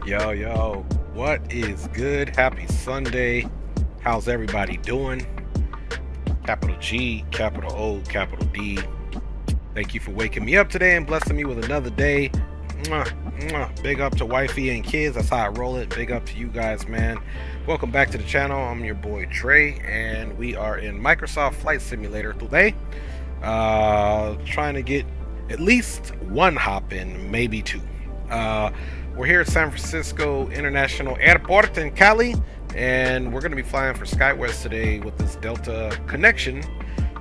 Yo, yo, what is good? Happy Sunday. How's everybody doing? Capital G, capital O, capital D. Thank you for waking me up today and blessing me with another day. Mwah, mwah. Big up to wifey and kids. That's how I roll it. Big up to you guys, man. Welcome back to the channel. I'm your boy Trey, and we are in Microsoft Flight Simulator today. Trying to get at least one hop in, maybe two. We're here at San Francisco International Airport in Cali, and we're going to be flying for SkyWest today with this Delta connection.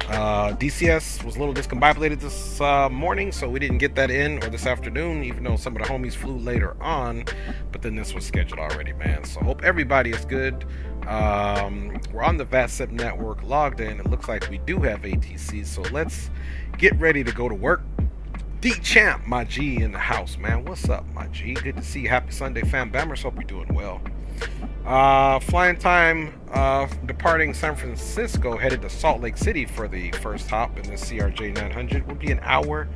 DCS was a little discombobulated this morning, so we didn't get that in, or this afternoon, even though some of the homies flew later on, but then this was scheduled already, man. So hope everybody is good. We're on the VATSIM network, logged in. It looks like we do have ATC, so let's get ready to go to work. D-Champ, my G, in the house, man. What's up, my G? Good to see you. Happy Sunday, fam bammers. Hope you're doing well. Flying time, departing San Francisco, headed to Salt Lake City for the first hop in the CRJ 900. Will be an hour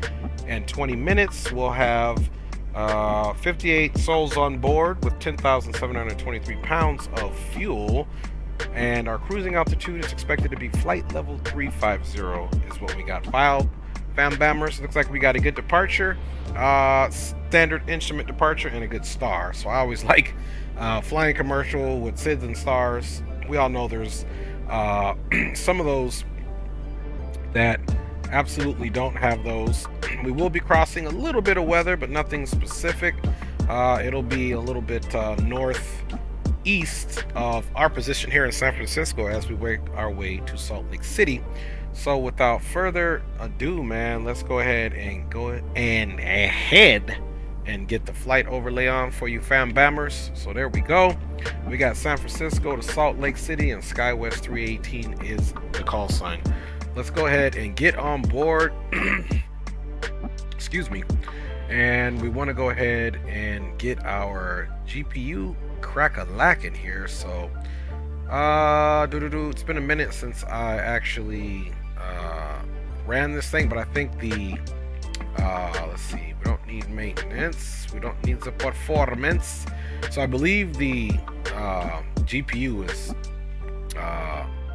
and 20 minutes. We'll have 58 souls on board with 10,723 pounds of fuel. And our cruising altitude is expected to be flight level 350 is what we got filed. Fam bammers, looks like we got a good departure, standard instrument departure, and a good star. So I always like flying commercial with SIDs and stars. We all know there's some of those that absolutely don't have those. We will be crossing a little bit of weather, but nothing specific. It'll be a little bit northeast of our position here in San Francisco as we work our way to Salt Lake City. So without further ado, man, let's go ahead and get the flight overlay on for you fam bammers. So there we go. We got San Francisco to Salt Lake City, and SkyWest 318 is the call sign. Let's go ahead and get on board. Excuse me. And we want to go ahead and get our GPU crack-a-lackin' here. So it's been a minute since I actually ran this thing, but I think the let's see, we don't need maintenance, we don't need the performance, so I believe the GPU is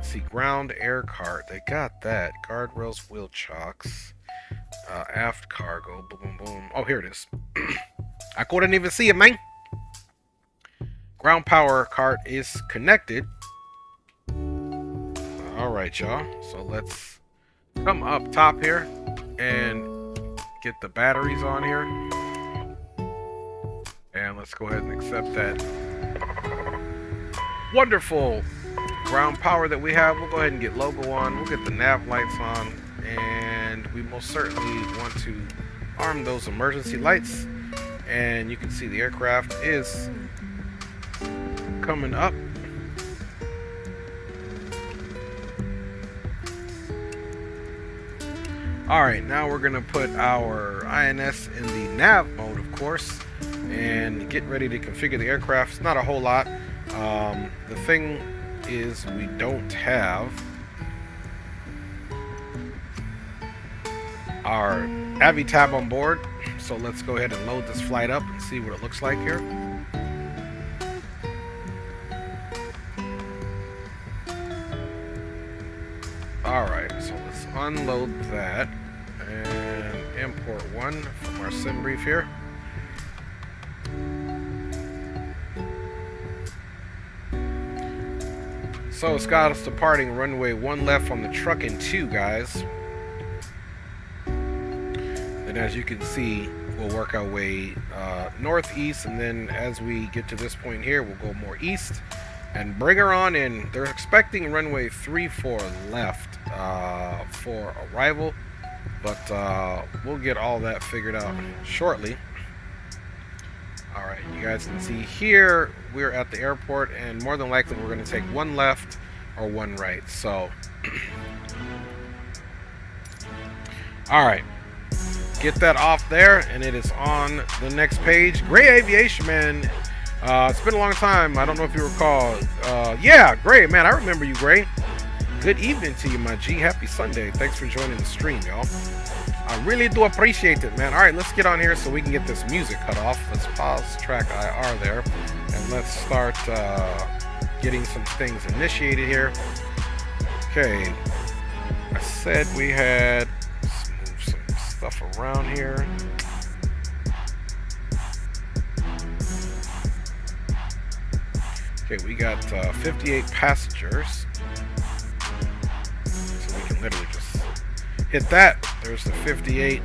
see, ground air cart, they got that, guardrails, wheel chocks, aft cargo, boom boom boom. Oh, here it is. I couldn't even see it, man. Ground power cart is connected. Alright, y'all, so let's come up top here and get the batteries on here, and let's go ahead and accept that wonderful ground power that we have. We'll go ahead and get logo on, we'll get the nav lights on, and we most certainly want to arm those emergency lights. And you can see the aircraft is coming up. Alright, now we're going to put our INS in the nav mode, of course, and get ready to configure the aircraft. It's not a whole lot. The thing is, we don't have our Avi tab on board, so let's go ahead and load this flight up and see what it looks like here. Alright, so let's unload that and import one from our sim brief here. So it's got us departing runway 1 left on the truck and 2, guys. And as you can see, we'll work our way northeast, and then as we get to this point here, we'll go more east and bring her on in. They're expecting runway 34 left for arrival, but we'll get all that figured out shortly. Alright, you guys can see here we're at the airport, and more than likely we're going to take 1 left or 1 right. So alright, get that off there, and it is on the next page. Gray Aviation, man. It's been a long time. I don't know if you recall. Yeah, Gray, man, I remember you, Gray. Good evening to you, my G. Happy Sunday. Thanks for joining the stream, y'all. I really do appreciate it, man. All right, let's get on here so we can get this music cut off. Let's pause track IR there, and let's start getting some things initiated here. Okay, I said we had, let's move some stuff around here. Okay, we got 58 passengers, so we can literally just hit that. There's the 58.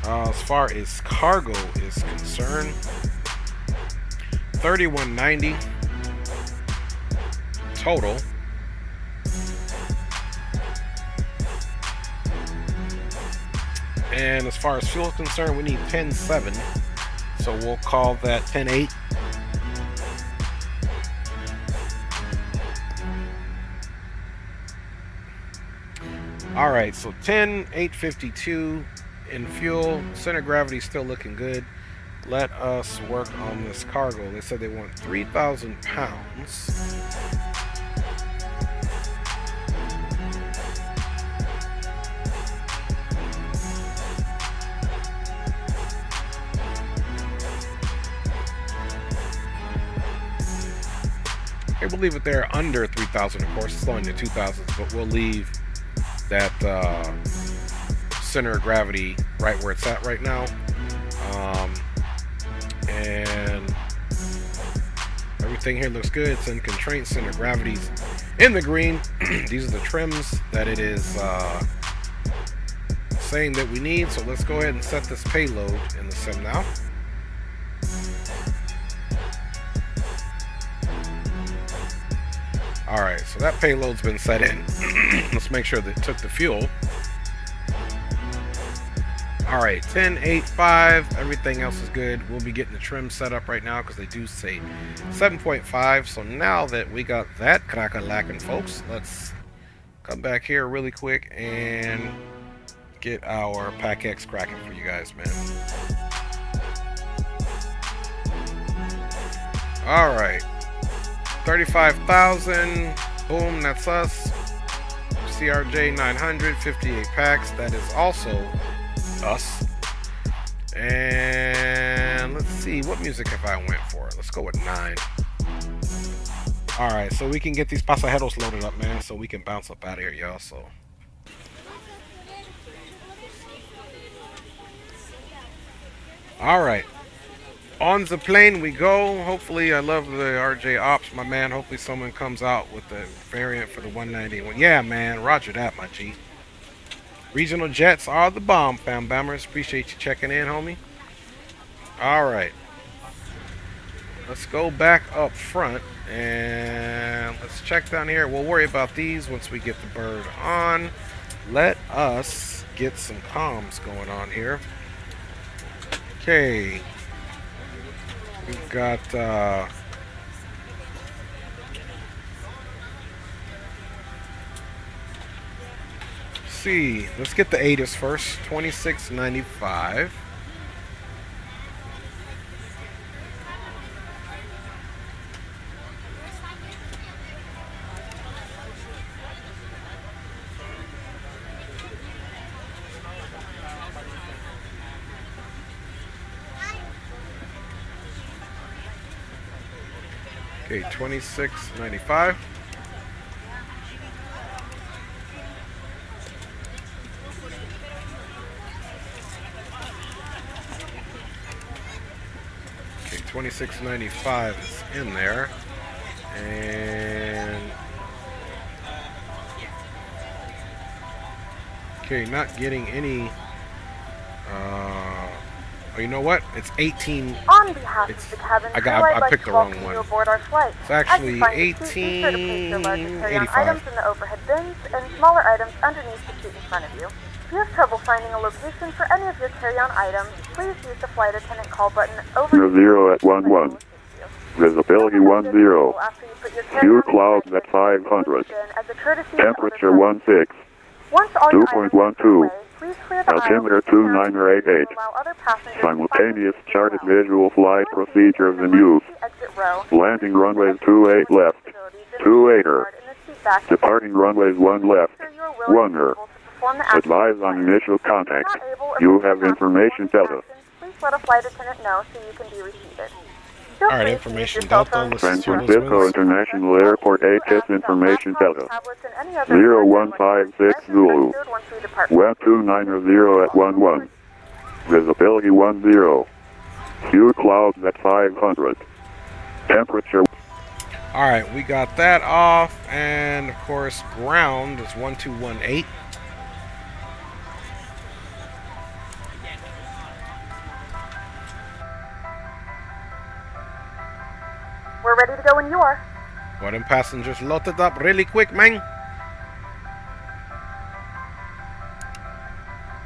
As far as cargo is concerned, 3190 total. And as far as fuel is concerned, we need 10.7, so we'll call that 10.8. All right, so 10,852 in fuel. Center of gravity still looking good. Let us work on this cargo. They said they want 3,000 pounds. Okay, we'll leave it there under 3,000, of course. It's going to 2,000, but we'll leave that center of gravity right where it's at right now, and everything here looks good. It's in constraint. Center of gravity's in the green. These are the trims that it is saying that we need, so let's go ahead and set this payload in the sim now. Alright, so that payload's been set in. Let's make sure that it took the fuel. Alright, 10.85. Everything else is good. We'll be getting the trim set up right now because they do say 7.5. So now that we got that crack-a-lackin', folks, let's come back here really quick and get our Pack X cracking for you guys, man. Alright. 35,000, boom, that's us. CRJ 900, 58 packs, that is also us. And let's see, what music have I went for? Let's go with 9. Alright, so we can get these pasajeros loaded up, man, so we can bounce up out of here, y'all. So alright. On the plane we go. Hopefully, I love the RJ Ops, my man. Hopefully someone comes out with the variant for the 191. Yeah, man. Roger that, my G. Regional jets are the bomb, fam bammers. Appreciate you checking in, homie. Alright. Let's go back up front and let's check down here. We'll worry about these once we get the bird on. Let us get some comms going on here. Okay. We've got see, let's get the ATIS first. 2695. Okay, 2695. Okay, 2695 is in there. And okay, not getting any oh, you know what? It's 18. On behalf of the cabin crew, I picked the wrong one. Aboard our flight. It's actually 1885. Items in the overhead bins and smaller items underneath the seat in front of you. If you have trouble finding a location for any of your carry-on items, please use the flight attendant call button over 0 at 11. Visibility 10. Few clouds at 500. Temperature 16. Once all your items are 2.12. please clear the Altimeter 2988. Simultaneous charted visual flight procedures in use. Landing runways 28 left. 28er. Departing runways 1 left. 1er. perform the action. Advise on initial contact. Not able or You perform have the information Delta. actions, please let a flight attendant know so you can be reseated. Alright, information Delta. San Francisco International Airport HS information Delta. 0156 Zulu. Web 290 at 11. Visibility 10. Few clouds at 500. Temperature. Alright, we got that off, and of course ground is 1218. We're ready to go when you are. Well, them passengers loaded up really quick, man.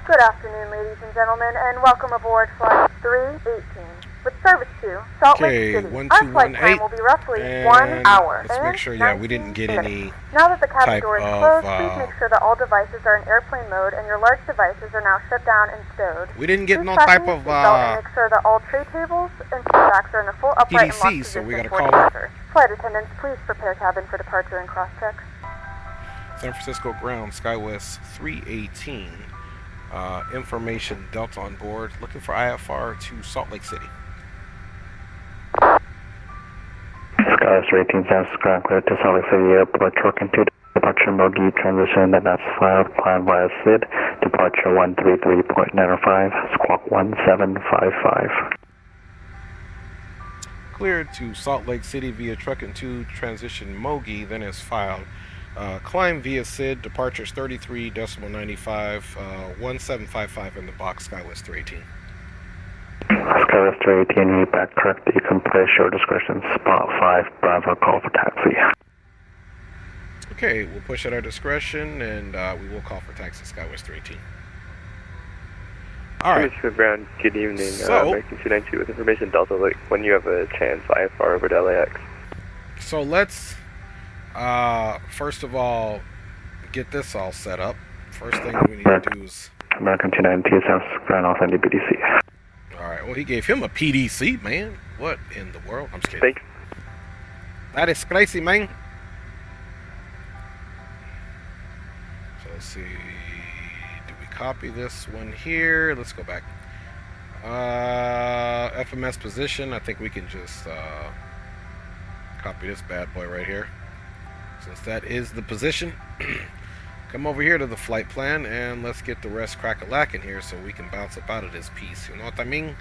Good afternoon, ladies and gentlemen, and welcome aboard Flight 318 with service to Salt Lake City. Our flight time will be roughly 1 hour. Let's make sure, yeah, we didn't get any Now that the cabin door is closed, of, please make sure that all devices are in airplane mode and your large devices are now shut down and stowed. we didn't get Please no fasten type your of seatbelt and make sure that all tray tables and seat backs are in the full upright and locked PDC, so we position gotta for call departure. Flight attendants, please prepare cabin for departure and cross-check. San Francisco ground, SkyWest 318. Information Delta on board, looking for IFR to Salt Lake City. SkyWest 318 San Francisco ground clear to Salt Lake City Airport, trucking to departure Mogi, transition that's filed, climb via SID, departure 133.905, squawk 1755. Cleared to Salt Lake City via trucking to transition Mogi, then is filed. Climb via SID, departures 33.95, 1755 in the box, SkyWest 318. SkyWest 318, read back correct. You can place your discretion, spot 5, Bravo, call for taxi. Okay, we'll push at our discretion, and we will call for taxi, SkyWest 318. Alright. Ground, good evening. So, American 292 with information Delta, like when you have a chance, IFR over to LAX. So let's, first of all, get this all set up. First thing we need to do is... American 292, San Francisco ground, authentic BDC. Alright, well he gave him a PDC, man. What in the world? I'm just kidding. Thanks. That is crazy, man. So let's see. Do we copy this one here? Let's go back. FMS position. I think we can just copy this bad boy right here. Since that is the position. Come over here to the flight plan and let's get the rest crack-a-lackin' here so we can bounce up out of this piece. You know what I mean?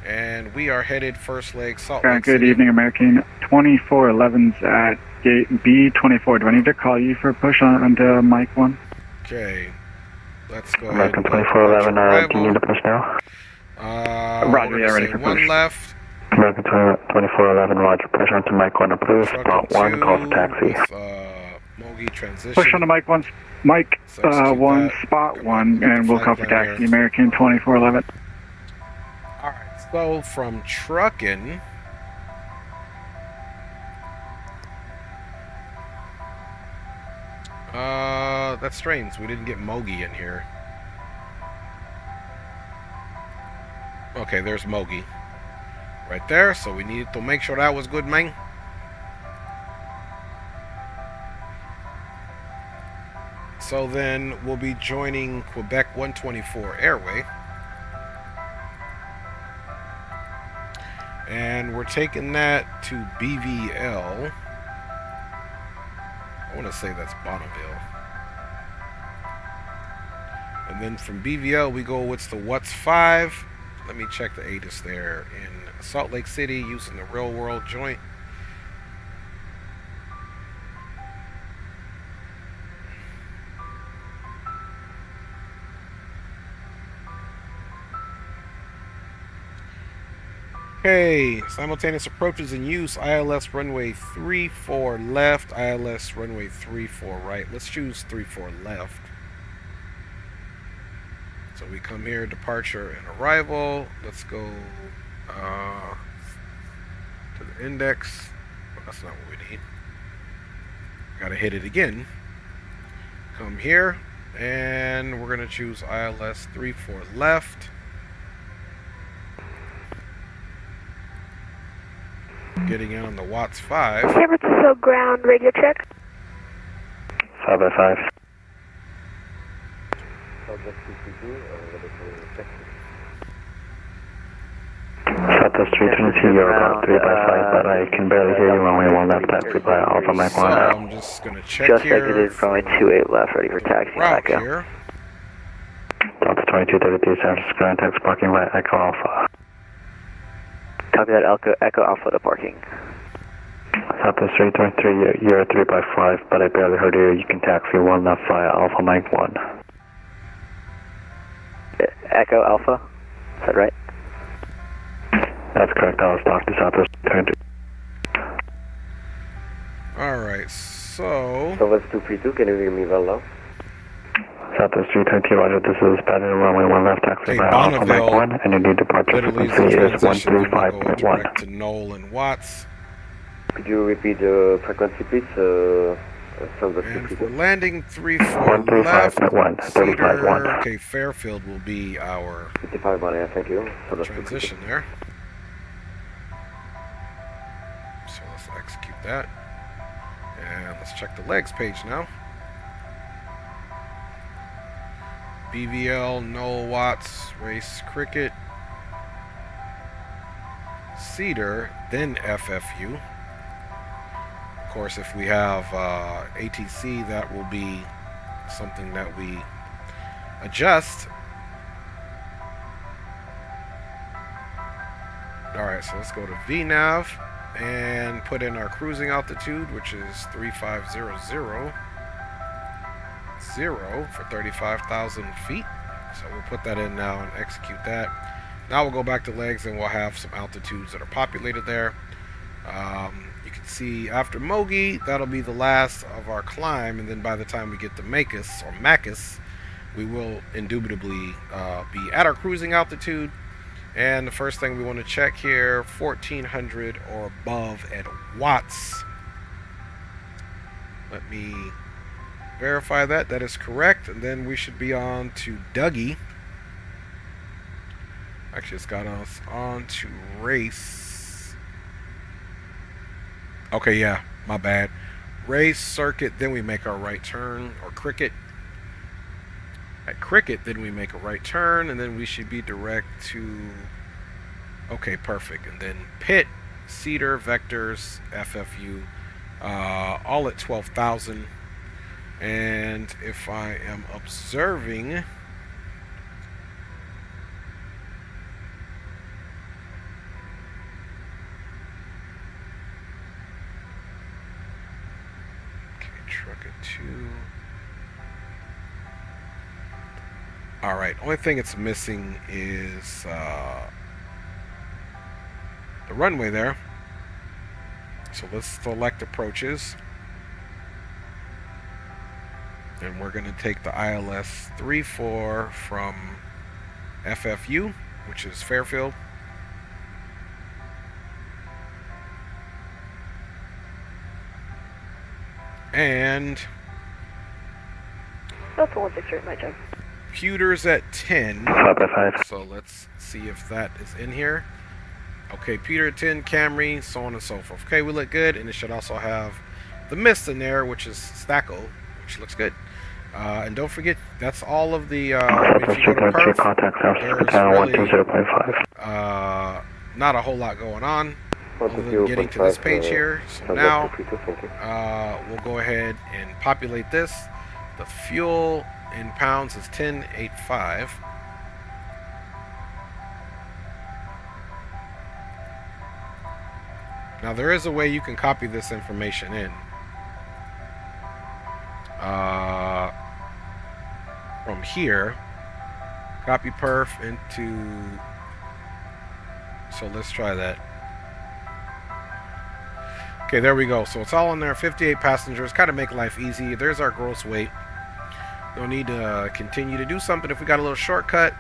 And we are headed first leg Salt Lake Good City. evening, American 2411's at gate B24. Do I need to call you for a push onto mic 1? Okay. Let's go American ahead. 2411, do you need to push now? Roger, yeah, ready for one push. left. American 2411, Roger, push onto mic 1, approved, spot 1, call for taxi. With, Mogi transition. Push onto mic 1, mic Substitute 1, that. spot Come 1, on, and we'll flight call for plan taxi. here. American 2411. Alright, so from trucking, that's strange. We didn't get Mogi in here. Okay, there's Mogi. Right there, so we needed to make sure that was good, man. So then we'll be joining Quebec 124 Airway. And we're taking that to BVL. I want to say that's Bonneville. And then from BVL we go with the What's 5. Let me check the ATIS there in Salt Lake City using the real world joint. Okay, simultaneous approaches in use. ILS runway 34 left, ILS runway 34 right. Let's choose 34 left. So we come here, departure and arrival. Let's go to the index. Well, that's not what we need. Gotta hit it again. Come here, and we're gonna choose ILS 34 left. Getting in on the Watts 5. San Francisco ground radio check. 5 by 5. Southwest 322, you're about 3 by 5, but I can barely hear you. Runway 1 left at 3 by Alpha Mike So 1. I'm just gonna check Just here. exited runway 28 left, ready for taxi. Route Echo. here. Delta 2233, San Francisco, Antex parking right, Echo Alpha. Copy that, Echo Alpha to parking. Southwest 323, you're 3 by 5, but I barely heard you. You can taxi 1 left via Alpha Mike 1. Echo Alpha, is that right? That's correct, I was talking to Southwest 322. Alright, so Southwest 232, can you hear me well now? Southwest 322, roger, this is Pattern runway 1 left, taxi Okay, via Alpha Mike Bonneville 1, and your new departure Italy's frequency the is transition, then we'll go 135.1. direct to Knoll and Watts. Could you repeat the frequency, please? Southwest And 232. for landing 3-4 left, 135.1, 35.1. Cedar, okay, Fairfield will be our 55 yeah, thank you. Southwest 232. transition there. So let's execute that. And let's check the legs page now. BVL, Knoll, Watts, Race Cricket, Cedar, then FFU. Of course, if we have ATC, that will be something that we adjust. Alright, so let's go to VNAV and put in our cruising altitude, which is 3500. 0 for 35,000 feet. So we'll put that in now and execute that. Now we'll go back to legs and we'll have some altitudes that are populated there. You can see after Mogi, that'll be the last of our climb, and then by the time we get to Macus or Macus, we will indubitably be at our cruising altitude. And the first thing we want to check here, 1400 or above at Watts. Let me verify that. That is correct. And then we should be on to Dougie. Actually, it's got us on to race. Okay, yeah, my bad. Race, circuit, then we make our right turn, or cricket. At cricket, then we make a right turn, and then we should be direct to... Okay, perfect. And then pit, Cedar, Vectors, FFU, all at 12,000. And if I am observing, okay, truck it 2. All right, only thing it's missing is the runway there. So let's select approaches. And we're going to take the ILS 34 from FFU, which is Fairfield. And That's 168, my job. pewters at 10. 5 by 5. So let's see if that is in here. Okay, pewter at 10, Camry, so on and so forth. Okay, we look good, and it should also have the mist in there, which is Stacko, which looks good. And don't forget, that's all of the, if you go to perf, Contact South there's Channel really, 120.5. not a whole lot going on other than getting to this page here. So now, we'll go ahead and populate this. The fuel in pounds is 1085. Now there is a way you can copy this information in. From here, copy perf into, so let's try that. Okay, there we go. So it's all in there, 58 passengers, kind of make life easy. There's our gross weight. No need to continue to do something if we got a little shortcut.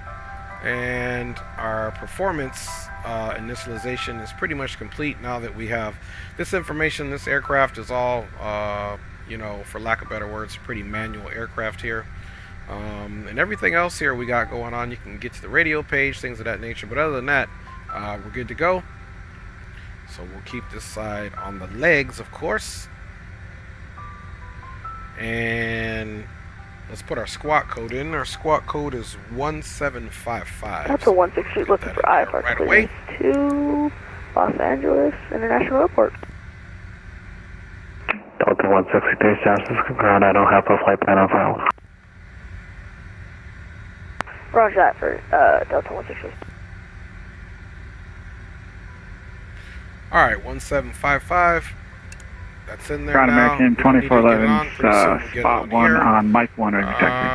And our performance initialization is pretty much complete now that we have this information. This aircraft is all, you know, for lack of better words, pretty manual aircraft here. And everything else here we got going on, you can get to the radio page, things of that nature. But other than that, we're good to go. So we'll keep this side on the legs, of course. And Let's put our squawk code in. Our squawk code is 1755. Delta 168 looking for IFR right away. to Los Angeles International Airport. Delta 163, San Francisco ground. I don't have a flight plan on file. Roger that for Delta 168. Alright, 1755. That's in there Ground now. American 2411's spot 1 here. on Mike 1 are detected.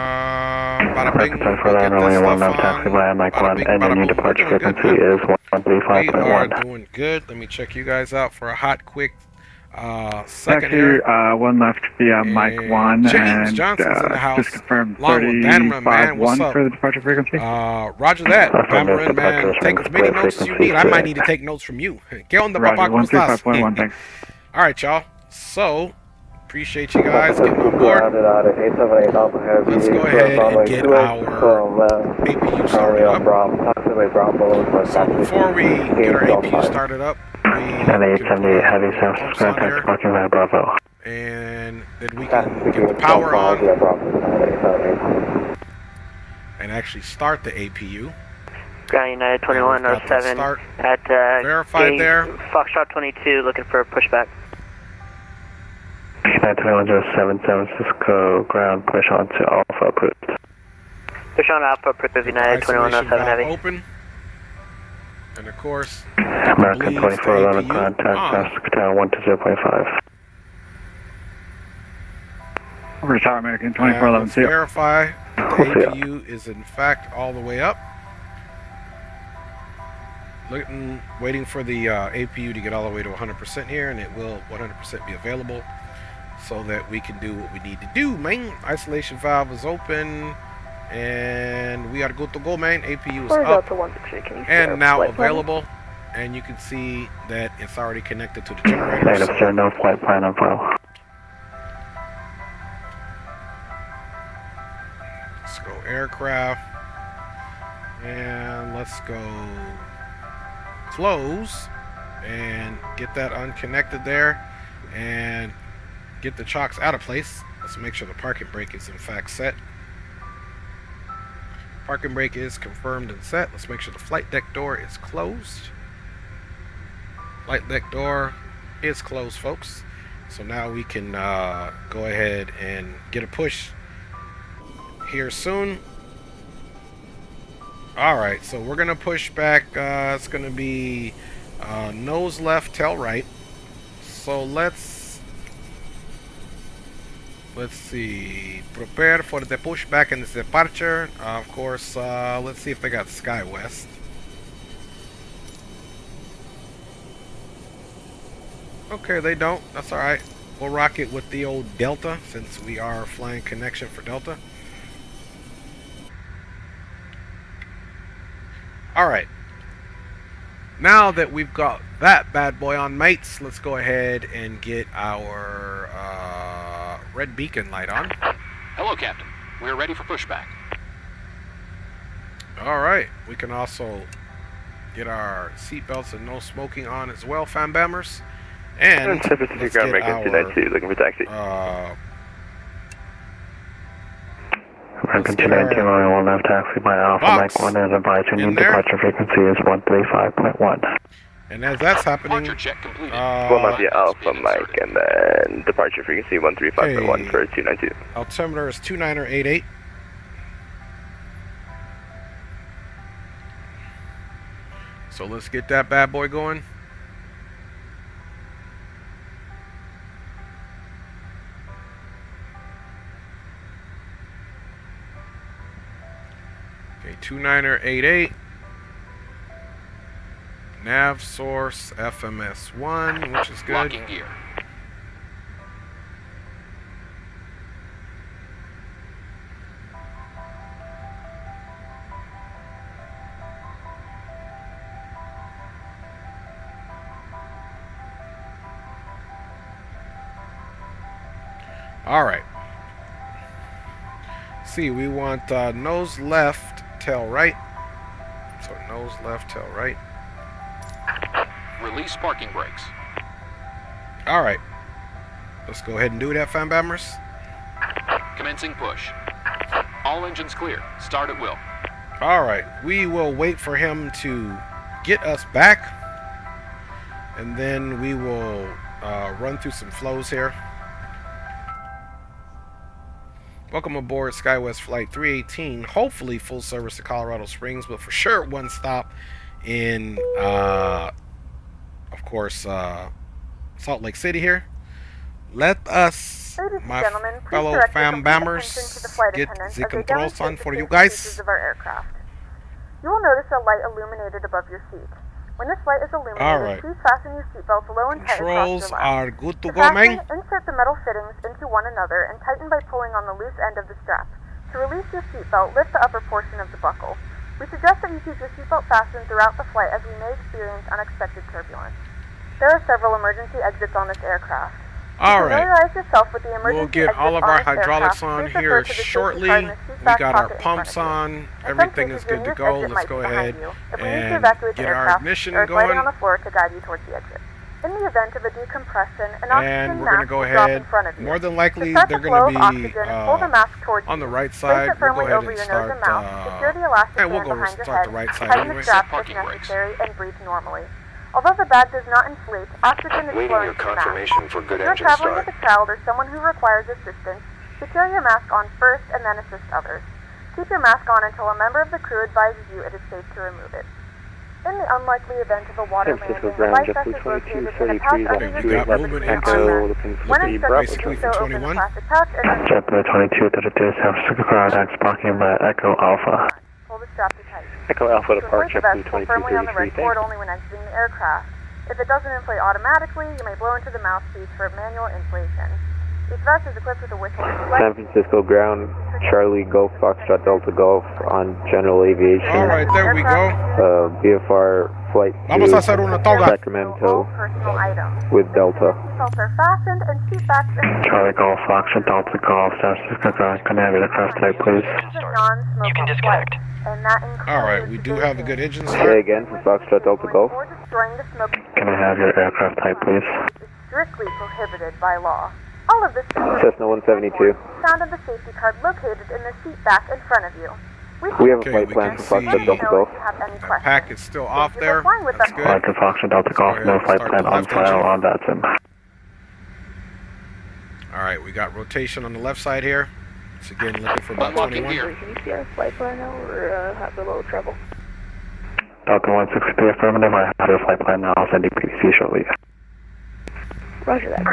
Bada bing, American we'll get 2411, runway this 1 stuff left taxi on. via Mike Bada 1, bing, and bada your new boom. We're departure doing good frequency now. is We are 135.1. doing good. Let me check you guys out for a hot, quick second here. Taxi 1 left via Mike 1, James and Johnson's in the house. just confirmed Along with Bannerman, man. What's 35.1 up? for the departure frequency. Roger that. Bannerman, man. Take as many notes as you need. I might need to take notes from you. Get on the Roger, Papa. ¿Cómo estás? 135.1, thanks. Alright, y'all. So, appreciate you guys getting on board. Let's go ahead and get our APU started up. So before we get our APU started up, we And 878 heavy San Francisco taxi parking via Bravo. and then we can get the power on and actually start the APU. Ground United 2107 at Verified there. Foxtrot 22 looking for a pushback. United 2107 San Francisco ground, push on to Alpha approved. Push on Alpha approved United Isolation 2107 valve heavy. open. And of course, American bleeds to 2411 APU contact on. San Francisco Tower 120.5. Over to Tower American And 2411, let's see ya. verify the APU is in fact all the way up. Waiting for the APU to get all the way to 100% here, and it will 100% be available so that we can do what we need to do, man. Isolation valve is open, and we are good to go, man. APU is Or up Delta 168, can you and now flight plan? available, and you can see that it's already connected to the generator. Negative, So sir, no flight plan on file. let's go aircraft, and let's go close and get that unconnected there and get the chocks out of place. Let's make sure the parking brake is in fact set. Parking brake is confirmed and set. Let's make sure the flight deck door is closed. Flight deck door is closed, folks. So now we can go ahead and get a push here soon. Alright, so we're gonna push back. It's gonna be nose left, tail right. So let's see. Prepare for the pushback and the departure. Of course, let's see if they got SkyWest. Okay, they don't. That's alright. We'll rock it with the old Delta since we are flying connection for Delta. Alright, now that we've got that bad boy on, mates, let's go ahead and get our red beacon light on. Hello, Captain. We're ready for pushback. Alright, we can also get our seatbelts and no smoking on as well, fan bammers. And let's get looking for taxi. American 219 runway 1 left taxi by Alpha box Mike 1 and advise your new in there. departure frequency is 135.1. And as that's happening, Departure check completed. Alpha Mike, and then departure frequency 135.1 for 292. altimeter is 2988. So let's get that bad boy going. Okay, 2988. Nav source FMS1, which is good. Locking gear. All right. See, we want nose left, tail right. So nose left, tail right. Release parking brakes. All right. Let's go ahead and do that, fan bammers. Commencing push. All engines clear. Start at will. All right, we will wait for him to get us back, and then we will run through some flows here. Welcome aboard SkyWest Flight 318. Hopefully full service to Colorado Springs, but for sure one stop in, of course, Salt Lake City here. Let us, my fellow fam bammers, get the controls on for you guys. You will notice a light illuminated above your seat. When this light is illuminated, please fasten your seatbelts low and tight across your lap. Are good to go, man. Insert the metal fittings into one another and tighten by pulling on the loose end of the strap. To release your seatbelt, lift the upper portion of the buckle. We suggest that you keep your seatbelt fastened throughout the flight as we may experience unexpected turbulence. There are several emergency exits on this aircraft. All right, with the we'll get all of our hydraulics on here shortly. We got our pumps on. Everything is good to go. Let's go ahead and get our ignition going. On the floor to guide you towards the exit. In the event of a decompression, and we're going to go ahead. More than likely, they're going to be on the right side. We'll go ahead and start. And we'll go start the right side anyway. And breathe normally. Although the bag does not inflate, oxygen is flowing through the mask. If you're traveling with a child or someone who requires assistance, secure your mask on first and then assist others. Keep your mask on until a member of the crew advises you it is safe to remove it. In the unlikely event of a water landing, the life vest is located in a pouch under your seat between armrests. When instructed, do so open the plastic pouch and JetBlue 2232 San Francisco Contacts parking by Echo Alpha. pull the strap to tight. Echo Alpha departure, JetBlue 2233, thanks. Only when exiting the aircraft. If it doesn't inflate automatically, you may blow into the mouthpiece for manual inflation. Each vest is equipped with a whistle. San Francisco ground, Charlie Golf Foxtrot Delta Golf on general aviation. All right, there we go. BFR flight Vamos a hacer una toga. Sacramento with Delta. Seatbelts are fastened and seat backs and Charlie Golf Foxtrot Delta Golf, San Francisco ground. Can I have your aircraft today, please? You can disconnect. All right, we do have a good engine Say start. again for Foxtrot Delta Golf. Can I have your aircraft type, please? Strictly prohibited by law. All of this Cessna 172. Found on the safety card located in the seat back in front of you. We have a Okay, flight we plan can for Foxtrot see Delta Golf. that pack is still off there. That's good. Flight to Foxtrot Delta Golf, no flight plan on file on VATSIM. All right, we got rotation on the left side here. It's again looking for about Unlocking 21. gear. Can you see our flight plan now or have a little trouble? Delta 163 affirmative, I have your flight plan now. I'll send you PDC shortly. Roger that.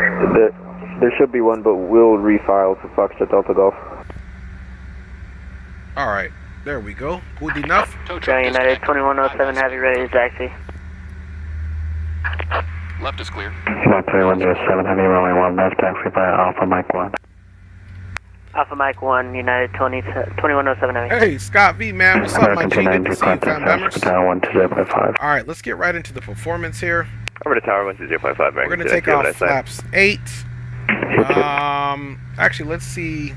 There should be one, but we'll refile for Foxtrot Delta Golf. All right, there we go. Good enough. Tow truck Ground United disconnected. 2107, have you ready to taxi? Left is clear. United 2107, heavy runway 1 left, taxi by Alpha Mike 1. Alpha Mike 1, United 2107, heavy. Hey, Scott V, man. What's up, my G? Good to see you, fam members. Tower 120.5. All right, let's get right into the performance here. Over to Tower 120.5. We're going to take off flaps 8. Actually, let's see.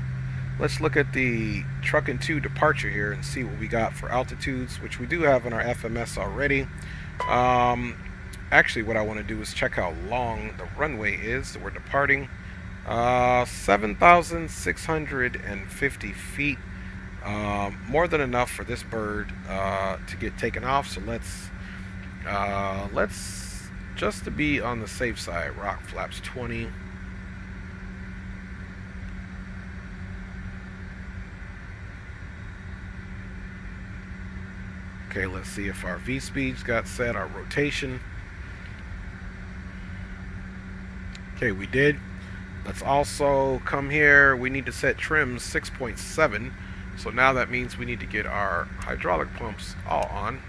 Let's look at the Truckin' 2 departure here and see what we got for altitudes, which we do have in our FMS already. Actually, what I want to do is check how long the runway is that we're departing. 7,650 feet. More than enough for this bird to get taken off. So let's just to be on the safe side, rock flaps 20. Okay, let's see if our V speeds got set, our rotation. Okay, we did. Let's also come here. We need to set trims 6.7. So now that means we need to get our hydraulic pumps all on.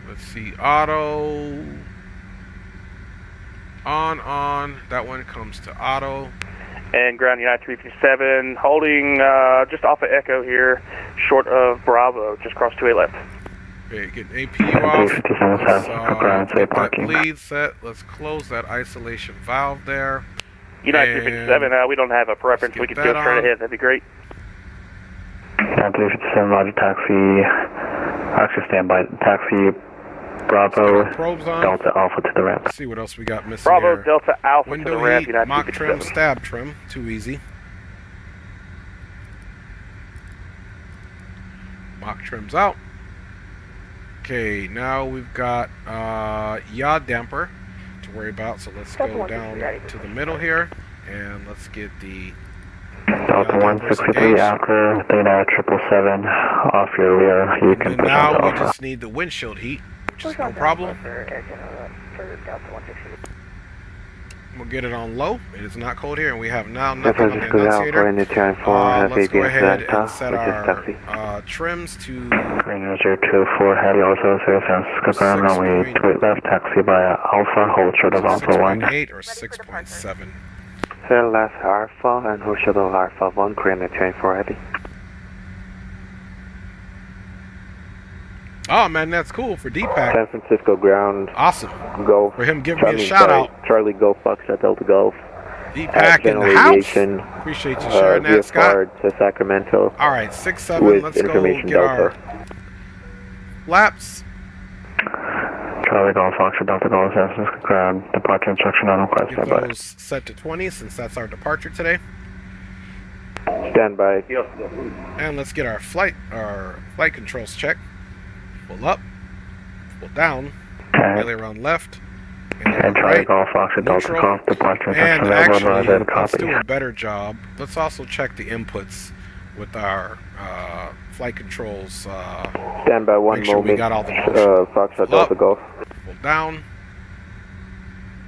Let's see, auto. On. That one comes to auto. And ground United 357, holding just off of Echo here, short of Bravo, just cross 28 left. Okay, get APU off. Let's get that bleed set. Let's close that isolation valve there. United 357, we don't have a preference. We could go straight ahead. That'd be great. United 357, Roger, taxi. Actually, stand by. Taxi Bravo, Delta Alpha to the ramp. Let's see what else we got missing Bravo, here. Delta Alpha Window to the ramp. heat, United mock trim, 357. stab trim. Too easy. Mock trims out. Okay, now we've got yaw damper to worry about, so let's go down to the middle here, and let's get the Delta 163 after the 777 off your rear. You can push now on we Alpha. just need the windshield heat, which is no problem. We'll get it on low. It is not cold here, and we have now nothing on the annunciator. Let's go ahead and set our trims to Green 024 heavy also 0 San Francisco ground runway 28 left, taxi via Alpha, hold short of Alpha 1. 6.8 or 6.7. Clear left Alpha and hold short of Alpha 1, Green 24 heavy. Oh man, that's cool for Deepak. San Francisco ground. Awesome. Go. For him giving me a shout out. Charlie Golf Foxtrot Delta Golf. Deepak in the Aviation, house. Appreciate you sharing that, Scott. To Sacramento. All right, 6-7. Let's go get our flaps. Charlie Golf Foxtrot Delta Golf, San Francisco ground. Departure instruction on request. Get those set to 20 since that's our departure today. Stand by. And let's get our flight controls checked. Pull up, pull down, aileron left, and Charlie Golf Foxtrot Delta Golf, departure and instruction actually, let's copy. do a better job. Let's also check the inputs with our flight controls. Stand by 1 make sure moment. we got all the motion. Foxtrot Delta Golf. Pull down,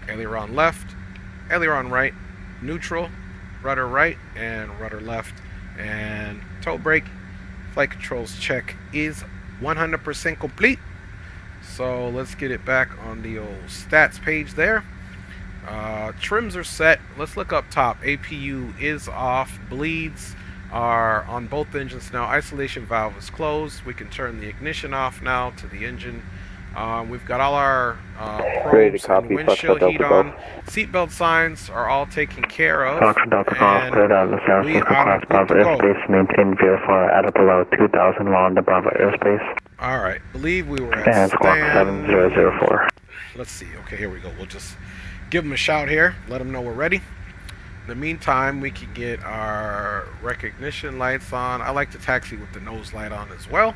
aileron left, aileron right, neutral, rudder right, and rudder left, and toe brake. Flight controls check is 100% complete. So let's get it back on the old stats page there. Trims are set. Let's look up top. APU is off. Bleeds are on both engines now. Isolation valve is closed. We can turn the ignition off now to the engine. We've got all our probes and windshield heat on. Seatbelt signs are all taken care of. And we are good to go. Airspace maintained VFR at or below 2,000 while under Bravo airspace. All right, believe we were at Squawk 7004. Let's see. Okay, here we go. We'll just give them a shout here. Let them know we're ready. In the meantime, we can get our recognition lights on. I like to taxi with the nose light on as well.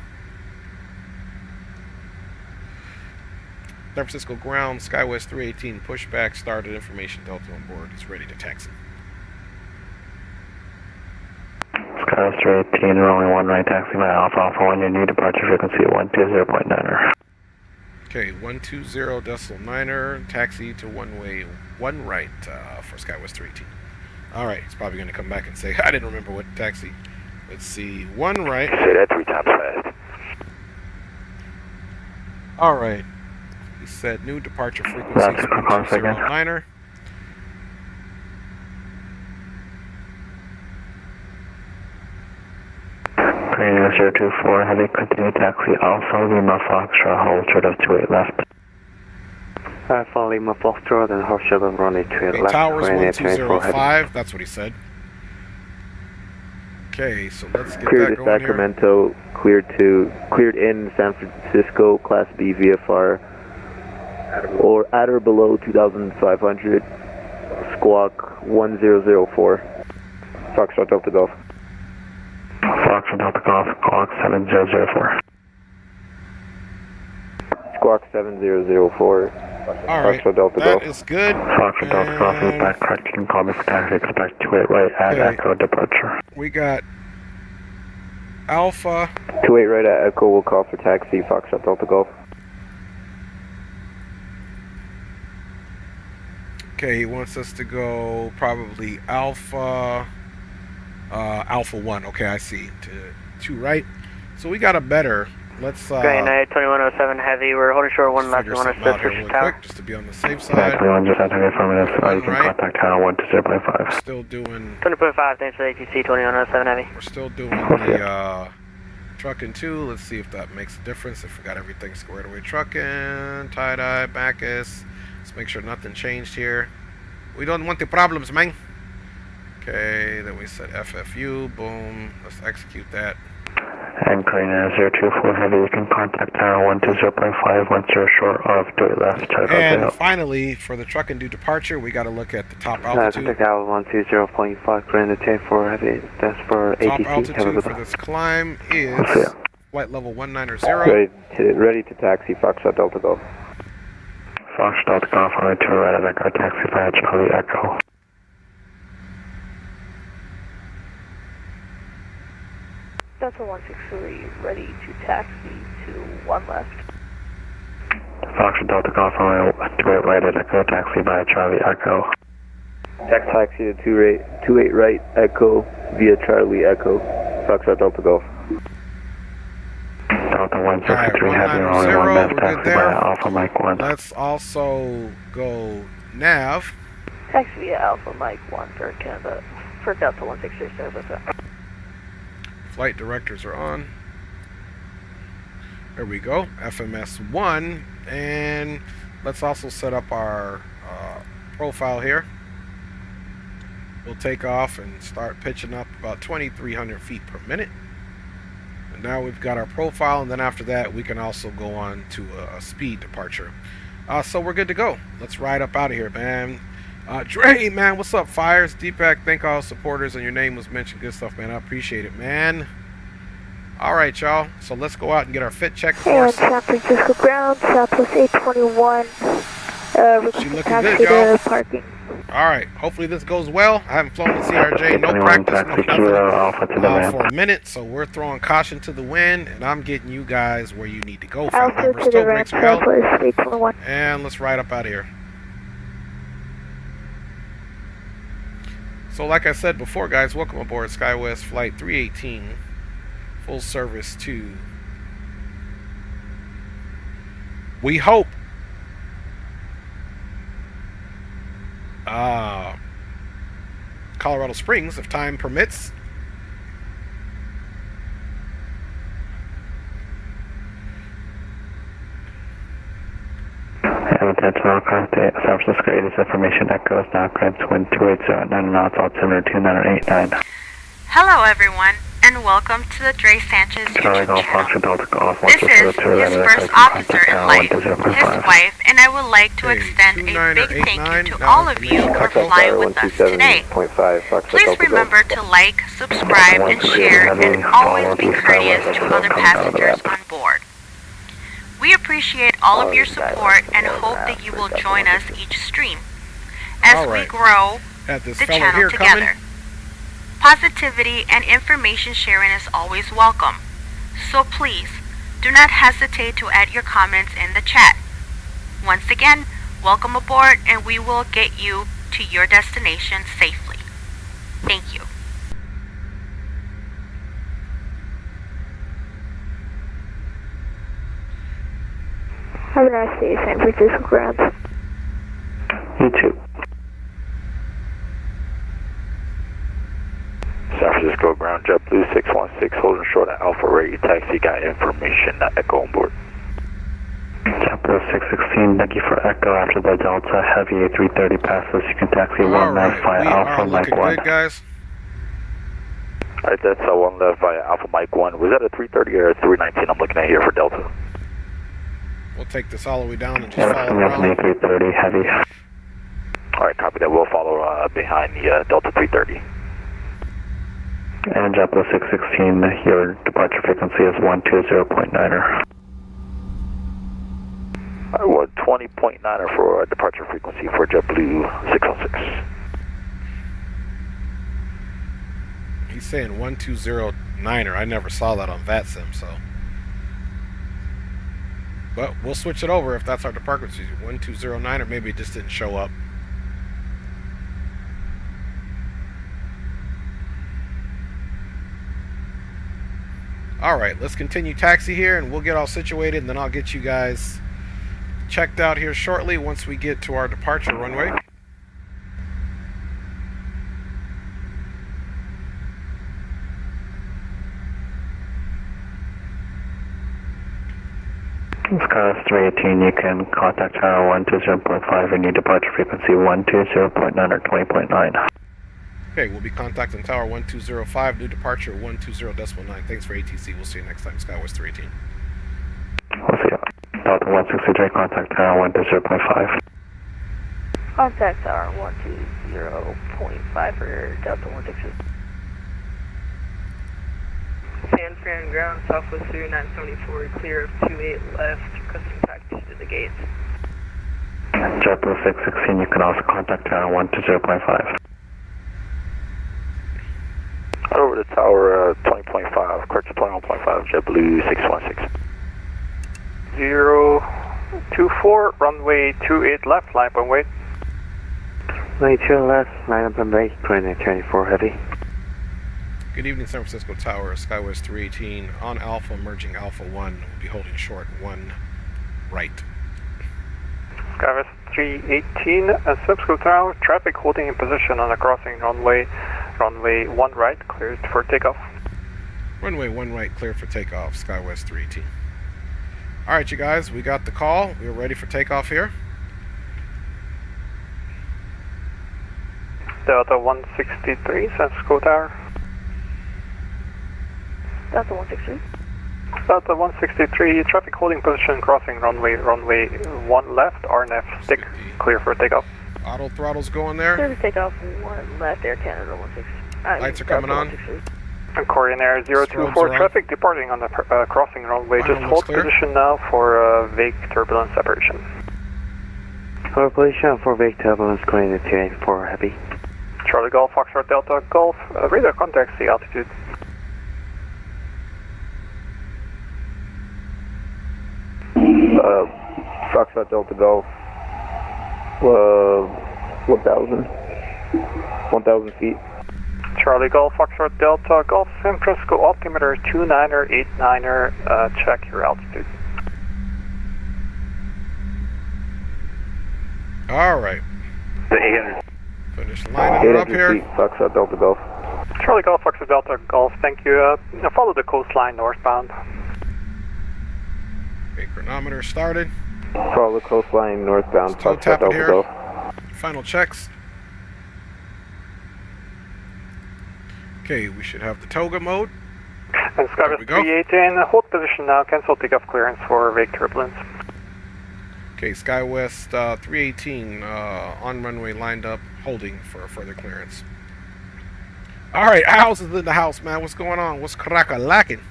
San Francisco ground, SkyWest 318, pushback, started, information, Delta on board, is ready to taxi. SkyWest 318, runway 1 right, taxi by Alpha 1, your new departure frequency 120.9er. Okay, 120.9er, taxi to runway 1 right for SkyWest 318. Alright, he's probably going to come back and say, I didn't remember what taxi. Let's see, 1 right. Say that 3 times fast. Alright. He said new departure frequency is 120.9er. Green 024, heavy continue taxi Alpha Lima Foxtrot, hold short of 28 left. Alpha Lima Foxtrot and hold short of runway 28 left. Towers 1205, that's what he said. Okay, so let's get cleared that to going Sacramento, here. cleared in San Francisco, Class B VFR, or at or below 2,500, squawk 1004. Foxtrot Delta Golf. Foxtrot Delta Golf, squawk 7004. Squawk 7004. Alright, that is good. Foxtrot Delta Golf is back correct. You can call me for taxi, expect 28 right at Echo departure. We got Alpha. 28 right at Echo, we'll call for taxi, Foxtrot Delta Golf. Okay, he wants us to go probably Alpha 1. Okay, I see. To 2 right. So we got a better. Let's okay, United 2107 heavy. We're holding short 1 left. We want to assist for really tower. Quick, just to be on the safe side. 21 just after 4 minutes. You can contact tower 1 to 0.5. Still doing 20.5. Thanks for the ATC 2107 heavy. We're still doing the trucking 2. Let's see if that makes a difference. If we got everything squared away, trucking, tie-dye, Bacchus. Let's make sure nothing changed here. We don't want the problems, man. Okay, then we said FFU, boom. Let's execute that. And Green 024 heavy, you can contact tower 1 to 0.5 once you're short of 2 left. And finally, for the truck and do departure, we got to look at the top altitude. Contact tower 120.5, Green 10-4 heavy. That's for ATC. Top altitude for this climb is flight level 190. Ready to taxi, Foxtrot Delta Golf. Foxtrot Delta Golf, runway 2 right at Echo, taxi via Charlie Echo. Delta 163, ready to taxi to 1 left. Foxtrot Delta Golf, runway 28 right at Echo, taxi via Charlie Echo. Taxi to 28 right, Echo, via Charlie Echo, Foxtrot Delta Golf. Delta 163, heavy runway 1 left, taxi via Alpha Mike 1. Let's also go nav. Taxi via Alpha Mike 1 for Canada, for Delta 163 service. Flight directors are on. There we go, FMS 1, and let's also set up our profile here. We'll take off and start pitching up about 2,300 feet per minute. And now we've got our profile, and then after that we can also go on to a speed departure. So we're good to go. Let's ride up out of here, man. Dre, man, what's up? Fires, Deepak, thank all supporters, and your name was mentioned. Good stuff, man. I appreciate it, man. All right, y'all. So let's go out and get our fit check. Hey, San Francisco ground, Southwest 821. She looking good, y'all. Parking. All right. Hopefully this goes well. I haven't flown the CRJ, no practice, no nothing for a minute, so we're throwing caution to the wind, and I'm getting you guys where you need to go. Still brakes are held. And let's ride up out of here. So like I said before, guys, welcome aboard SkyWest Flight 318, full service to, we hope, Colorado Springs, if time permits. Habitat 12, San Francisco 80's information Echo is now current wind 280 knots, altimeter 2989. Hello everyone, and welcome to the Dre Sanchez YouTube channel. This is his first officer in life, his wife, and I would like to extend a big thank you to all of you for flying with us today. Please remember to like, subscribe, and share, and always be courteous to other passengers on board. We appreciate all of your support and hope that you will join us each stream as we grow the channel together. Positivity and information sharing is always welcome, so please do not hesitate to add your comments in the chat. Once again, welcome aboard, and we will get you to your destination safely. Thank you. Have a nice day, San Francisco ground. You too. San Francisco ground, JetBlue 616, holding short at Alpha ready taxi, got information, Echo on board. JetBlue 616, thank you for Echo. After the Delta Heavy A330 passes, you can taxi 1 left via Alpha Mike 1. Good, guys. Alright, that's 1 left via Alpha Mike 1. Was that a 330 or a 319 I'm looking at here for Delta? We'll take this all the way down and just follow around. A330 Heavy. Alright, copy that. We'll follow behind the Delta 330. And JetBlue 616, your departure frequency is 120.9er. 20.9er for departure frequency for JetBlue 616. He's saying 120.9er. I never saw that on VATSIM, so. But we'll switch it over if that's our departure frequency. 120.9er, maybe it just didn't show up. Alright, let's continue taxi here, and we'll get all situated, and then I'll get you guys checked out here shortly once we get to our departure runway. SkyWest 318, you can contact tower 120.5 and your departure frequency 120.9 or 20.9. Okay, we'll be contacting Tower 1205, new departure 120.9. Thanks for ATC. We'll see you next time, SkyWest 318. We'll see you. Delta 163, contact Tower 120.5. Contact Tower 120.5 for Delta 163. San Sky's Grand Ground, Southwest 3974, clear of 28 left, requesting taxi to the gates. JetBlue 616, you can also contact tower 1 to 0.5. Over the tower 20.5, correction 21.5, JetBlue 616. 024, runway 28 left, line up and wait. Runway 2 left, line up and wait, clearing 24 heavy. Good evening, San Francisco Tower, SkyWest 318 on Alpha, merging Alpha 1. We'll be holding short 1 right. SkyWest 318, San Francisco Tower, traffic holding in position on the crossing runway 1 right, cleared for takeoff. Runway 1 right, clear for takeoff, SkyWest 318. Alright, you guys, we got the call. We're ready for takeoff here. Delta 163, San Francisco Tower. Delta 163. Delta 163, traffic holding position, crossing runway 1 left, RNF stick, clear for takeoff. Auto throttle's going there. Clear to take off 1 left, Air Canada 163. Lights are coming on. And Korean Air 024, traffic departing on the crossing runway. Just hold position now for vague turbulence separation. Hold position for vague turbulence, Korean Air 284 heavy. Charlie Golf, Foxtrot Delta Golf, radar contacts the altitude. Foxtrot Delta Golf, 1,000 feet. Charlie Golf, Foxtrot Delta Golf, San Francisco altimeter 29er, 89er, check your altitude. Alright. The 800. Finish lining her up here. Foxtrot Delta Golf. Charlie Golf, Foxtrot Delta Golf, thank you. Follow the coastline northbound. Okay, chronometer started. Follow the coastline northbound, Toe Foxtrot tapping Delta here. Golf. Final checks. Okay, we should have the toga mode. And SkyWest 318, hold position now, cancel takeoff clearance for vague turbulence. Okay, SkyWest 318 on runway lined up, holding for further clearance. Alright, House is in the house, man. What's going on? What's crack-a-lacking?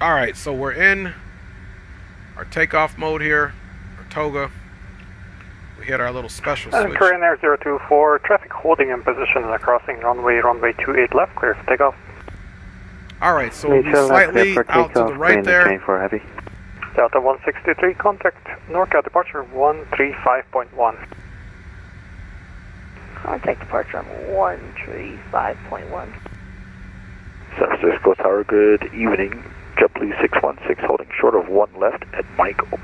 Alright, so we're in our takeoff mode here, our toga. We hit our little special switch. Korean Air 024, traffic holding in position in the crossing runway 28 left, clear for takeoff. Alright, so we'll be slightly out to the right there. Heavy. Delta 163, contact NorCal departure 135.1. Contact departure on 135.1. San Francisco Tower, good evening. JetBlue 616, holding short of 1 left at Mike 1.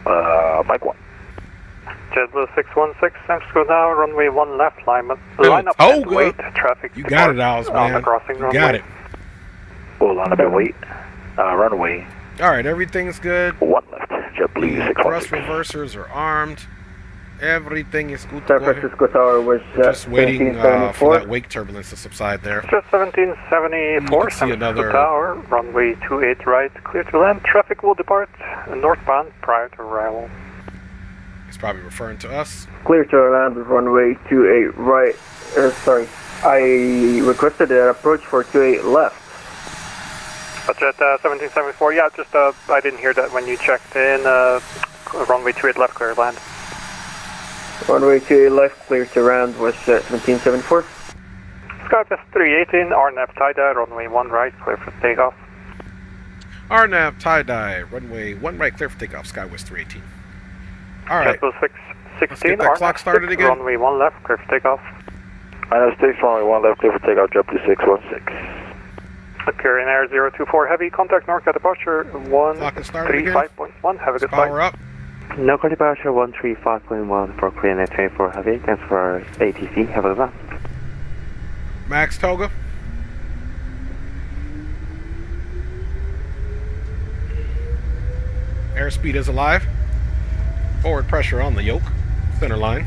JetBlue 616, San Francisco Tower, runway 1 left, line up and wait. Traffic. You got it, Alice, man. On the crossing You runway. got it. We'll line up and wait. Runway. Alright, everything's good. 1 left, JetBlue 616. Thrust reversers are armed. Everything is good to San go here. Francisco Tower was Just waiting for that wake turbulence to subside there. Just 1774, San Francisco Tower, runway 28 right, clear to land. Traffic will depart northbound prior to arrival. He's probably referring to us. Clear to land with runway 28 right. Sorry, I requested an approach for 28 left. Jet 1774, yeah, just I didn't hear that when you checked in. Runway 28 left, clear land. Runway 28 left, clear to land was 1774. SkyWest 318, RNAV tie-dye, runway 1 right, clear for takeoff. RNAV tie-dye, runway 1 right, clear for takeoff, SkyWest 318. Alright. JetBlue 616, get that clock started again. Runway 1 left, clear for takeoff. I 6, runway 1 left, clear for takeoff, JetBlue 616. Korean Air 024 heavy, contact NorCal departure 135.1, have a good flight. Power up. NorCal departure 135.1 for Korean Air 24 heavy, thanks for ATC, have a good one. Max Toga. Airspeed is alive. Forward pressure on the yoke, center line.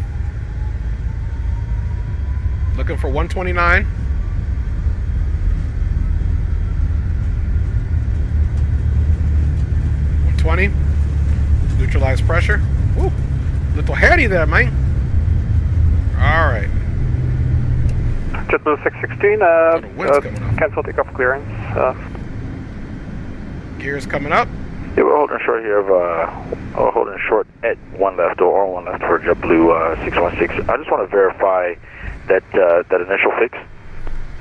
Looking for 129. 120. Neutralize pressure. Woo, little heady there, man. All right. JetBlue 616, cancel takeoff clearance. Gears coming up. Yeah, we're holding short here holding short at 1 left or 1 left for JetBlue 616. I just want to verify that initial fix.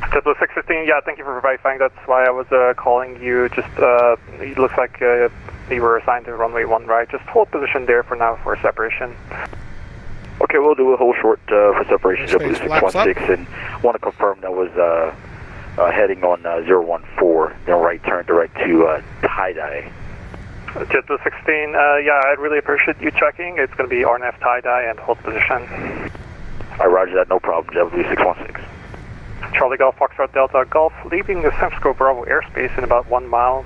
JetBlue 615, yeah, thank you for verifying. That's why I was calling you. Just, it looks like you were assigned to runway 1 right. Just hold position there for now for separation. Okay, we'll do a hold short for separation, JetBlue 616, and want to confirm that was heading on 014, then right turn direct to tie-dye. JetBlue 16, yeah, I'd really appreciate you checking. It's going to be RNF tie-dye and hold position. I roger that, no problem, JetBlue 616. Charlie Golf, Foxtrot Delta Golf, leaving the San Francisco Bravo airspace in about 1 mile.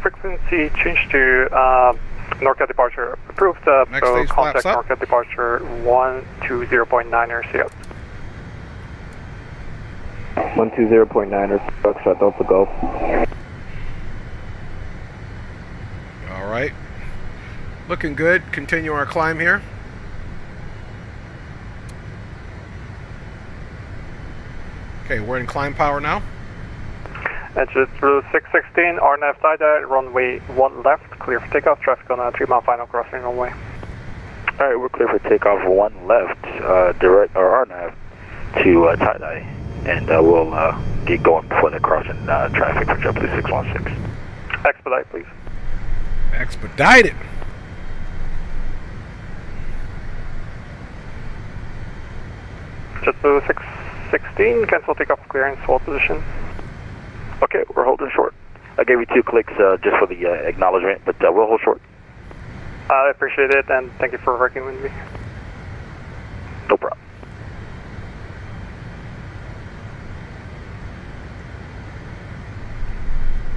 Frequency change to NorCal departure approved, so contact NorCal departure 120.9er, see ya. 120.9er, Foxtrot Delta Golf. All right. Looking good. Continue our climb here. Okay, we're in climb power now. That's through 616, RNF tie-dye, runway 1 left, clear for takeoff, traffic on a 3 mile final crossing runway. Alright, we're clear for takeoff 1 left, direct or RNF to tie-dye, and we'll get going before the crossing traffic for JetBlue 616. Expedite, please. Expedite it! JetBlue 616, cancel takeoff clearance, hold position. Okay, we're holding short. I gave you 2 clicks just for the acknowledgement, but we'll hold short. I appreciate it, and thank you for working with me. No problem.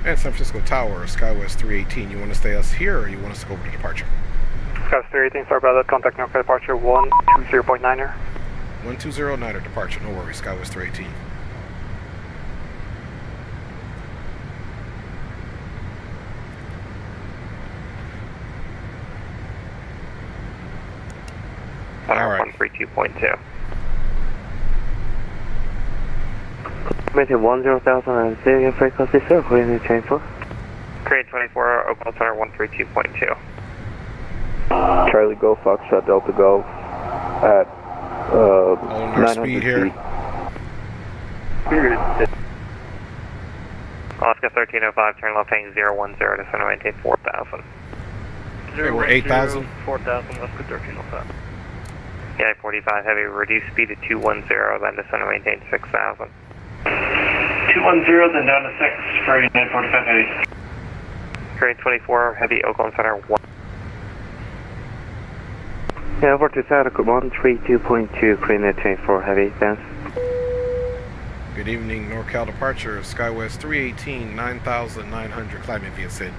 And San Francisco Tower, SkyWest 318. You want to stay us here, or you want us to go over to departure? SkyWest 318, sorry about that. Contact NorCal departure 120.9er. 120.9er departure. No worries, SkyWest 318. Alright. 132.2. Maintain 10,000 and Syrian frequency, sir. Where is the train for? Grade 24, Oakland Center 132.2. Charlie Golf, Foxtrot Delta Golf at 900 speed here. Alaska 1305, turn left hang 010 to center maintain 4,000. Okay, we're 8,000. 4,000, Alaska 1305. Yeah, 45 heavy, reduce speed to 210, then to center maintain 6,000. 210, then down to 6 for United 45 heavy. Grade 24, heavy, Oakland Center 1. Yeah, over to South 132.2, Green 24 heavy, thanks. Good evening, NorCal departure, SkyWest 318, 9,900, climbing via SID.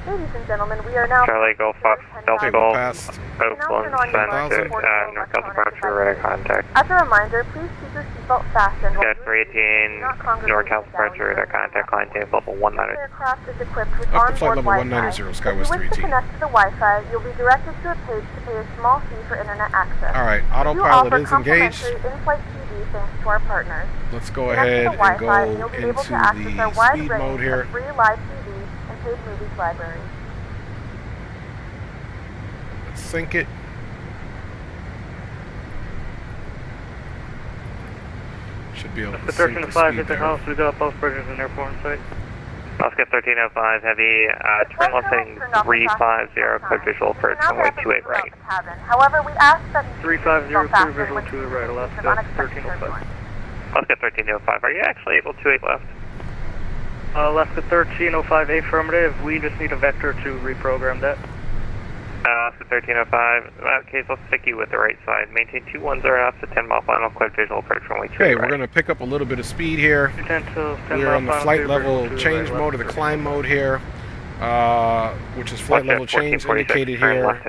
Ladies and gentlemen, we are now... Charlie Golf, Fox, Delta Golf, Oakland Center, NorCal departure, radar contact. As a reminder, please keep your seatbelt fastened. Jet 318, NorCal departure, radar contact, climb tape level 190. This aircraft is equipped with Up to flight onboard level Wi-Fi. 190, SkyWest 318. If you wish to connect to the Wi-Fi, you'll be directed to a page to pay a small fee for internet access. Alright, autopilot is engaged. In-flight TV thanks to our partners. Let's go ahead and go into the speed mode here. Free live TV and paid movies library. Let's sync it. Should be able to sync the speed at the house, we got both bridges and airport in sight. Alaska 1305 heavy, turn left heading 350, clear visual approach runway 28 right. However, we ask that 350, clear visual to the right, Alaska 1305. Alaska 1305, are you actually able to 8 left? Alaska 1305, affirmative, we just need a vector to reprogram that. Alaska 1305, in that case, I'll stick you with the right side. Maintain 210 knots to 10 mile final, clear visual approach runway 28 Okay, right. we're going to pick up a little bit of speed here. We're on the flight level change mode, or the climb mode here, which is flight level change indicated here.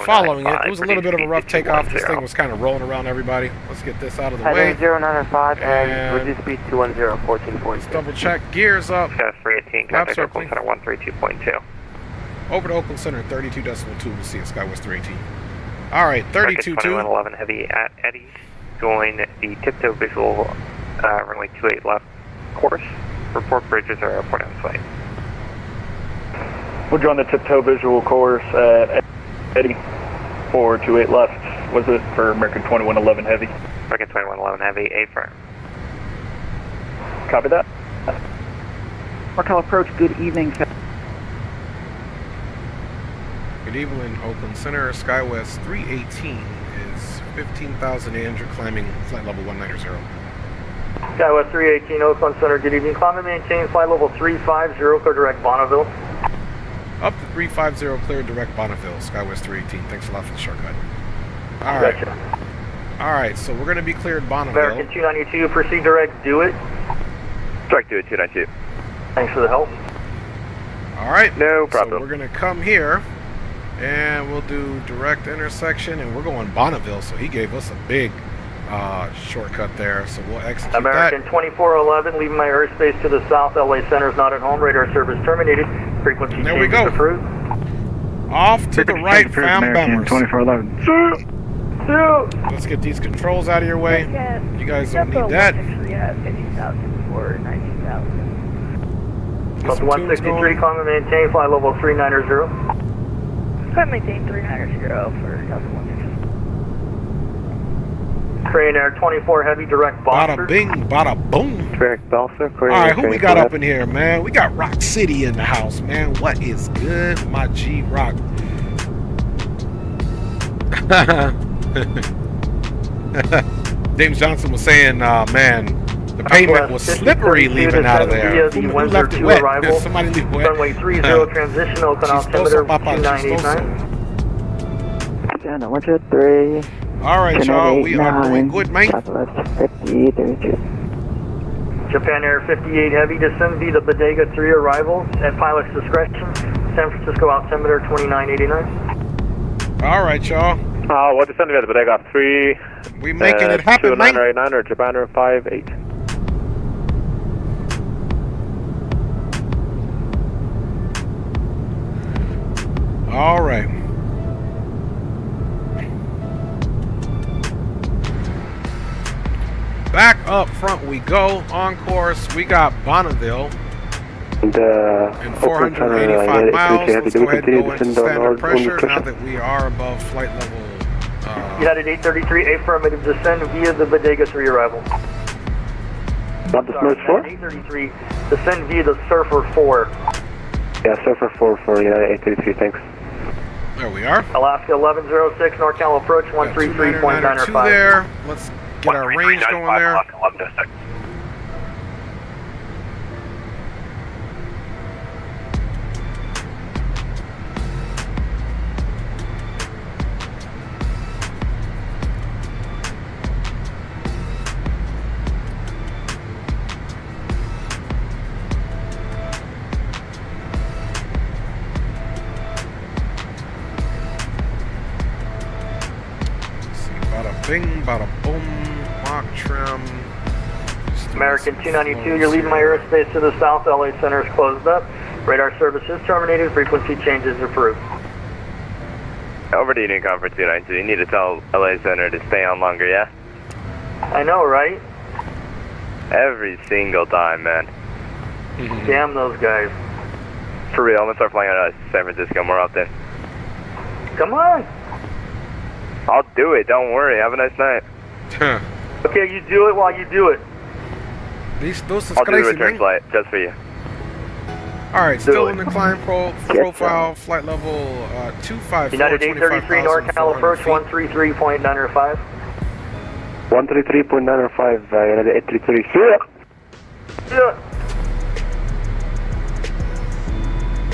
Following it, it was a little bit of a rough takeoff. This thing was kind of rolling around everybody. Let's get this out of the way. 095 and reduce speed 210, 14.2. Let's double check. Gears up. Got 318, contact Oakland Center 132.2. Over to Oakland Center 32.2 to see a SkyWest 318. All right, 32-2. 2111 heavy at Eddie, going the tiptoe visual runway 28 left course. Report bridges are airport on site. We're on the tiptoe visual course at Eddie, 428 left. Was it for American 2111 heavy? American 2111 heavy, A firm. Copy that. Markel approach, good evening. Good evening, Oakland Center. SkyWest 318 is 15,800, climbing flight level 190. SkyWest 318, Oakland Center, good evening. Climb and maintain flight level 350, clear direct Bonneville. Up to 350, clear direct Bonneville, SkyWest 318. Thanks a lot for the shortcut. All right. Gotcha. All right, so we're going to be cleared Bonneville. American 292, proceed direct, do it. Direct, do it, 292. Thanks for the help. All right. No problem. So we're going to come here, and we'll do direct intersection, and we're going Bonneville, so he gave us a big shortcut there, so we'll execute American that. 2411, leaving my airspace to the south. LA Center is not at home. Radar service terminated. Frequency There we changes go. approved. Off to the right, fam American bombers. 2411. Let's get these controls out of your way. You guys don't need that. 50,000 or 19,000. Plus 163, climb and maintain, flight level 390. Climb maintain 390 for 1,160. Crane Air 24 heavy, direct Bada Boxer. bing, bada boom. Direct Balser. All right, who we got up in here, man? We got Rock City in the house, man. What is good, my G Rock? James Johnson was saying, man, the pavement was slippery leaving out of there. Who left it wet? Did somebody leave it wet? Runway 30, transition, open altimeter 2989. Channel 123. All right, y'all, we are doing good, man. Southwest 5032. Japan Air 58 heavy, descend via the Bodega 3 arrival at pilot's discretion. San Francisco altimeter 2989. All right, y'all. What descend via the Bodega 3? We making it happen, man. 2989 or Japan Air 58. All right. Back up front we go. On course, we got Bonneville. And 485 miles. Let's go ahead and go into standard pressure now that we are above flight level. United 833, affirmative, descend via the Bodega 3 arrival. Not the Smurf 4? 833, descend via the Surfer 4. Yeah, Surfer 4 for United 833, thanks. There we are. Alaska 1106, NorCal approach 133.905. There. Let's get our range going there. Bada bing, bada boom, mock trim. American 292, you're leaving my airspace to the south. LA Center is closed up. Radar service is terminated. Frequency changes approved. Over to Union Conference 292. You need to tell LA Center to stay on longer, yeah? I know, right? Every single time, man. Damn those guys. For real, I'm gonna start flying out of San Francisco more often. Come on. I'll do it, don't worry. Have a nice night. Okay, you do it while you do it. I'll do a return flight just for you. Alright, still in the climb profile, flight level 254. United 833, NorCal approach 133.905. 133.905, United 833. Yeah.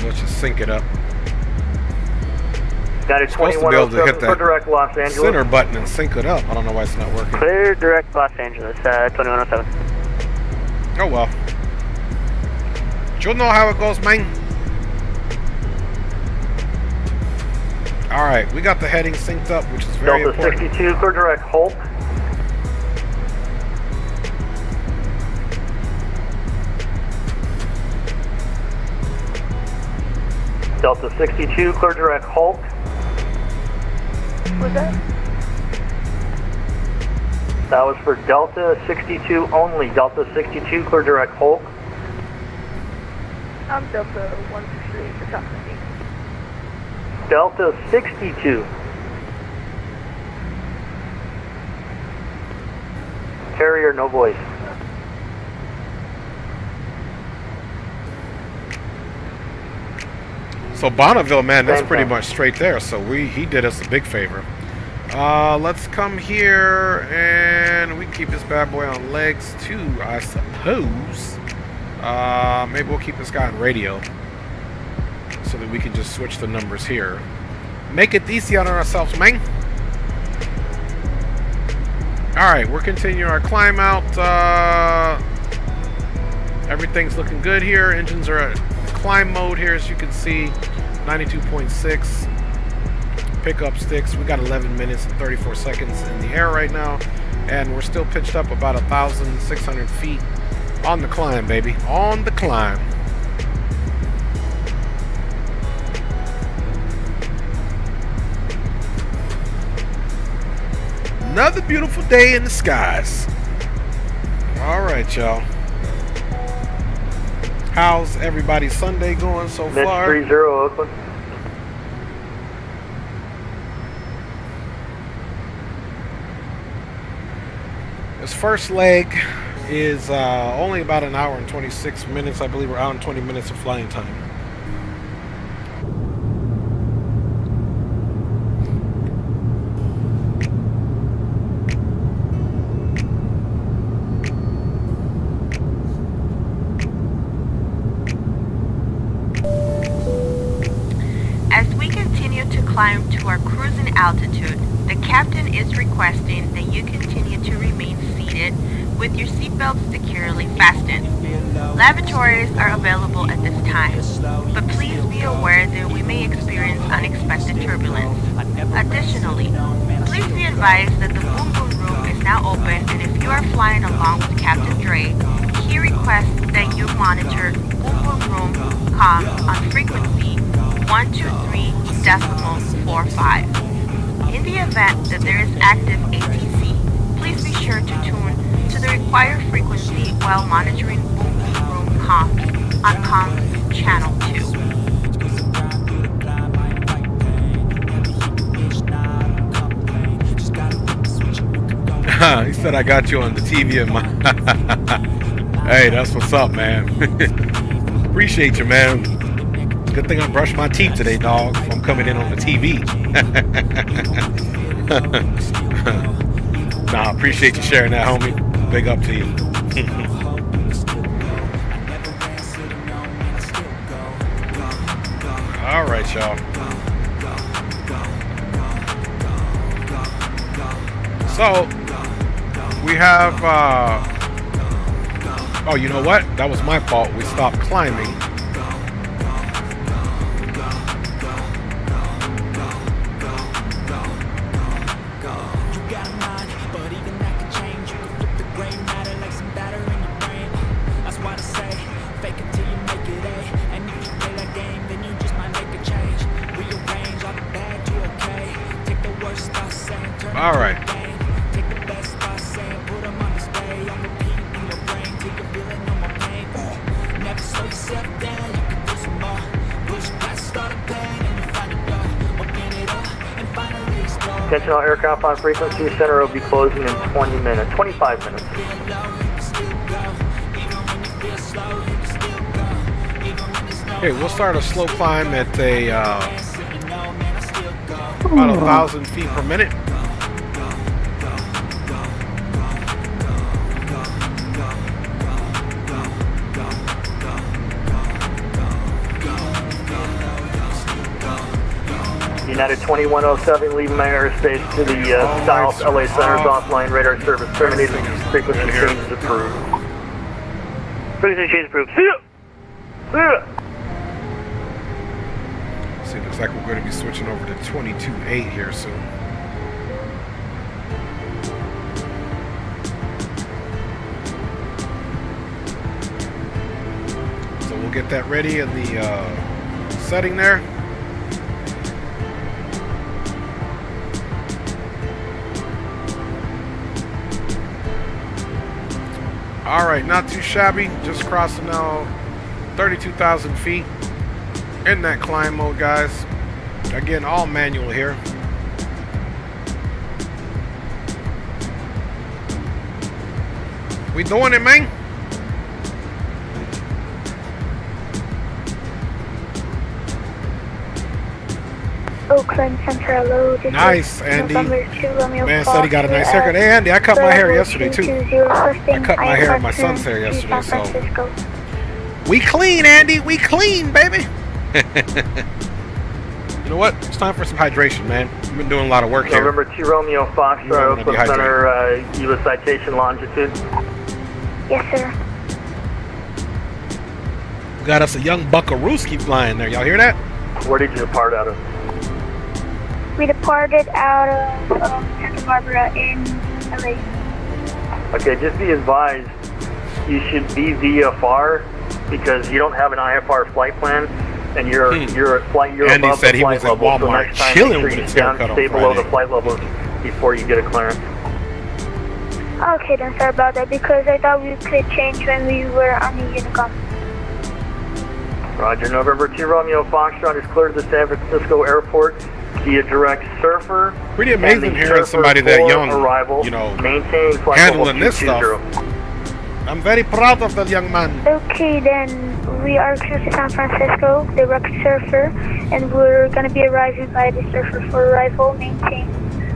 Let's just sync it up. United Supposed to be able to hit 2107 for direct Los that Angeles. center button and sync it up. I don't know why it's not working. Clear direct Los Angeles, 2107. Oh well. You'll know how it goes, man. Alright, we got the heading synced up, which is very Delta important. 62, clear direct Hulk. Delta 62, clear direct Hulk. was that? That was for Delta 62 only. Delta 62, clear direct Hulk. I'm Delta 163 for Top 50. Delta 62. Carrier, no voice. So Bonneville, man, that's pretty much straight there. So he did us a big favor. Let's come here and we can keep this bad boy on legs too, I suppose. Maybe we'll keep this guy on radio so that we can just switch the numbers here. Make it easy on ourselves, man. Alright, we're continuing our climb out. Everything's looking good here. Engines are at climb mode here, as you can see. 92.6. Pickup sticks. We got 11 minutes and 34 seconds in the air right now. And we're still pitched up about 1,600 feet on the climb, baby. On the climb. Another beautiful day in the skies. All right, y'all. How's everybody's Sunday going so far? 30 Oakland. This first leg is only about an hour and 26 minutes. I believe we're out in 20 minutes of flying time. Climb to our cruising altitude, the captain is requesting that you continue to remain seated with your seatbelts securely fastened. Lavatories are available at this time, but please be aware that we may experience unexpected turbulence. Additionally, please be advised that the boom boom room is now open, and if you are flying along with Captain Dre, he requests that you monitor boom boom room comms on frequency 123.45. In the event that there is active ATC, please be sure to tune to the required frequency while monitoring boom boom room comms on comms channel 2. He said I got you on the TV in my Hey, that's what's up, man. Appreciate you, man. Good thing I brushed my teeth today, dog. I'm coming in on the TV. Nah, appreciate you sharing that, homie. Big up to you. All right, y'all. So we have. Oh, you know what? That was my fault. We stopped climbing. All right. Attention all aircraft on frequency. Center will be closing in 20 minutes, 25 minutes. Okay, we'll start a slow climb at a about 1,000 feet per minute. United 2107 leaving my airspace to the south. LA Center's offline. Radar service terminated. Frequency change is approved. Frequency change approved. See ya! See ya! See, looks like we're going to be switching over to 22.8 here soon. So we'll get that ready in the setting there. All right, not too shabby. Just crossing now 32,000 feet in that climb mode, guys. Again, all manual here. We doing it, man? Oakland Central Load. Nice, Andy. Man said he got a nice Fox, haircut. Hey, Andy, I cut my hair yesterday, too. 220, I cut my hair and my son's hair yesterday, so. We clean, Andy. We clean, baby. You know what? It's time for some hydration, man. We've been doing a lot of work here. November 2 Romeo Foxtrot, Oakland Center, U.S. citation longitude. Yes, sir. Got us a young buckarooski flying there. Y'all hear that? Where did you depart out of? We departed out of Santa Barbara in LA. Okay, just be advised, you should be VFR because you don't have an IFR flight plan, and you're Andy above said the he flight was at level. So Walmart next time, chilling make sure with his you haircut on stay below the Friday. flight level before you get a clearance. Okay, then sorry about that because I thought we could change when we were on the Unicom. Roger, November 2 Romeo Foxtrot is cleared to San Francisco Airport via direct surfer. Pretty amazing hearing somebody that young, arrival, you know, maintain flight handling this stuff. 220. I'm very proud of the young man. Okay, then we are close to San Francisco, direct surfer, and we're going to be arriving by the surfer for arrival, maintain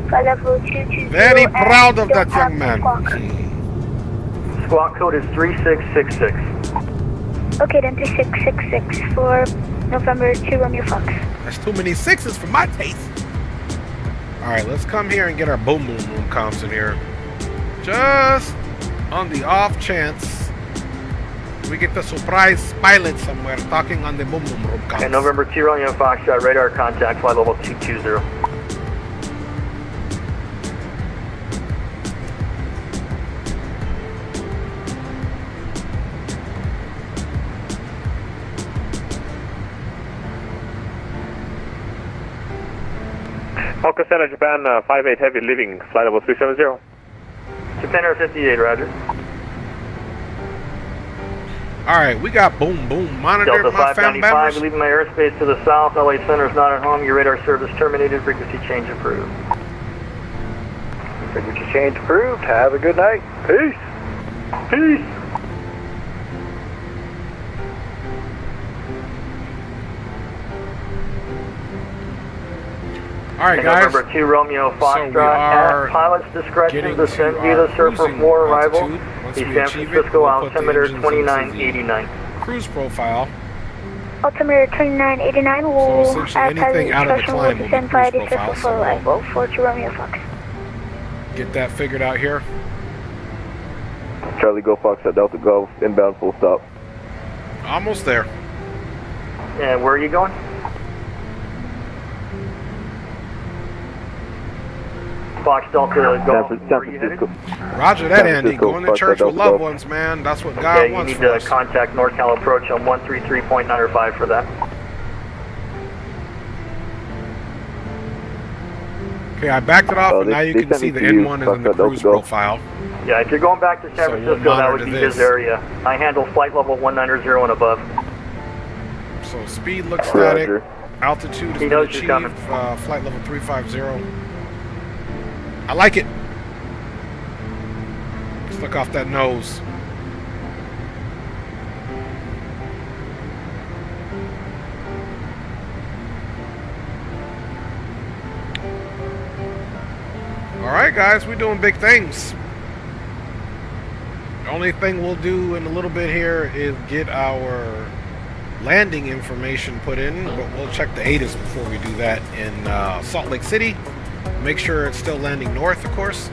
flight level 220. Very proud of that young man. Squawk code is 3666. Okay, then 3666 for November 2 Romeo Fox. That's too many sixes for my taste. Alright, let's come here and get our boom boom room comms in here. Just on the off chance we get the surprise pilot somewhere talking on the boom boom room comms. Okay, November 2 Romeo Foxtrot, radar contact, flight level 220. Oakland Center, Japan, 58 heavy leaving, flight level 370. Japan Air 58, roger. Alright, we got boom boom monitor, Delta my fam 595, bammers. leaving my airspace to the south. LA Center is not at home. Your radar service terminated. Frequency change approved. Frequency change approved. Have a good night. Peace. Peace. Alright, guys. November 2 Romeo Foxtrot, at pilot's discretion, descend via the surfer for arrival. The San Francisco altimeter 2989. Cruise profile. Altimeter 2989 will So essentially anything out of the climb will be descend via the cruise surfer profile, for arrival for 2 Romeo Fox. Get that figured out here. Charlie Go Fox at Delta Golf, inbound full stop. Almost there. And where are you going? Fox Delta Golf. San Francisco. Roger that, San Andy. Francisco, Going to Fox church at with Delta loved Golf. ones, man. That's what God Okay, you wants need for to us. contact NorCal approach on 133.905 for that. Okay, I backed it off, and now you can see the N1 is in the cruise profile. Yeah, if you're going back to San So we'll Francisco, that would monitor be this. his area. I handle flight level 190 and above. So speed looks static. Roger. Altitude He is knows achieved. you're coming. Flight level 350. I like it. Let's look off that nose. Alright guys, we're doing big things. The only thing we'll do in a little bit here is get our landing information put in, but we'll check the ATIS before we do that in Salt Lake City. Make sure it's still landing north, of course.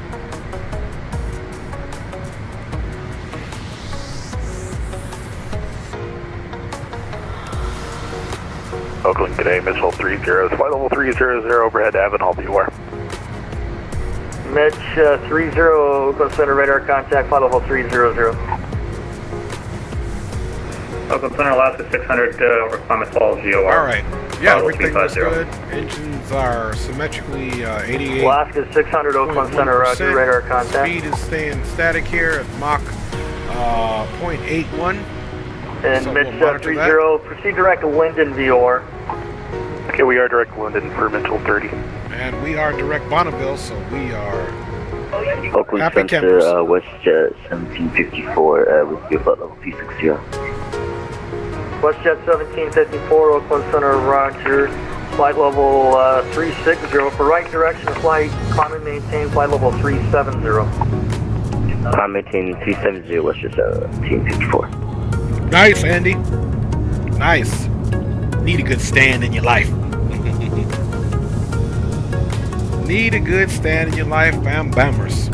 Oakland, good day, Mitchell 30, flight level 300, overhead Avenhall, beware. Mitch 30, Oakland Center radar contact, flight level 300. Oakland Center, Alaska 600, over Klamath Falls, GOR. Alright, yeah, everything looks good. Engines are symmetrically 88. Alaska 600, Oakland Center, roger, radar contact. Speed is staying static here at Mach .81. And So Mitch we'll monitor 30, proceed direct to Linden VR. Okay, we are direct Linden for Mental 30. And we are direct Bonneville, so we are Oakland happy Center, campers. WestJet 1754, with your flight level 360. WestJet 1754, Oakland Center, roger. Flight level 360 for right direction of flight. Climb and maintain flight level 370. Climb maintain 370, WestJet 1754. Nice, Andy. Nice. Need a good stand in your life. Need a good stand in your life, bam bammers.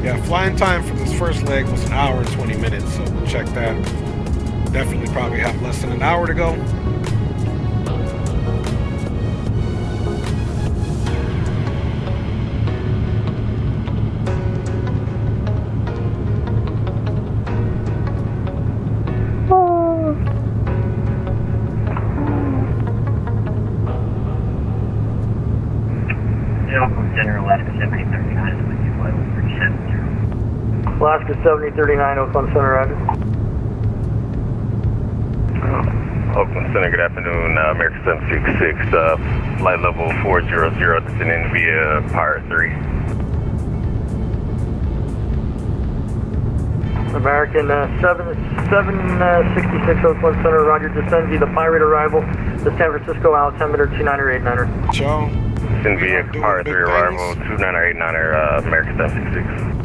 Yeah, flying time for this first leg was 1 hour and 20 minutes, so we'll check that. Definitely probably have less than an hour to go. Center, Alaska 7039, with you flight over 370. Alaska 7039, Oakland Center, roger. Oakland Center, good afternoon, American 766, flight level 400, this is an NVIDIA Pirate 3. American 766, Oakland Center, roger. Descend via the Pirate arrival to San Francisco, altimeter 29er 89er. Joe. NVIDIA Pirate 3 arrival, 29er 89er, American 766.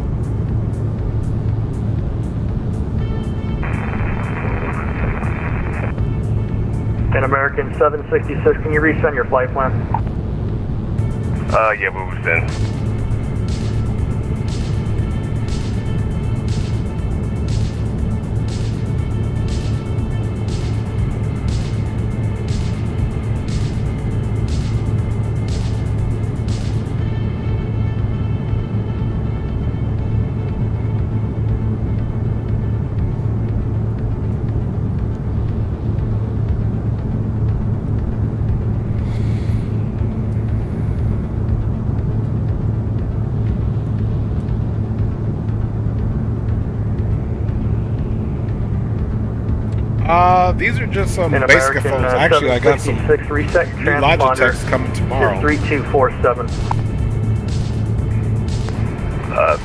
And American 766, can you resend your flight plan? Yeah, we will send. These are just some basic phones. Actually, I got some new Logitechs coming tomorrow. 3247.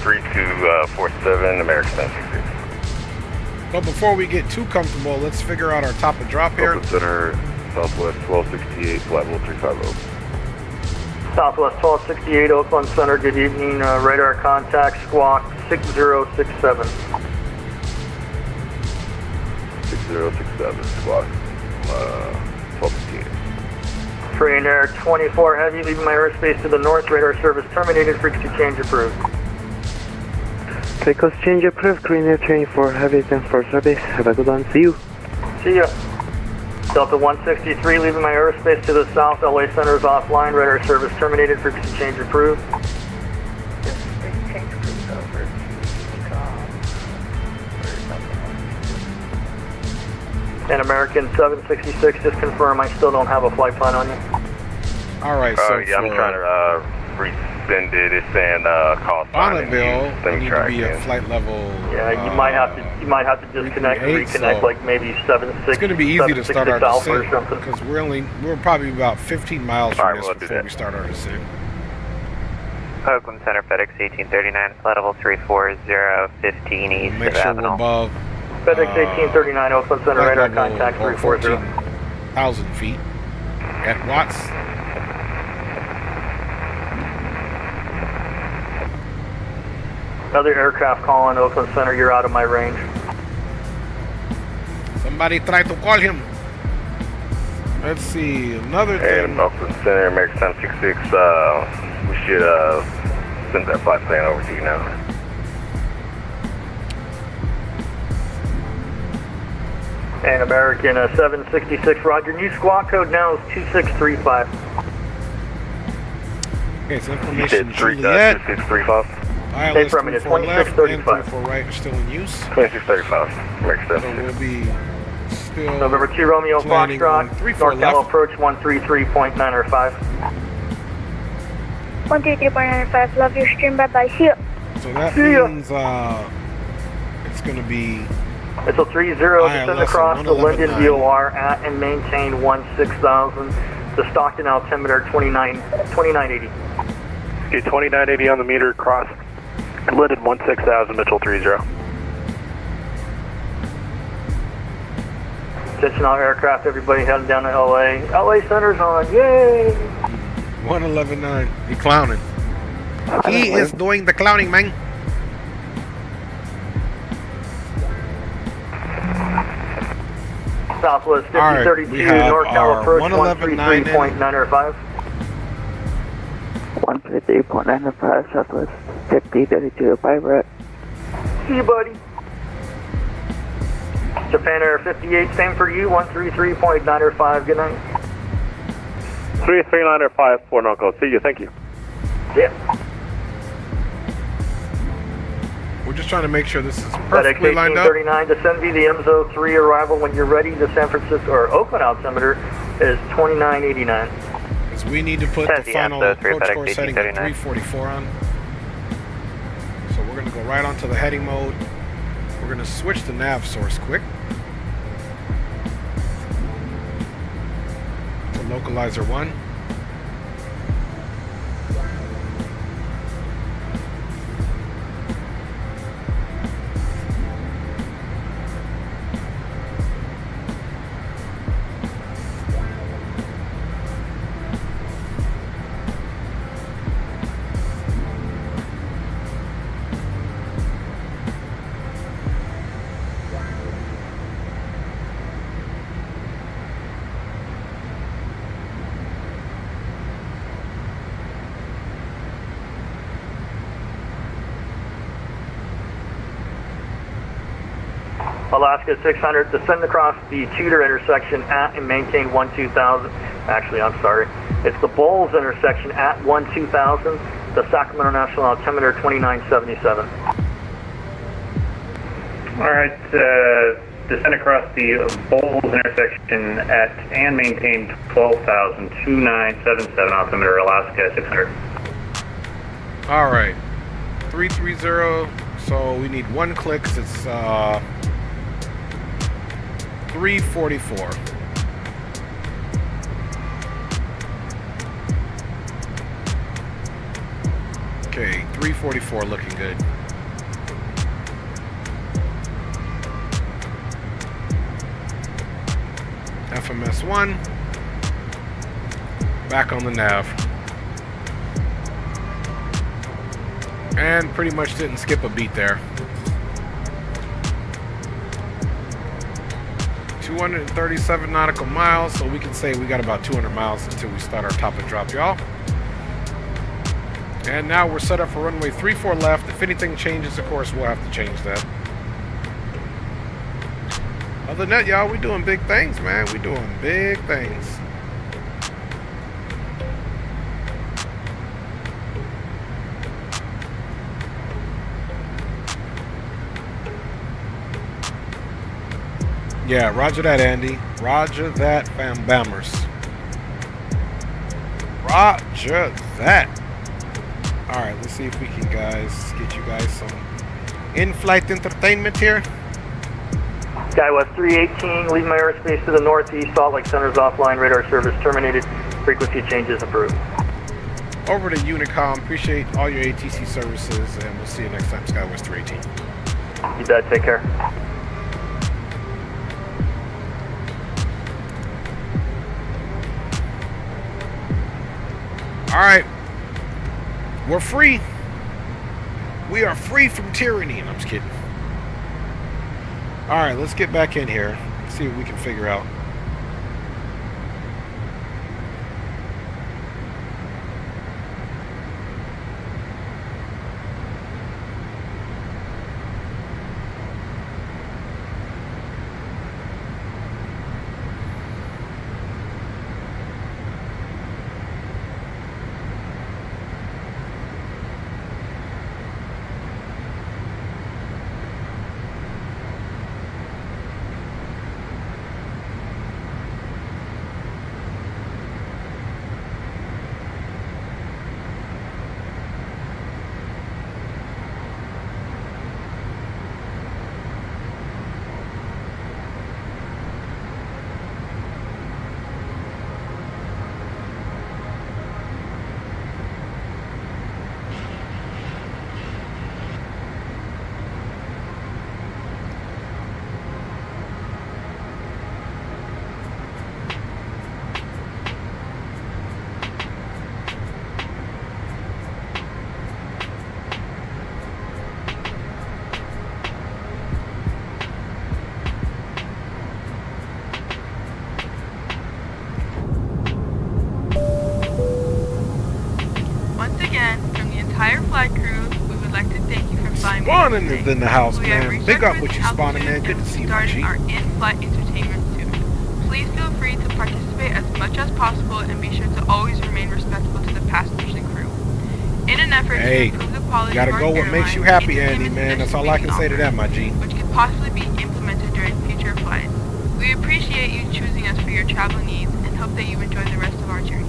3247, American 766. But before we get too comfortable, let's figure out our top of drop here. Oakland Center, Southwest 1268, flight level 350. Southwest 1268, Oakland Center, good evening. Radar contact, squawk 6067. 6067, squawk 1268. Free Air 24 Heavy, leaving my airspace to the north. Radar service terminated. Frequency change approved. Frequency change approved. Green Air 24 Heavy, thanks for service. Have a good one. See you. See ya. Delta 163, leaving my airspace to the south. LA Center is offline. Radar service terminated. Frequency change approved. And American 766, just confirm I still don't have a flight plan on you. All right, so yeah, I'm trying to resend it. It's saying call sign. Bonneville, need to be at flight level. Yeah, you might have to disconnect and reconnect, so like maybe 76. It's going to be easy to start our descent because we're probably about 15 miles from this before we start our descent. Oakland Center, FedEx 1839, flight level 340, 15 east. Make sure we're above. FedEx 1839, Oakland Center, radar contact 340. 14,000 feet at Watts. Another aircraft calling Oakland Center, you're out of my range. Somebody try to call him. Let's see, another thing. And Oakland Center, American 766, we should send that flight plan over to you now. And American 766, roger. New squawk code now is 2635. Okay, so information Juliet. 2635. ILS 24 left and 24 right are still in use. 2635. So we'll be still November 2 Romeo Foxtrot, North Cal approach 133.905. 133.905, love your stream, bye-bye, see ya. So that means it's going to be... It's a 30, descend across the Linden VOR at and maintain 16,000. The Stockton altimeter 2980. Okay, 2980 on the meter, cross Linden 16,000, Mitchell 30. Attention all aircraft, everybody heading down to LA. LA Center's on, yay! 111.9. He clowning. He is doing the clowning, man. Southwest 5032, right, North Cal approach 133.905. 133.905, Southwest 5032, bye, Brett. See you, buddy. Japan Air 58, same for you, 133.905, good night. 33905, 4 Norco, see you, thank you. Yeah. We're just trying to make sure this is perfectly lined up. 1839, descend via the MZO 3 arrival when you're ready. The San Francisco or Oakland altimeter is 2989. Because we need to put the final approach course heading at 344 on. So we're going to go right onto the heading mode. We're going to switch the nav source quick to localizer 1. Alaska 600, descend across the Tudor intersection at and maintain 12,000. Actually, I'm sorry. It's the Bowles intersection at 12,000. The Sacramento National altimeter 2977. All right, descend across the Bowles intersection at and maintain 12,000, 2977 altimeter Alaska 600. All right, 330. So we need one click. It's 344. Okay, 344 looking good. FMS 1. Back on the nav. And pretty much didn't skip a beat there. 237 nautical miles, so we can say we got about 200 miles until we start our top and drop, y'all. And now we're set up for runway 34 left. If anything changes, of course, we'll have to change that. Other than that, y'all, we doing big things, man. We doing big things. Yeah, roger that, Andy. Roger that, fam bammers. Roger that. Alright, let's see if we can, guys, get you guys some in-flight entertainment here. SkyWest 318, leave my airspace to the northeast. Salt Lake Center's offline. Radar service terminated. Frequency changes approved. Over to Unicom. Appreciate all your ATC services, and we'll see you next time, SkyWest 318. You bet. Take care. Alright. We're free. We are free from tyranny. And I'm just kidding. Alright, let's get back in here. See what we can figure out. Spawning is in the house, man. Big up with you, Spawning, man. Good to see you, my G. Our in-flight entertainment soon. Please feel free to participate as much as possible and be sure to always remain respectful to the passengers and crew. In an effort to improve the quality gotta of our go what makes you happy, Andy, man. That's all I can say to that, my G. Which could possibly be implemented during future flights. We appreciate you choosing us for your travel needs and hope that you enjoy the rest of our journey.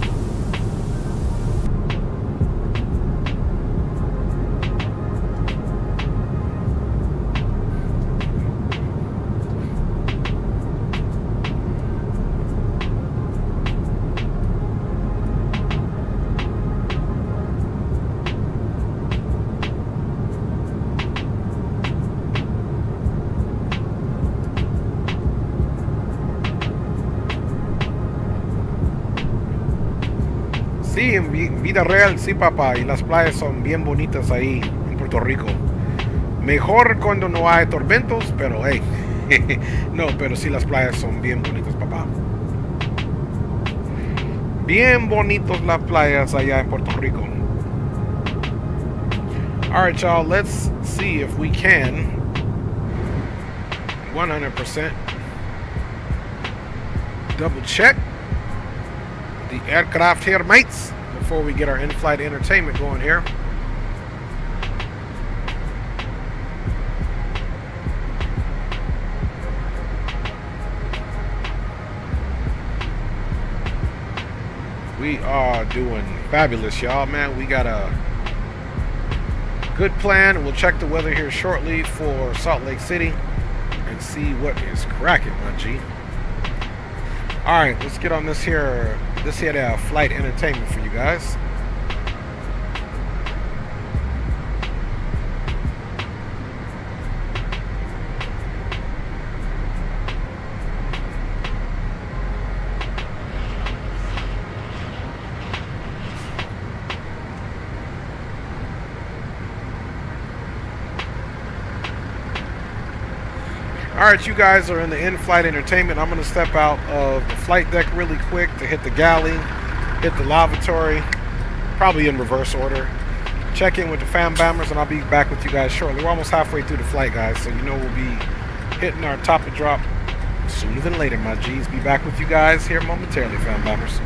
Sí, en vida real, sí, papá. Y las playas son bien bonitas ahí en Puerto Rico. Mejor cuando no hay tormentos, pero hey. No, pero sí, las playas son bien bonitas, papá. Bien bonitos las playas allá en Puerto Rico. Alright, y'all, let's see if we can 100% double check the aircraft here, mates, before we get our in-flight entertainment going here. We are doing fabulous, y'all, man. We got a good plan. We'll check the weather here shortly for Salt Lake City and see what is cracking, my G. Alright, let's get on this here flight entertainment for you guys. Alright, you guys are in the in-flight entertainment. I'm going to step out of the flight deck really quick to hit the galley, hit the lavatory, probably in reverse order. Check in with the fan bombers, and I'll be back with you guys shortly. We're almost halfway through the flight, guys, so you know we'll be hitting our top of drop sooner than later, my G's. Be back with you guys here momentarily, fan bombers.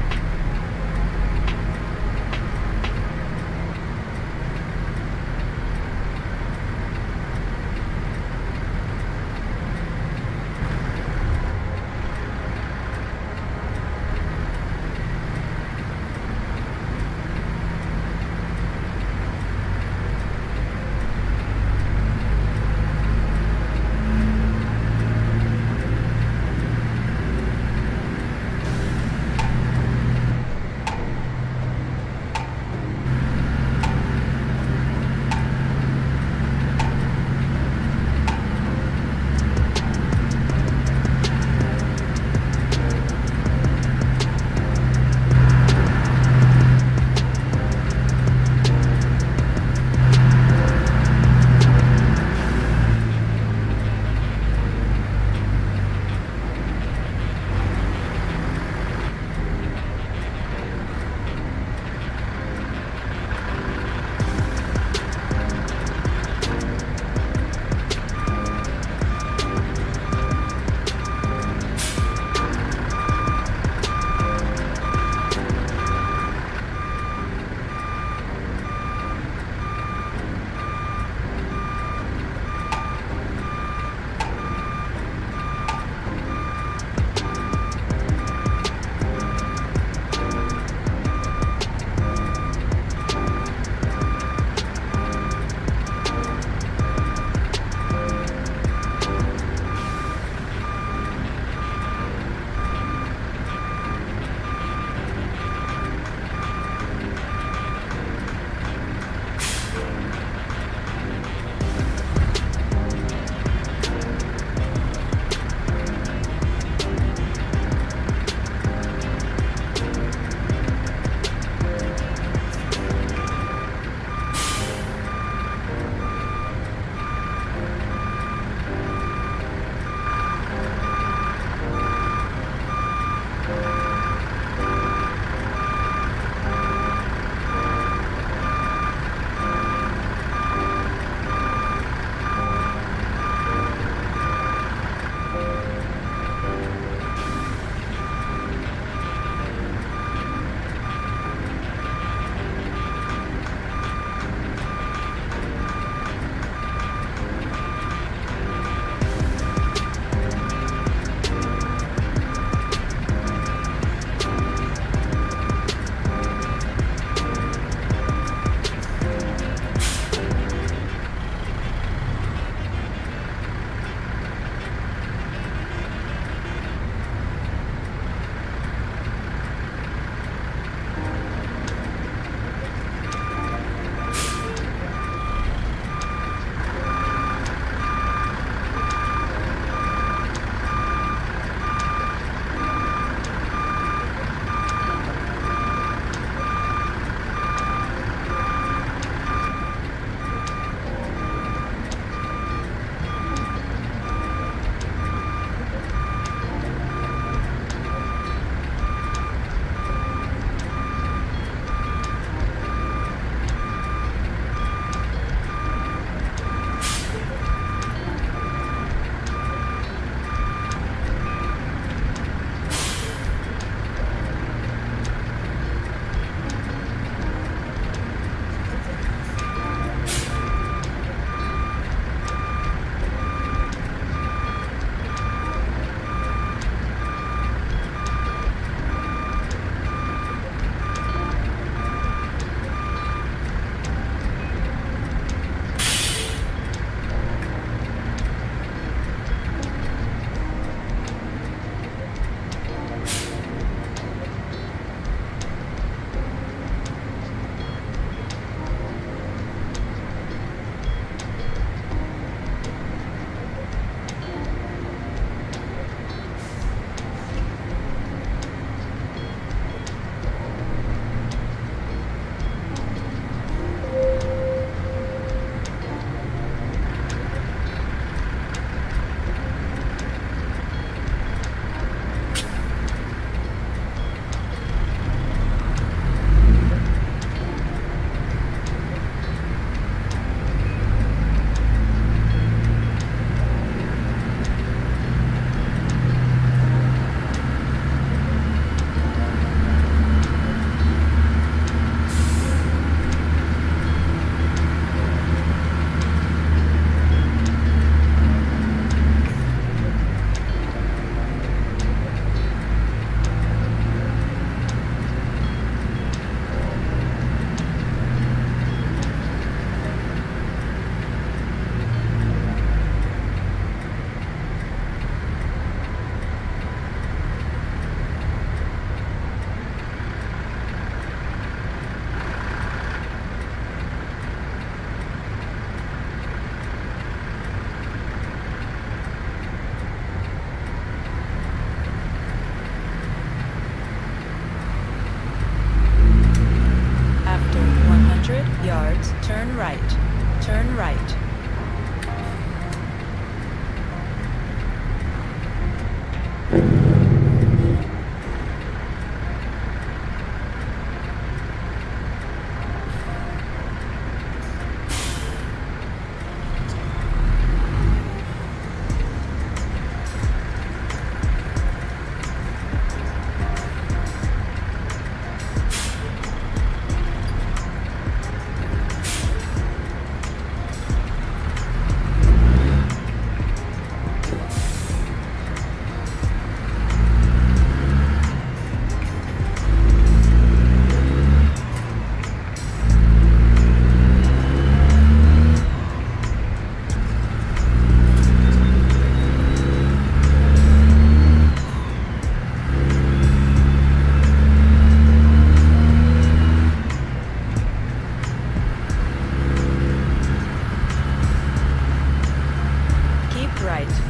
right.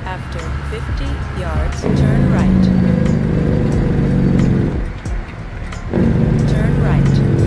After 50 yards, turn right. Turn right.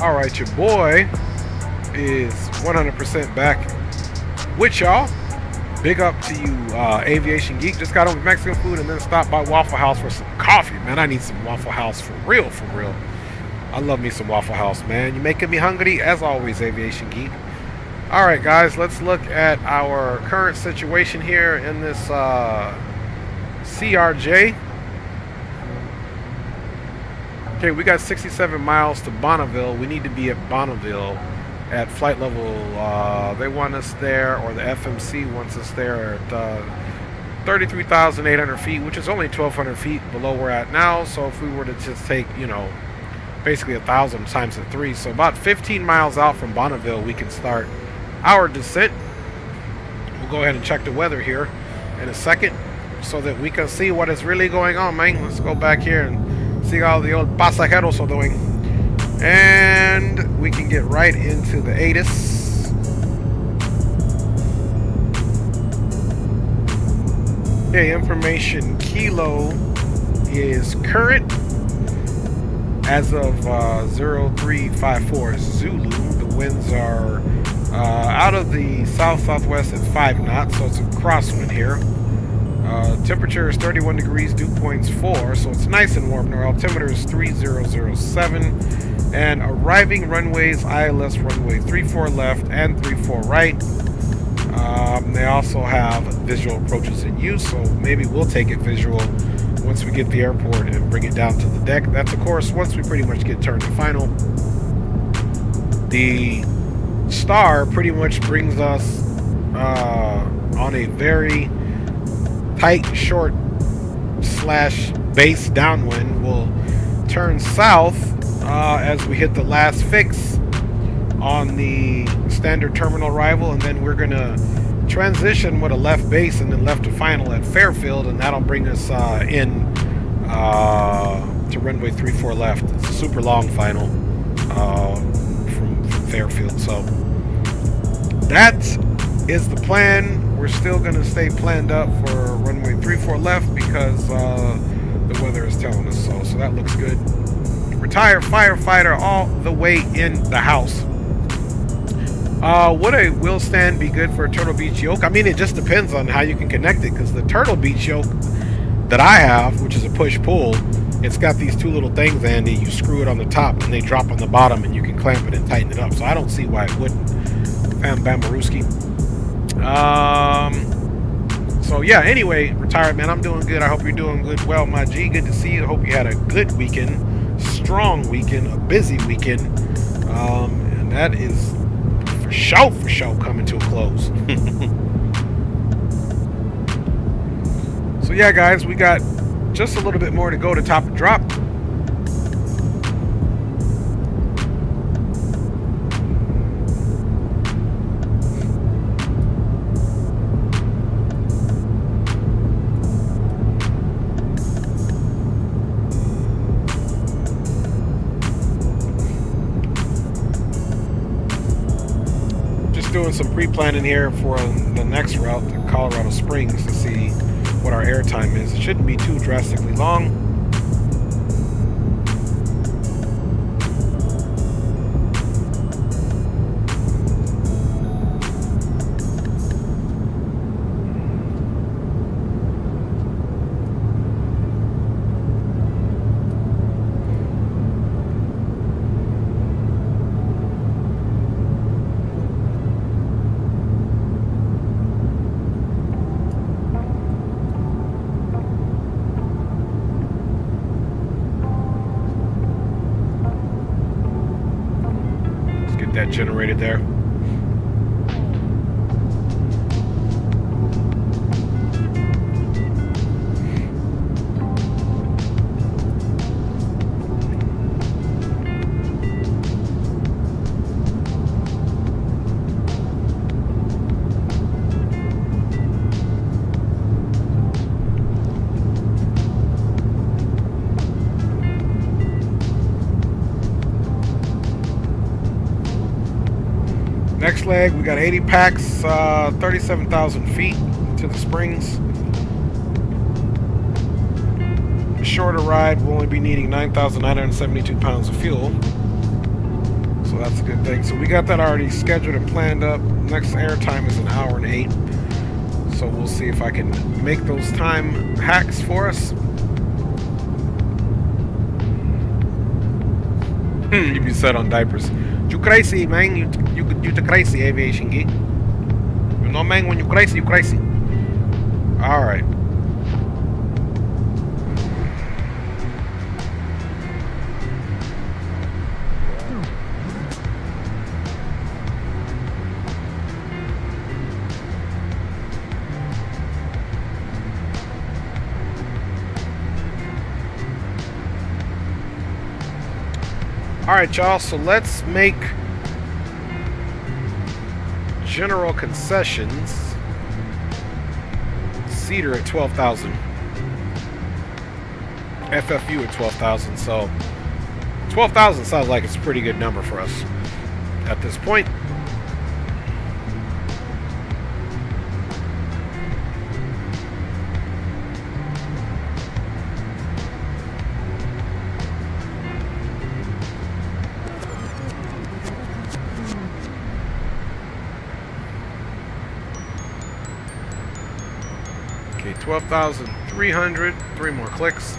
All right, your boy is 100% back with y'all. Big up to you, Aviation Geek. Just got over Mexican food and then stopped by Waffle House for some coffee. Man, I need some Waffle House for real, for real. I love me some Waffle House, man. You're making me hungry, as always, Aviation Geek. All right, guys, let's look at our current situation here in this CRJ. Okay, we got 67 miles to Bonneville. We need to be at Bonneville at flight level. They want us there, or the FMC wants us there at 33,800 feet, which is only 1,200 feet below where we're at now. So if we were to just take, you know, basically 1,000 times the 3, so about 15 miles out from Bonneville, we can start our descent. We'll go ahead and check the weather here in a second so that we can see what is really going on, man. Let's go back here and see how the old pasajeros are doing. And we can get right into the ATIS. Okay, information Kilo is current as of 0354 Zulu. The winds are out of the south-southwest at 5 knots, so it's a crosswind here. Temperature is 31 degrees, dew point's 4, so it's nice and warm. Our altimeter is 3007, and arriving runways ILS runway 34 left and 34 right. They also have visual approaches in use, so maybe we'll take it visual once we get the airport and bring it down to the deck. That's, of course, once we pretty much get turned to final. The star pretty much brings us on a very tight, short slash base downwind. We'll turn south as we hit the last fix on the standard terminal arrival, and then we're gonna transition with a left base and then left to final at Fairfield, and that'll bring us in to runway 34 left. It's a super long final from Fairfield, so that is the plan. We're still going to stay planned up for runway 34 left because the weather is telling us so. So that looks good. Retired firefighter all the way in the house. Would a wheel stand be good for a Turtle Beach yoke? I mean, it just depends on how you can connect it, because the Turtle Beach yoke that I have, which is a push-pull, it's got these two little things, Andy. You screw it on the top and they drop on the bottom, and you can clamp it and tighten it up. So I don't see why it wouldn't. Bam Baruski. So yeah, anyway, retired man, I'm doing good. I hope you're doing good. Well, my G, good to see you. I hope you had a good weekend, strong weekend, a busy weekend, and that is for sure coming to a close. So yeah, guys, we got just a little bit more to go to top of drop. Doing some pre-planning here for the next route to Colorado Springs to see what our airtime is. It shouldn't be too drastically long. That generated there. Next leg, we got 80 packs, 37,000 feet to the Springs. A shorter ride, we'll only be needing 9,972 pounds of fuel. So that's a good thing. So we got that already scheduled and planned up. Next airtime is 1 hour and 8. So we'll see if I can make those time hacks for us. You be set on diapers. You crazy, man. You too crazy, aviation geek. You know, man, when you crazy, you crazy. All right. Alright, y'all, so let's make general concessions. Cedar at 12,000. FFU at 12,000. So 12,000 sounds like it's a pretty good number for us at this point. Okay, 12,300. 3 more clicks.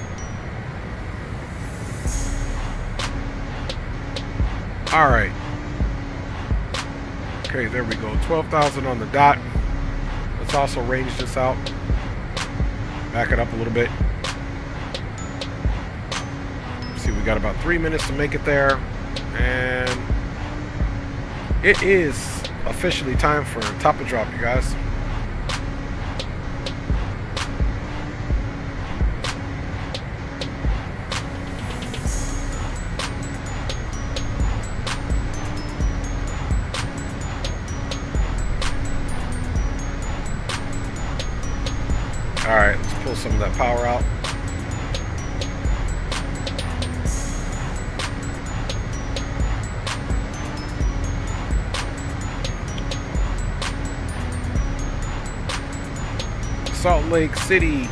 Alright. Okay, there we go. 12,000 on the dot. Let's also range this out. Back it up a little bit. Let's see, we got about 3 minutes to make it there. And it is officially time for top of drop, you guys. Alright, let's pull some of that power out. Salt Lake City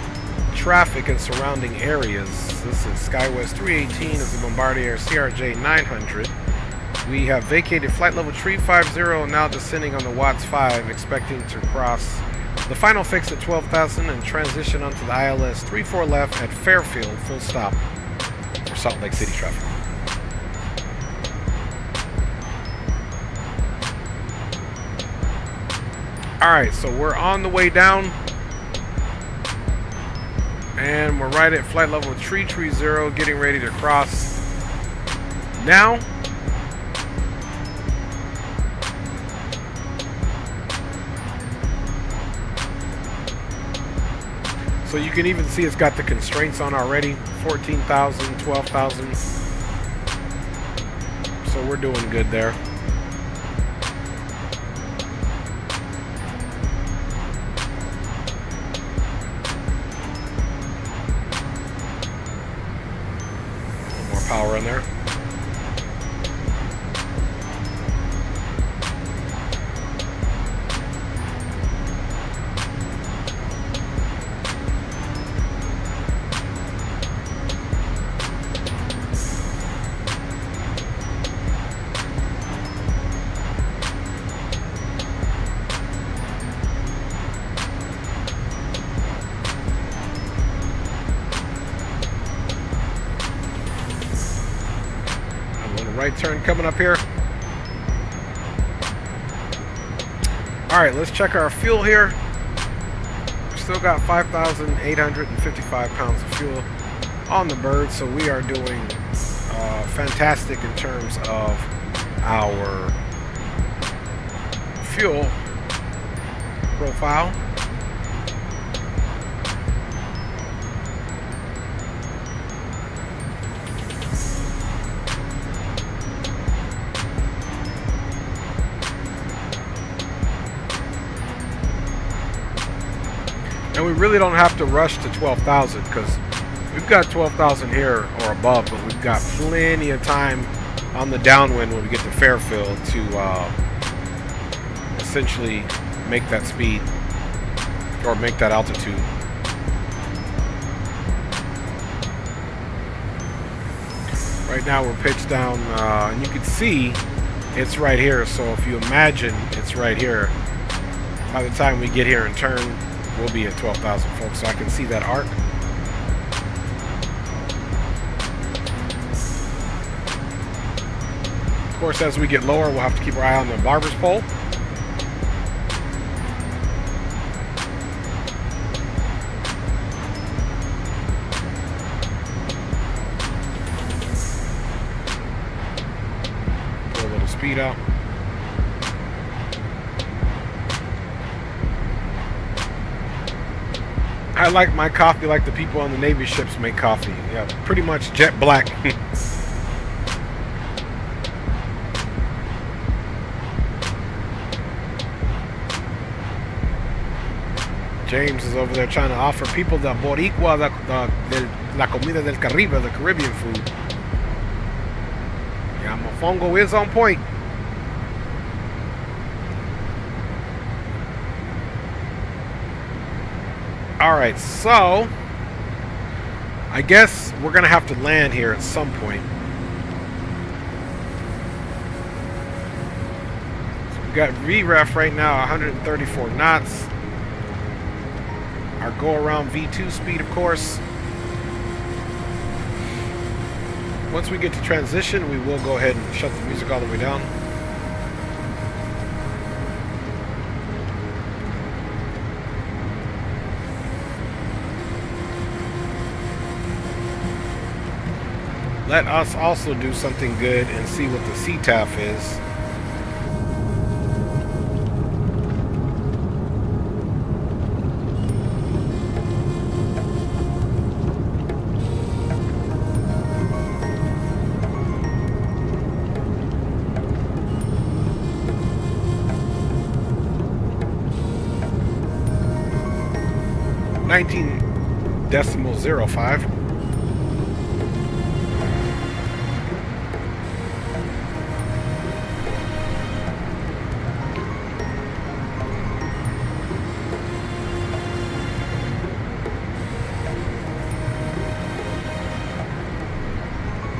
traffic and surrounding areas. This is SkyWest 318 is the Bombardier CRJ 900. We have vacated flight level 350, now descending on the Watts 5, expecting to cross the final fix at 12,000 and transition onto the ILS 34 left at Fairfield, full stop for Salt Lake City traffic. Alright, so we're on the way down. And we're right at flight level 330, getting ready to cross now. So you can even see it's got the constraints on already, 14,000, 12,000. So we're doing good there. More power in there. Right turn coming up here. Alright, let's check our fuel here. Still got 5,855 pounds of fuel on the bird, so we are doing fantastic in terms of our fuel profile. And we really don't have to rush to 12,000 because we've got 12,000 here or above, but we've got plenty of time on the downwind when we get to Fairfield to essentially make that speed or make that altitude. Right now we're pitched down, and you can see it's right here. So if you imagine it's right here, by the time we get here and turn, we'll be at 12,000, folks. So I can see that arc. Of course, as we get lower, we'll have to keep our eye on the barber's pole. Pull a little speed out. I like my coffee like the people on the Navy ships make coffee. Yeah, pretty much jet black. James is over there trying to offer people the boricua, la comida del Caribe, the Caribbean food. Yeah, Mofongo is on point. Alright, so I guess we're going to have to land here at some point. So we got VREF right now, 134 knots. Our go-around V2 speed, of course. Once we get to transition, we will go ahead and shut the music all the way down. Let us also do something good and see what the CTAF is. .05.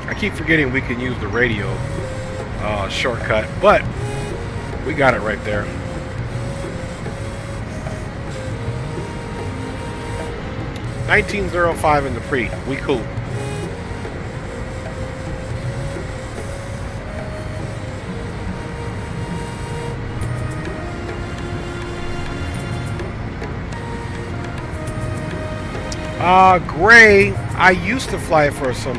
I keep forgetting we can use the radio shortcut, but we got it right there. .05 in the pre. We cool. Gray, I used to fly for some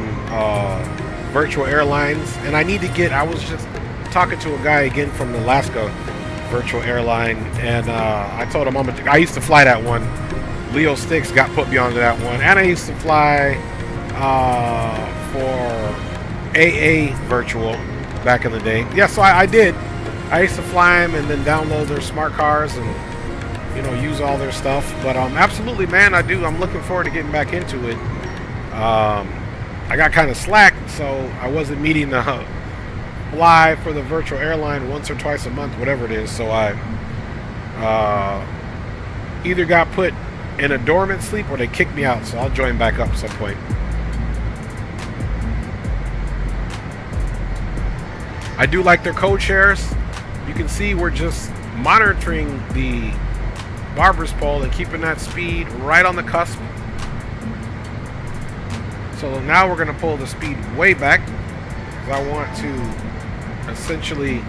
virtual airlines, and I need to get, I was just talking to a guy again from the Alaska virtual airline, and I told him I used to fly that one. Leo Sticks got put me onto that one, and I used to fly for AA virtual back in the day. Yeah, so I did. I used to fly them and then download their smart cars and, you know, use all their stuff. But absolutely, man, I do. I'm looking forward to getting back into it. I got kind of slack, so I wasn't meeting the fly for the virtual airline once or twice a month, whatever it is. So I either got put in a dormant sleep or they kicked me out. So I'll join back up at some point. I do like their code shares. You can see we're just monitoring the barber's pole and keeping that speed right on the cusp. So now we're going to pull the speed way back because I want to essentially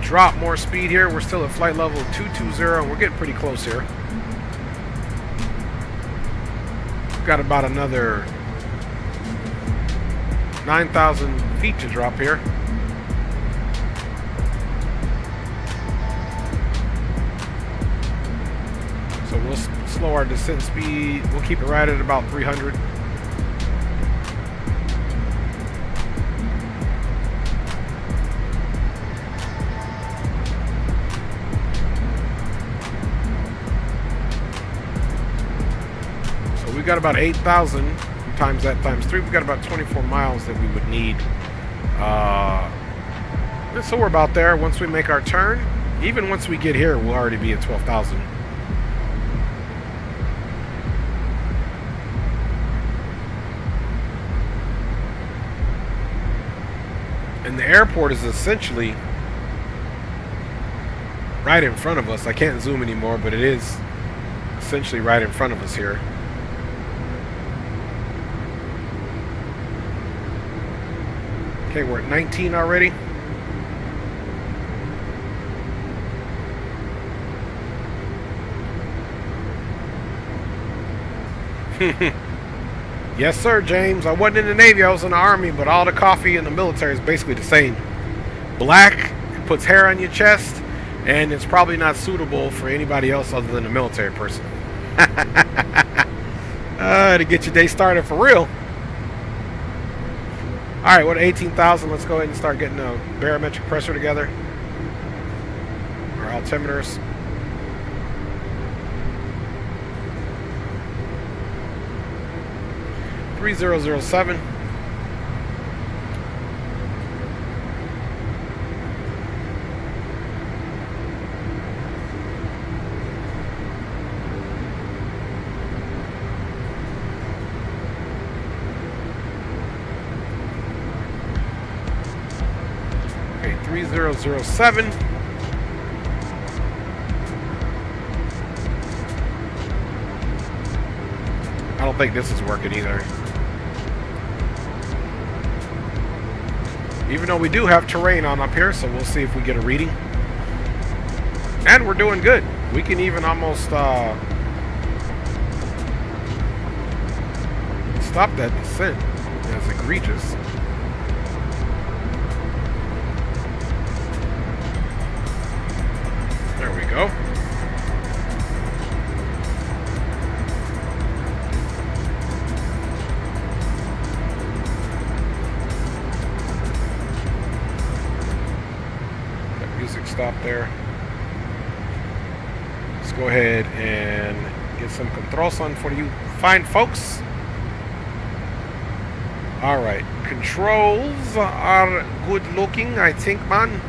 drop more speed here. We're still at flight level 220 and we're getting pretty close here. We've got about another 9,000 feet to drop here. So we'll slow our descent speed. We'll keep it right at about 300. So we got about 8,000 times that times 3. We've got about 24 miles that we would need. So we're about there. Once we make our turn, even once we get here, we'll already be at 12,000. And the airport is essentially right in front of us. I can't zoom anymore, but it is essentially right in front of us here. Okay, we're at 19 already. Yes, sir, James. I wasn't in the Navy. I was in the Army, but all the coffee in the military is basically the same. Black, it puts hair on your chest, and it's probably not suitable for anybody else other than a military person. To get your day started for real. All right, what 18,000? Let's go ahead and start getting a barometric pressure together. Our altimeters. .3007. Okay, 3007. I don't think this is working either. Even though we do have terrain on up here, so we'll see if we get a reading. And we're doing good. We can even almost stop that descent. That's egregious. There we go. Stop there. Let's go ahead and get some controls on for you fine folks. All right, controls are good looking, I think, man.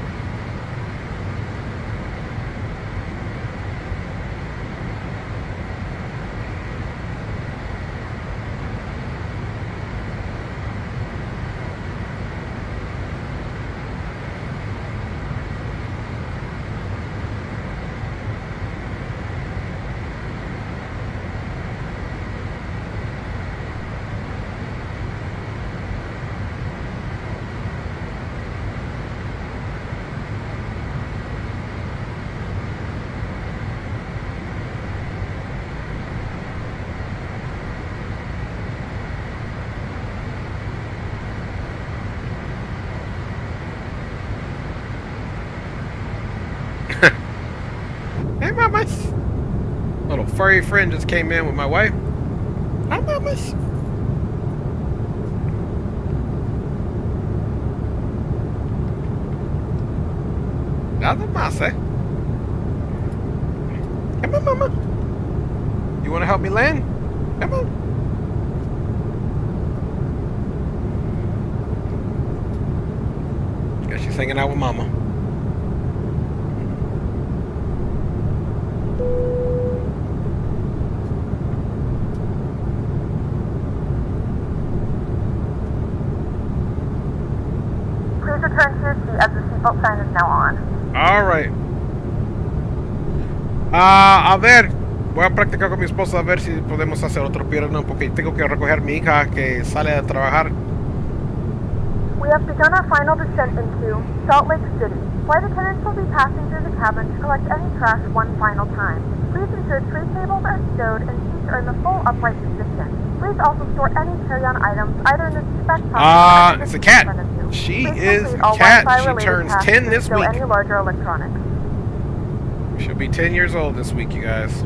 Hey, mamas. Little furry friend just came in with my wife. Hi, mamas. Nada más, eh? Come on, mama. You want to help me land? Come on. Guess she's hanging out with mama. Return to your seat as the seatbelt sign is now on. All right. A ver, voy a practicar con mi esposa a ver si podemos hacer otro pierno porque tengo que recoger a mi hija que sale a trabajar. We have begun our final descent into Salt Lake City. Flight attendants will be passing through the cabin to collect any trash one final time. Please ensure tray tables are stowed and seats are in the full upright position. Please also store any carry-on items either in the seatback pocket or it's a cat. She is a cat. She turns 10 this week. Any larger electronics. She'll be 10 years old this week, you guys.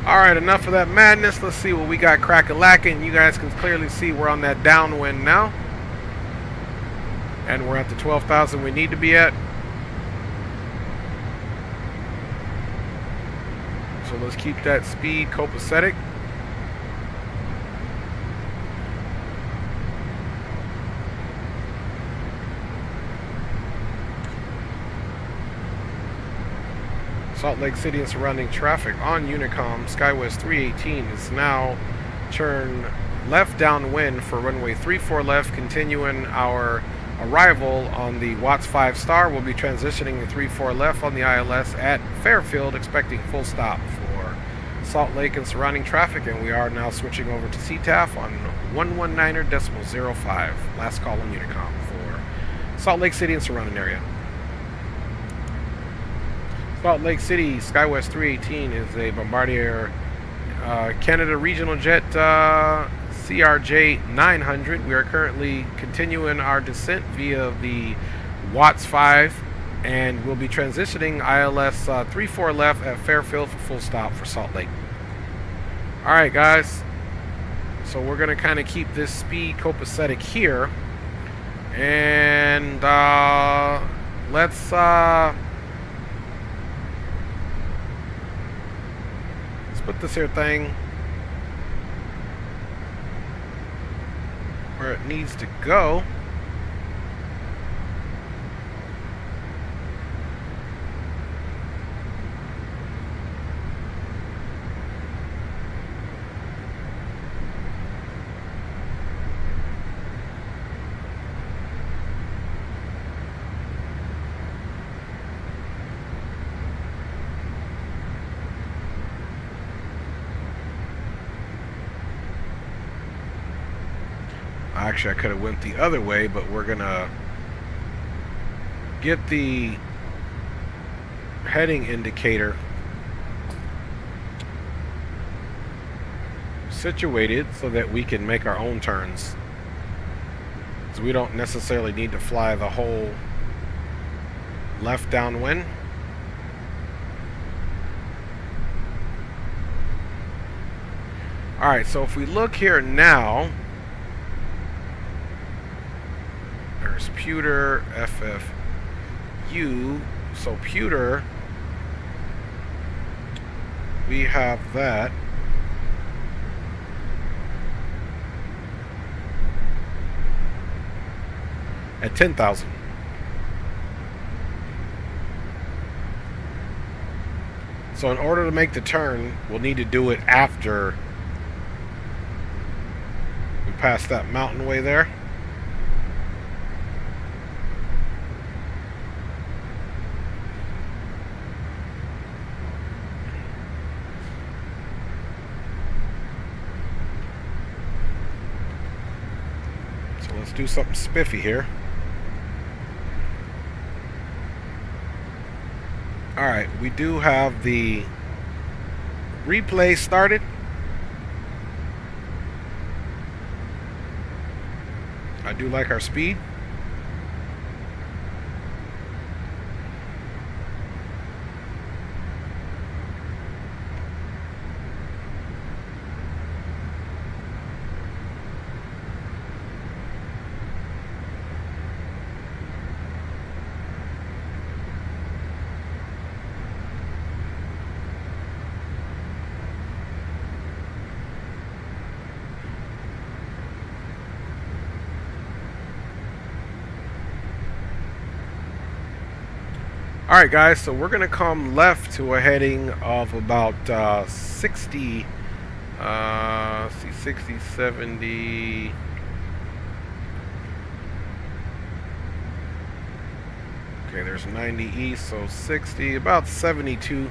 Alright, enough of that madness. Let's see what we got crack-a-lacking. You guys can clearly see we're on that downwind now. And we're at the 12,000 we need to be at. So let's keep that speed copacetic. Salt Lake City and surrounding traffic on Unicom. SkyWest 318 is now turn left downwind for runway 34 left, continuing our arrival on the Watts 5 Star. We'll be transitioning to 34 left on the ILS at Fairfield, expecting full stop for Salt Lake and surrounding traffic, and we are now switching over to CTAF on 119.05. Last call on Unicom for Salt Lake City and surrounding area. Salt Lake City, SkyWest 318 is a Bombardier Canada regional jet CRJ 900. We are currently continuing our descent via the Watts 5, and we'll be transitioning ILS 34 left at Fairfield for full stop for Salt Lake. Alright guys, so we're going to kind of keep this speed copacetic here, and let's put this here thing where it needs to go. Actually, I could have went the other way, but we're gonna get the heading indicator situated so that we can make our own turns. So we don't necessarily need to fly the whole left downwind. Alright, so if we look here now, there's Pewter, FFU. So Pewter, we have that. At 10,000. So in order to make the turn, we'll need to do it after we pass that mountain way there. So let's do something spiffy here. Alright, we do have the replay started. I do like our speed. Alright guys, so we're going to come left to a heading of about 60, 70, okay, there's 90 east, so 60, about 72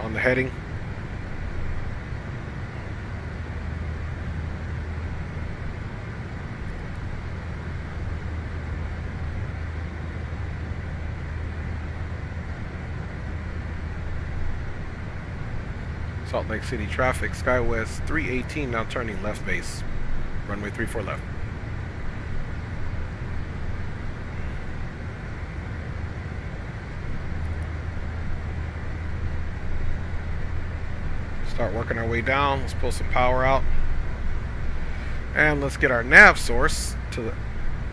on the heading. Salt Lake City traffic, SkyWest 318 now turning left base, runway 34 left. Start working our way down. Let's pull some power out. And let's get our nav source to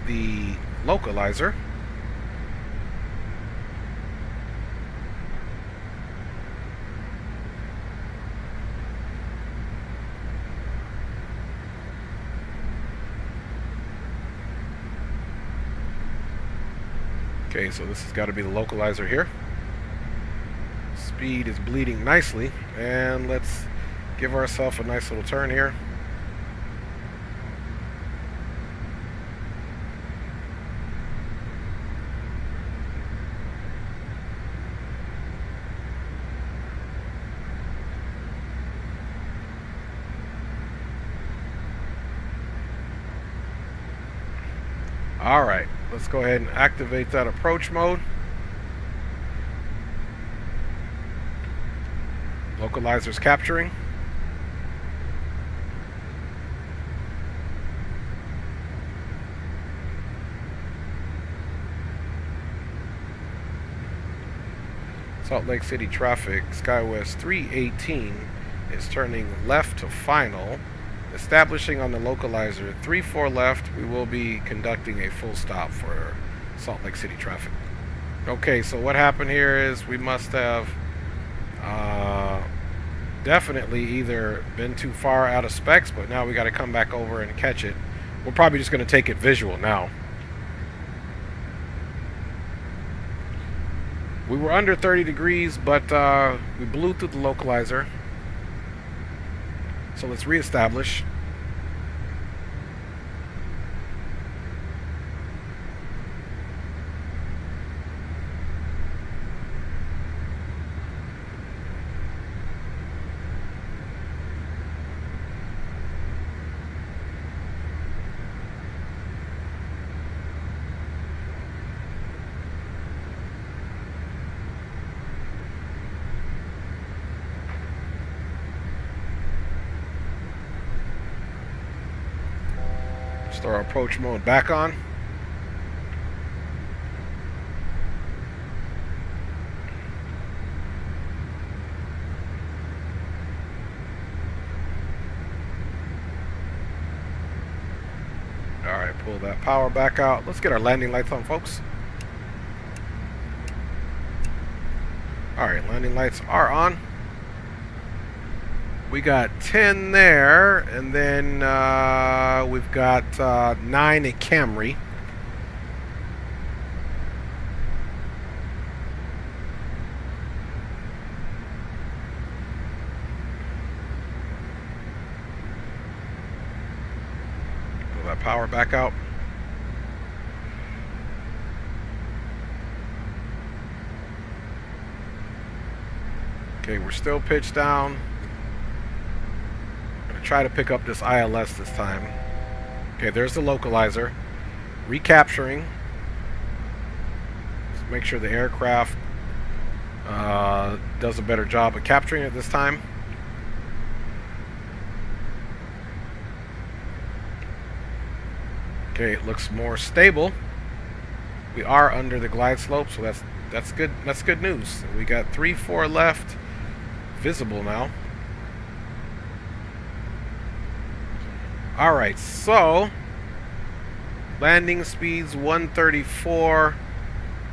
the localizer. Okay, so this has got to be the localizer here. speed is bleeding nicely, and let's give ourselves a nice little turn here. Alright, let's go ahead and activate that approach mode. Localizer's capturing. Salt Lake City traffic, SkyWest 318 is turning left to final. Establishing on the localizer 34 left, we will be conducting a full stop for Salt Lake City traffic. Okay, so what happened here is we must have definitely either been too far out of specs, but now we got to come back over and catch it. We're probably just going to take it visual now. We were under 30 degrees, but we blew through the localizer. So let's reestablish. Throw our approach mode back on. Alright, pull that power back out. Let's get our landing lights on, folks. Alright, landing lights are on. We got 10 there, and then we've got 9 at Camry. Pull that power back out. Okay, we're still pitched down. Try to pick up this ILS this time. Okay, there's the localizer. Recapturing. Let's make sure the aircraft does a better job of capturing it this time. Okay, it looks more stable. We are under the glide slope, so that's good. That's good news. We got 3-4 left, visible now. Alright, so landing speeds 134.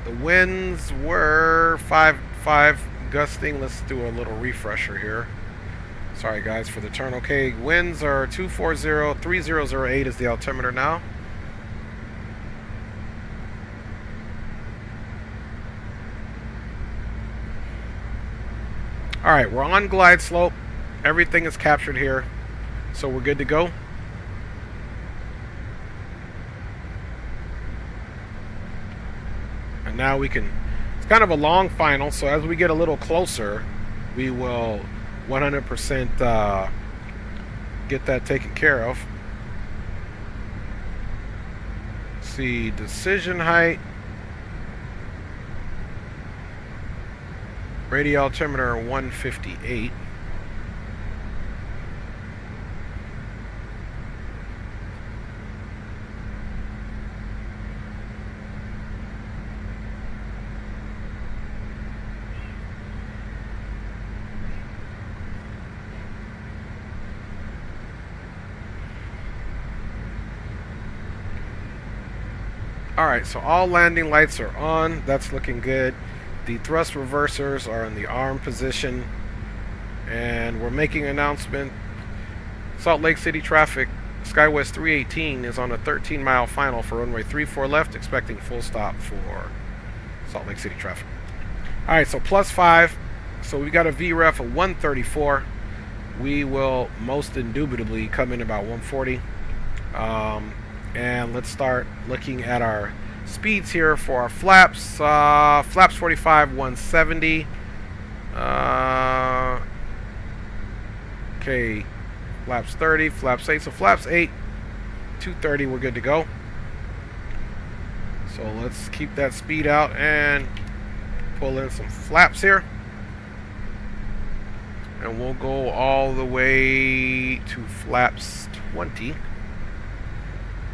The winds were 5 gusting. Let's do a little refresher here. Sorry guys for the turn. Okay, winds are 240, 3008 is the altimeter now. Alright, we're on glide slope. Everything is captured here, so we're good to go. And now we can, it's kind of a long final, so as we get a little closer, we will 100% get that taken care of. Let's see, decision height. Radio altimeter 158. Alright, so all landing lights are on. That's looking good. The thrust reversers are in the arm position. And we're making an announcement. Salt Lake City traffic, SkyWest 318 is on a 13-mile final for runway 34 left, expecting full stop for Salt Lake City traffic. Alright, so +5. So we got a VREF of 134. We will most indubitably come in about 140. And let's start looking at our speeds here for our flaps. Flaps 45, 170. Okay, flaps 30, flaps 8. So flaps 8, 230, we're good to go. So let's keep that speed out and pull in some flaps here. And we'll go all the way to flaps 20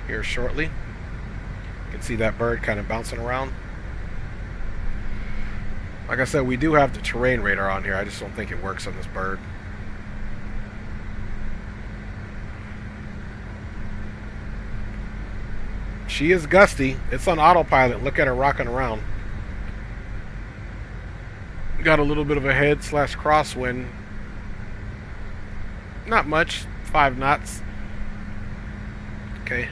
here shortly. You can see that bird kind of bouncing around. Like I said, we do have the terrain radar on here. I just don't think it works on this bird. She is gusty. It's on autopilot. Look at her rocking around. Got a little bit of a head / crosswind. Not much. 5 knots. Okay.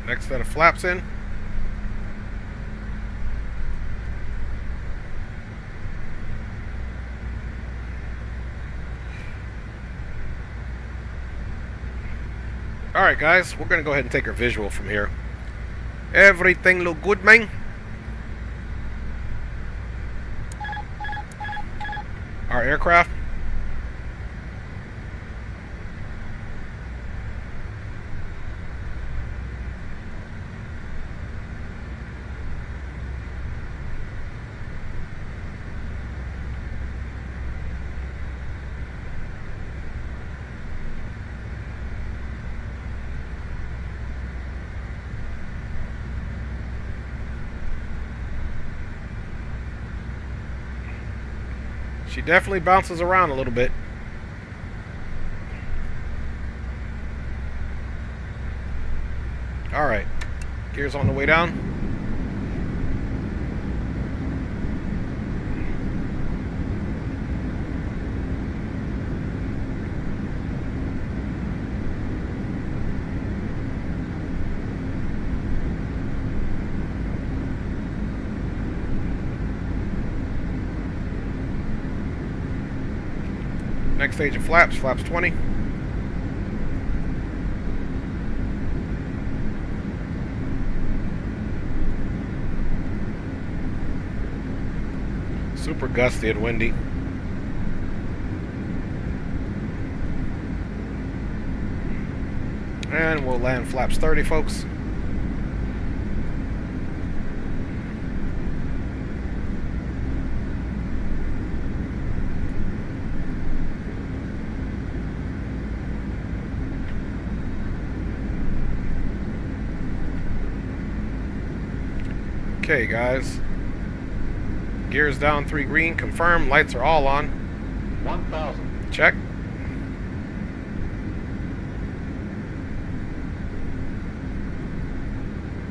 Next set of flaps in. Alright guys, we're going to go ahead and take our visual from here. Everything look good, man? Our aircraft. She definitely bounces around a little bit. Alright. Gears on the way down. Next stage of flaps, flaps 20. Super gusty and windy. And we'll land flaps 30, folks. Okay, guys. Gears down, 3 green. Confirm. Lights are all on. 1,000. Check.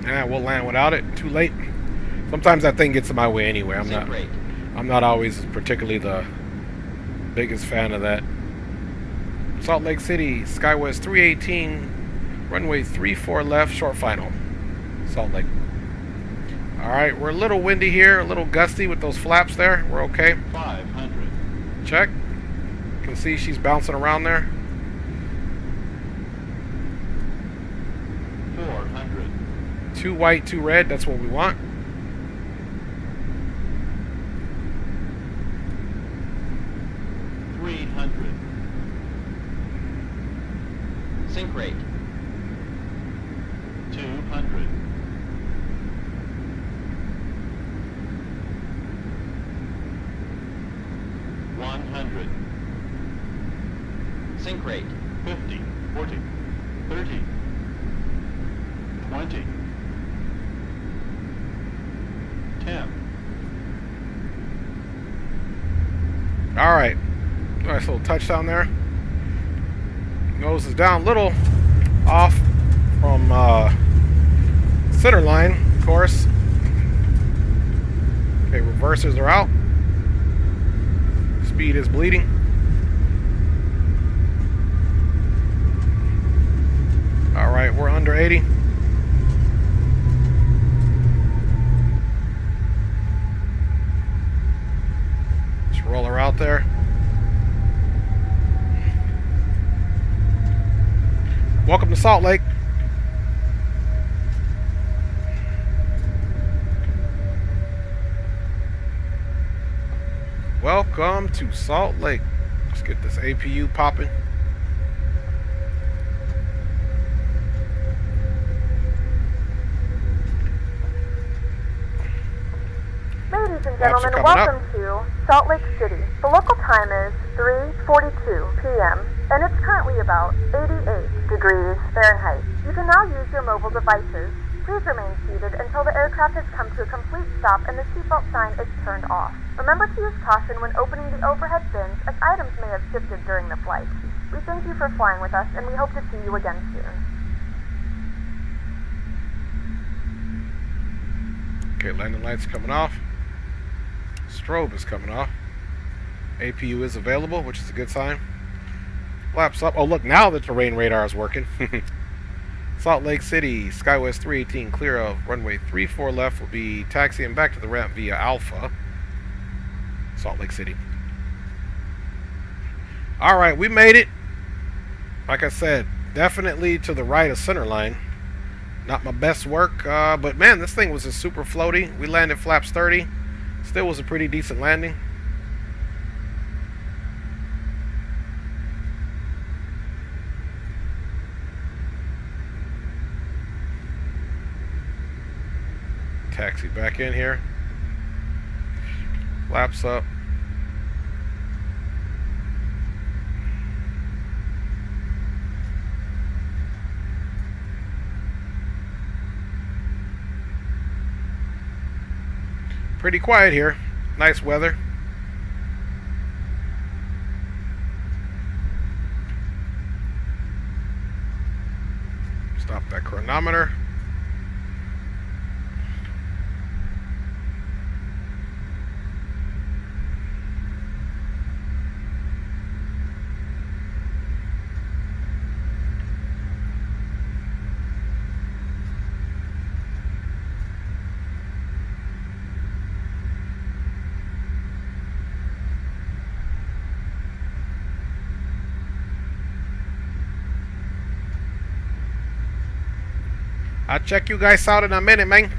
Yeah, we'll land without it. Too late. Sometimes that thing gets in my way anyway. I'm not always particularly the biggest fan of that. Salt Lake City, SkyWest 318, runway 34 left, short final. Salt Lake. Alright, we're a little windy here, a little gusty with those flaps there. We're okay. 500. Check. You can see she's bouncing around there. 400. 2 white, 2 red. That's what we want. Sync rate. 200. 100. Sync rate. 50, 40, 30, 20, 10. All right. Nice little touchdown there. Nose is down a little off from center line, of course. Okay, reversers are out. Speed is bleeding. All right, we're under 80. Just roll her out there. Welcome to Salt Lake. Welcome to Salt Lake. Let's get this APU popping. Ladies and gentlemen, welcome to Salt Lake City. The local time is 3:42 p.m. and it's currently about 88 degrees Fahrenheit. You can now use your mobile devices. Please remain seated until the aircraft has come to a complete stop and the seatbelt sign is turned off. Remember to use caution when opening the overhead bins as items may have shifted during the flight. We thank you for flying with us and we hope to see you again soon. Okay, landing lights coming off. Strobe is coming off. APU is available, which is a good sign. Flaps up. Oh, look, now the terrain radar is working. Salt Lake City, SkyWest 318, clear of runway 34 left, will be taxiing back to the ramp via Alpha. Salt Lake City. Alright, we made it. Like I said, definitely to the right of center line. Not my best work, but man, this thing was just super floaty. We landed flaps 30. Still was a pretty decent landing. Taxi back in here. Flaps up. Pretty quiet here. Nice weather. Stop that chronometer. I'll check you guys out in a minute, man.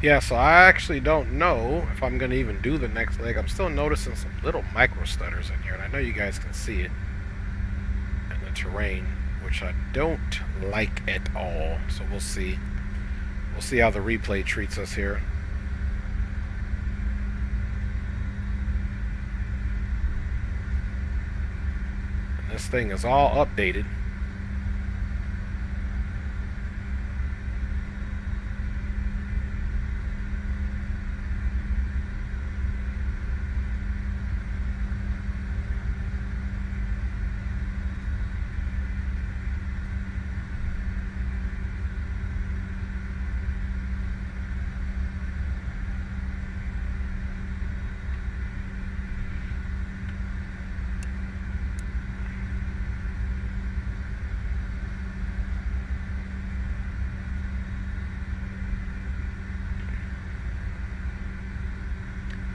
Yeah, so I actually don't know if I'm going to even do the next leg. I'm still noticing some little micro stutters in here, and I know you guys can see it in the terrain, which I don't like at all. So we'll see. We'll see how the replay treats us here. And this thing is all updated.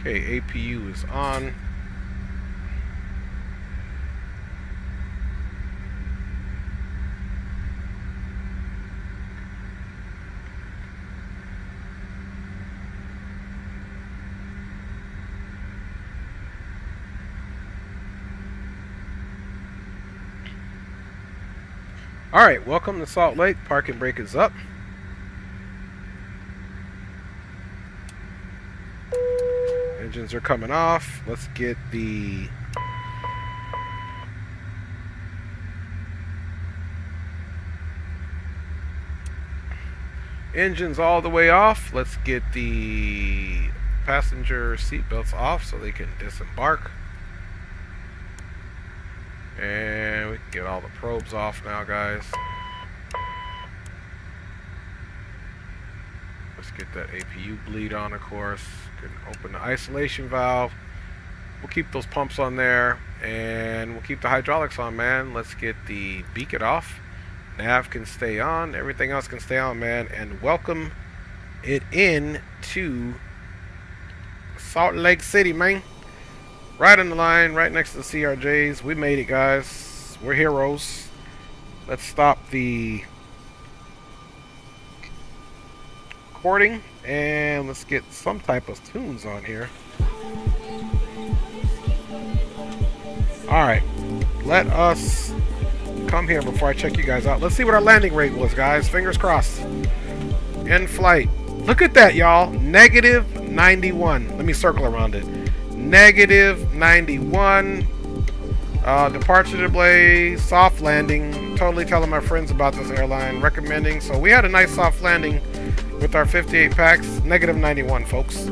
Okay, APU is on. Alright, welcome to Salt Lake. Parking brake is up. Engines are coming off. Let's get the engines all the way off. Let's get the passenger seatbelts off so they can disembark. And we can get all the probes off now, guys. Let's get that APU bleed on, of course. Can open the isolation valve. We'll keep those pumps on there, and we'll keep the hydraulics on, man. Let's get the beacon off. Nav can stay on. Everything else can stay on, man. And welcome it in to Salt Lake City, man. Right on the line, right next to the CRJs. We made it, guys. We're heroes. Let's stop the recording and let's get some type of tunes on here. Alright, let us come here before I check you guys out. Let's see what our landing rate was, guys. Fingers crossed. In flight. Look at that, y'all. Negative 91. Let me circle around it. Negative 91. Departure display, soft landing. Totally telling my friends about this airline, recommending. So we had a nice soft landing with our 58 packs. Negative 91, folks.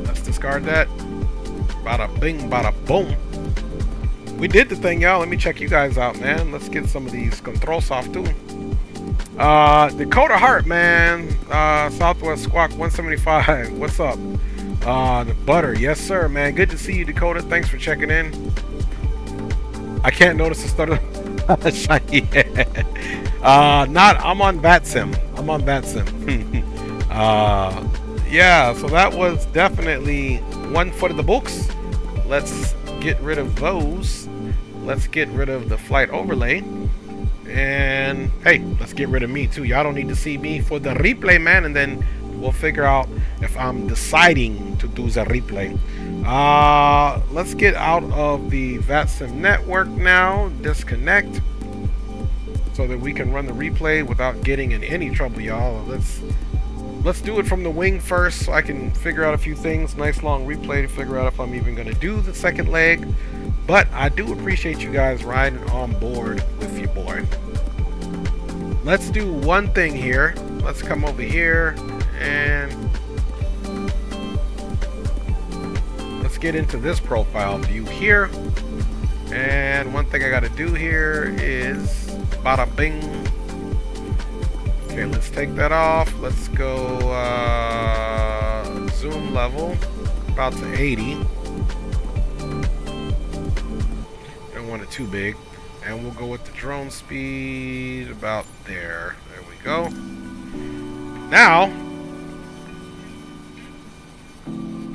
Let's discard that. Bada bing, bada boom. We did the thing, y'all. Let me check you guys out, man. Let's get some of these control soft too. Dakota Hart, man. Southwest Squawk 175. What's up? The butter, yes sir, man. Good to see you, Dakota. Thanks for checking in. I can't notice the stutter. I'm on VATSIM. I'm on VATSIM. Yeah, so that was definitely one foot of the books. Let's get rid of those. Let's get rid of the flight overlay. And hey, let's get rid of me too. Y'all don't need to see me for the replay, man, and then we'll figure out if I'm deciding to do the replay. Let's get out of the VATSIM network now. Disconnect so that we can run the replay without getting in any trouble, y'all. Let's do it from the wing first so I can figure out a few things. Nice long replay to figure out if I'm even going to do the second leg. But I do appreciate you guys riding on board with your boy. Let's do one thing here. Let's come over here and let's get into this profile view here. And one thing I got to do here is bada bing. Okay, let's take that off. Let's go zoom level about to 80. Don't want it too big. And we'll go with the drone speed about there. There we go. Now,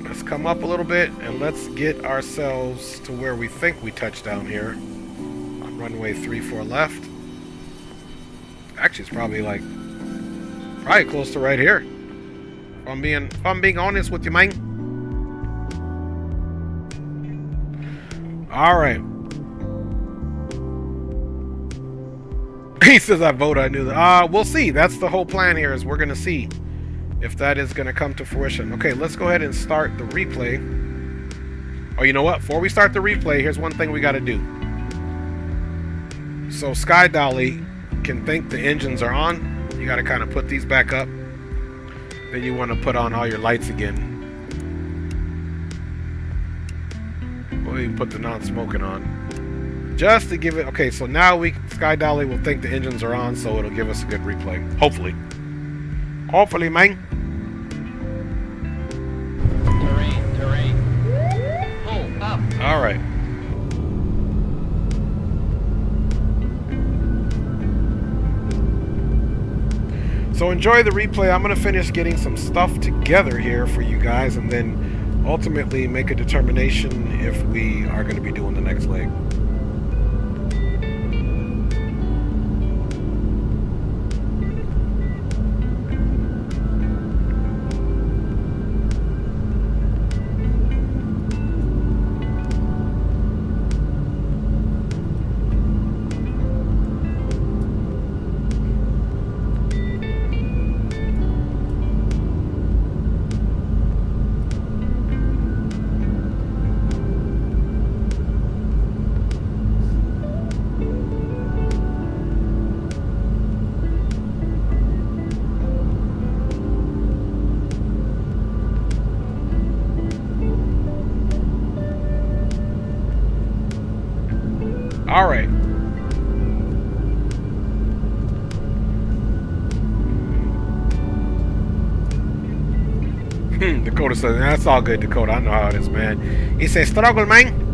let's come up a little bit and let's get ourselves to where we think we touched down here. On runway 34 left. Actually, it's probably close to right here. If I'm being honest with you, man. All right. He says I vote. I knew that. We'll see. That's the whole plan here. Is we're gonna see if that is gonna come to fruition. Okay, let's go ahead and start the replay. Oh, you know what? Before we start the replay, here's one thing we got to do. So Sky Dolly can think the engines are on. You got to kind of put these back up. Then you want to put on all your lights again. We'll even put the non-smoking on. Just to give it... Okay, so now Sky Dolly will think the engines are on, so it'll give us a good replay. Hopefully. Hopefully, man. Terrain. Pull up. All right. So enjoy the replay. I'm going to finish getting some stuff together here for you guys and then ultimately make a determination if we are going to be doing the next leg. All right. Dakota says, that's all good, Dakota. I know how it is, man. He says, struggle, man.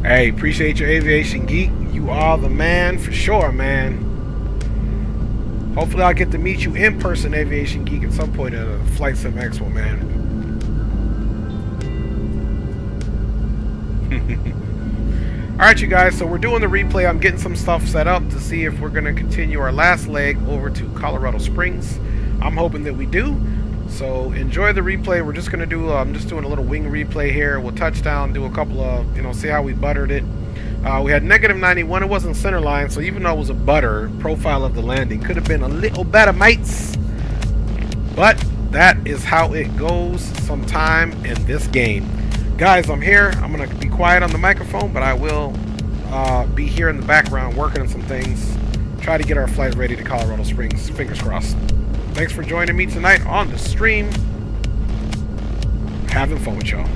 Hey, appreciate your Aviation Geek. You are the man for sure, man. Hopefully I'll get to meet you in person, Aviation Geek, at some point at a Flight Sim Expo, man. Alright, you guys, so we're doing the replay. I'm getting some stuff set up to see if we're going to continue our last leg over to Colorado Springs. I'm hoping that we do. So enjoy the replay. We're just going to do, I'm just doing a little wing replay here. We'll touch down, do a couple of, you know, see how we buttered it. We had negative 91. It wasn't center line, so even though it was a butter, profile of the landing could have been a little better, mates. But that is how it goes sometime in this game. Guys, I'm here. I'm going to be quiet on the microphone, but I will be here in the background working on some things. Try to get our flight ready to Colorado Springs. Fingers crossed. Thanks for joining me tonight on the stream. Having fun with y'all.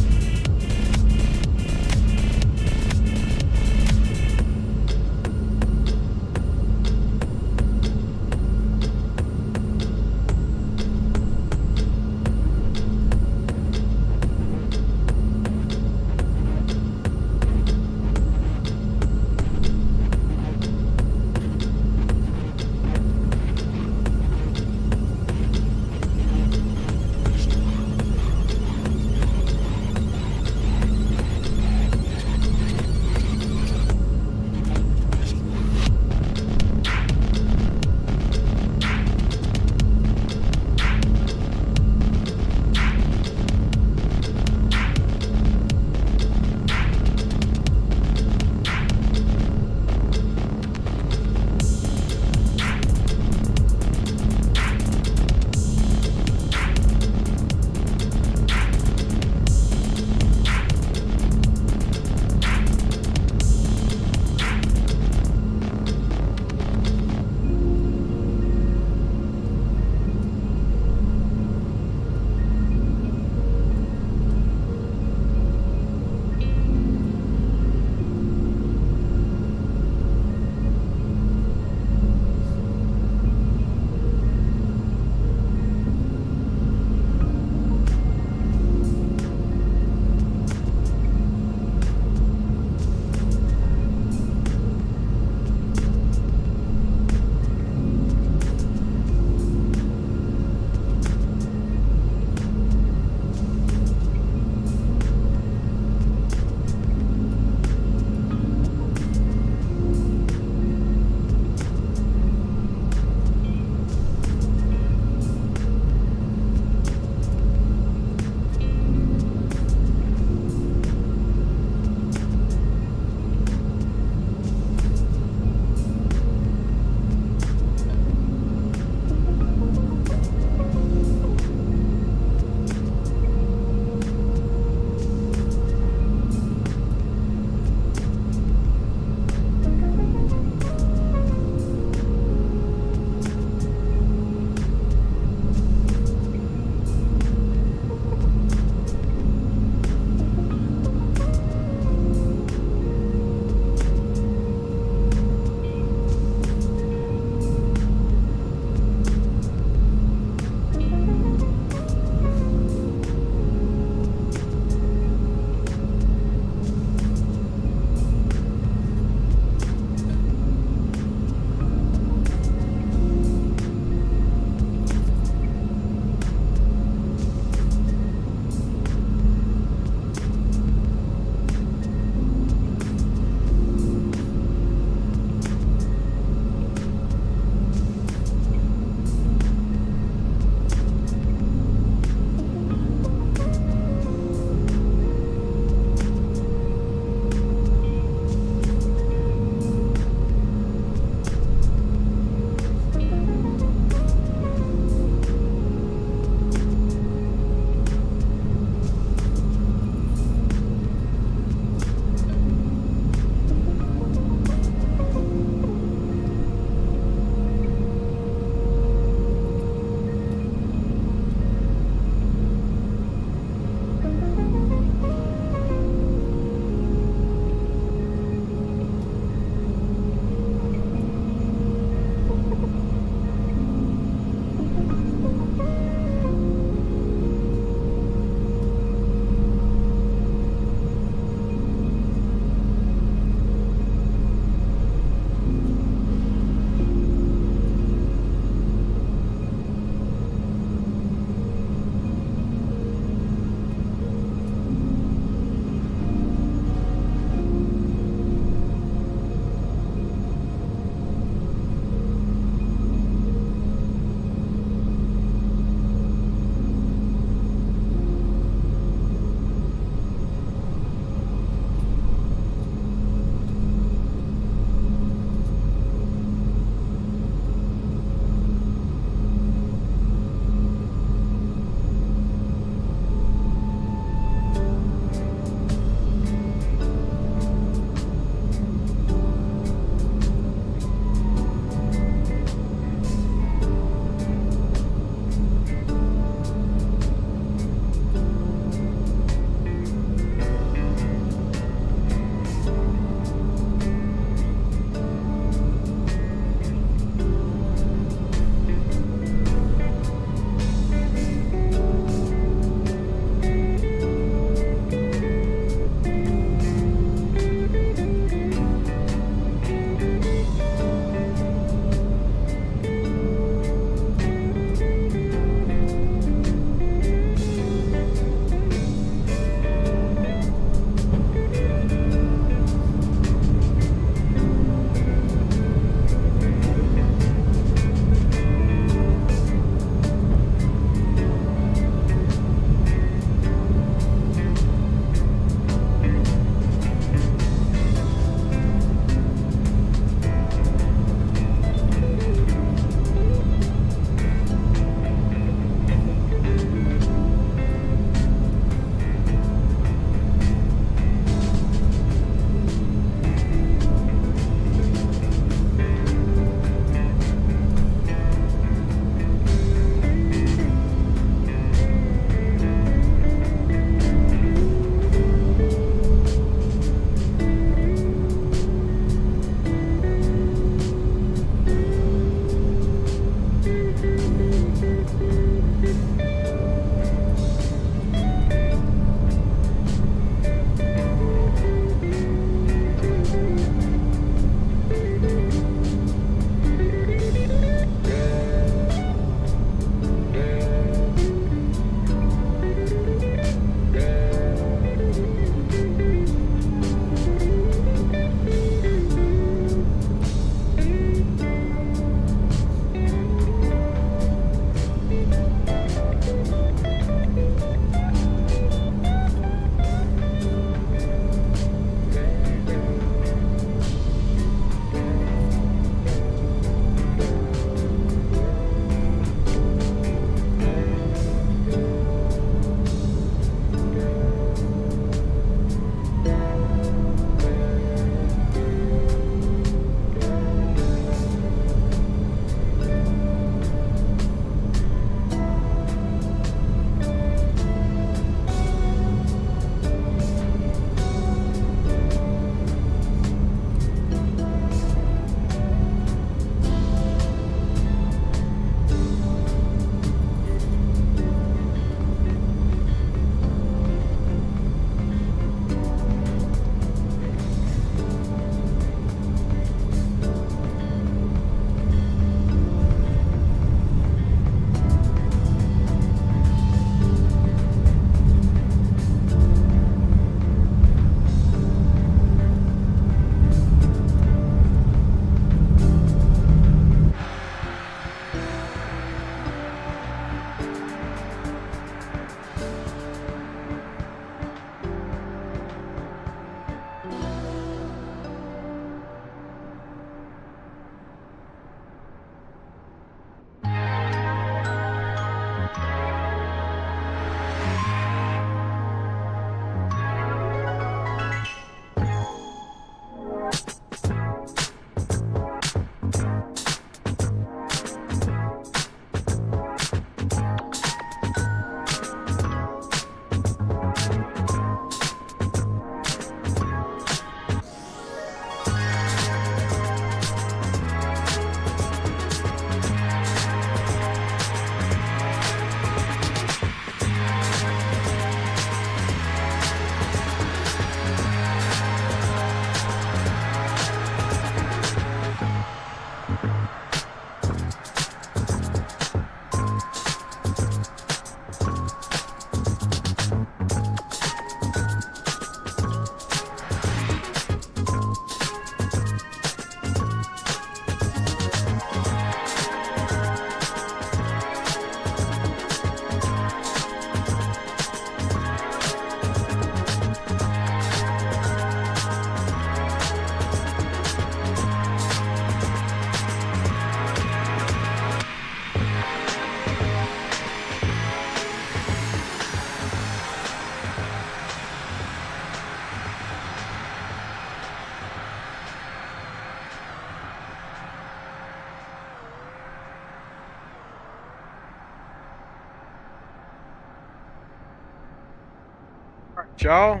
Y'all,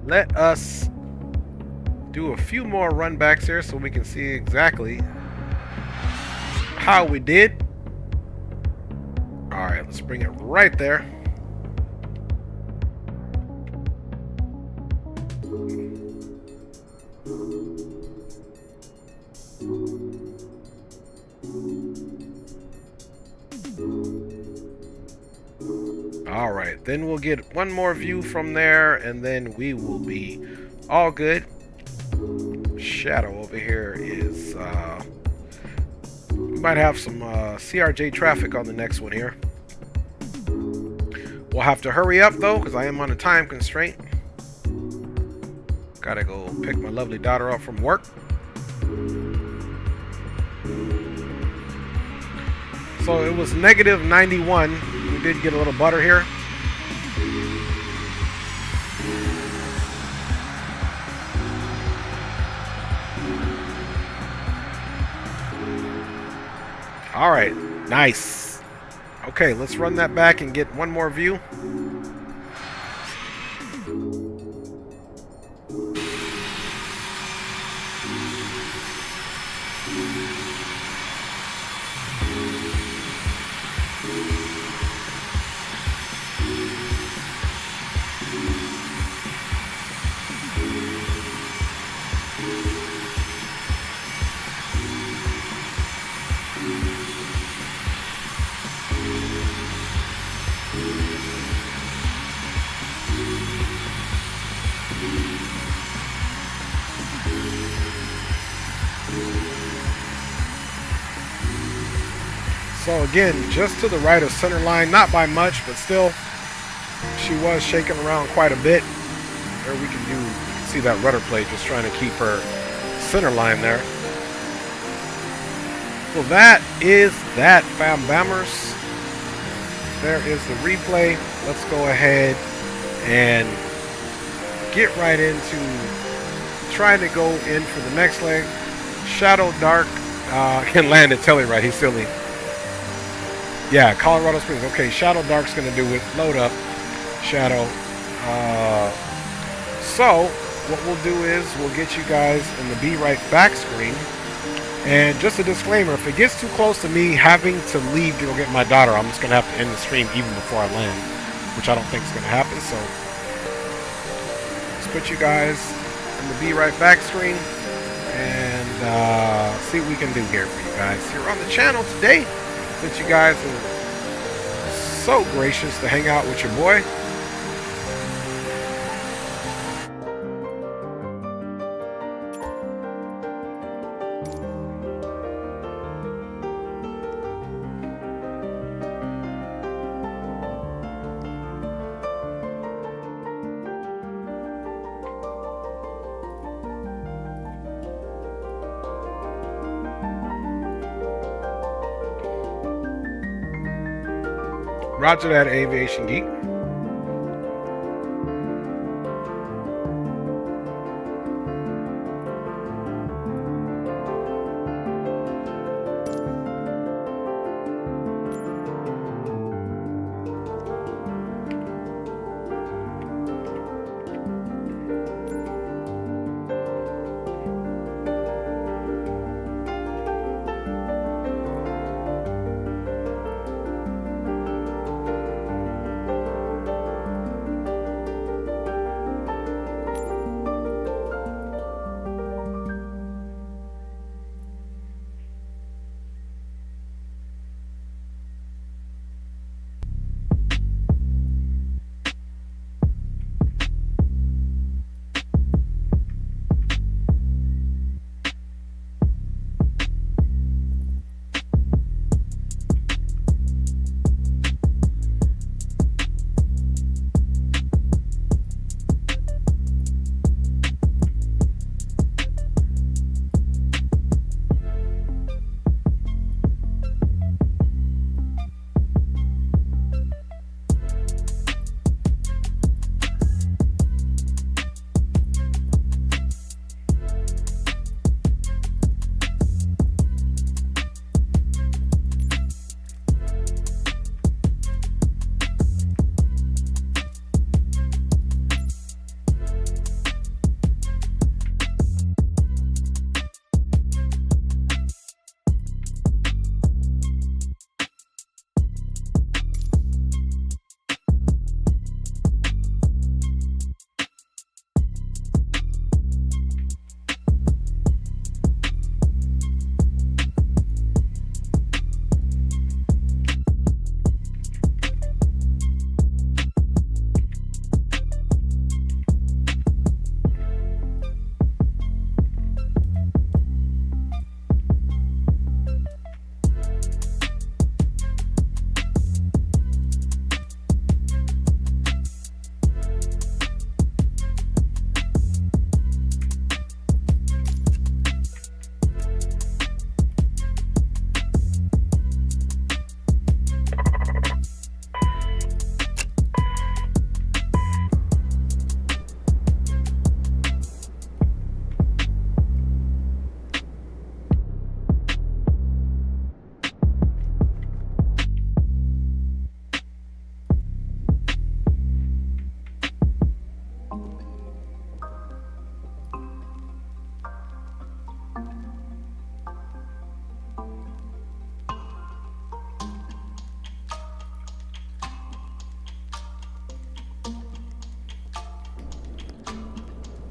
let us do a few more run backs here so we can see exactly how we did. All right, let's bring it right there. All right, then we'll get one more view from there, and then we will be all good. Shadow over here is we might have some CRJ traffic on the next one here. We'll have to hurry up though, because I am on a time constraint. Gotta go pick my lovely daughter up from work. So it was negative 91. We did get a little butter here. All right, nice. Okay, let's run that back and get one more view. So again, just to the right of center line, not by much, but still, she was shaking around quite a bit. There we can see that rudder plate just trying to keep her center line there. So that is that, fam bammers. There is the replay. Let's go ahead and get right into trying to go in for the next leg. Shadow Dark can land at Telly right. He's silly. Yeah, Colorado Springs. Okay, Shadow Dark's going to do it. Load up, Shadow. So, what we'll do is we'll get you guys in the Be Right Back screen. And just a disclaimer, if it gets too close to me having to leave to go get my daughter, I'm just going to have to end the stream even before I land, which I don't think is going to happen. So, let's put you guys in the Be Right Back screen and see what we can do here for you guys here on the channel today. That you guys are so gracious to hang out with your boy. Roger that, Aviation Geek.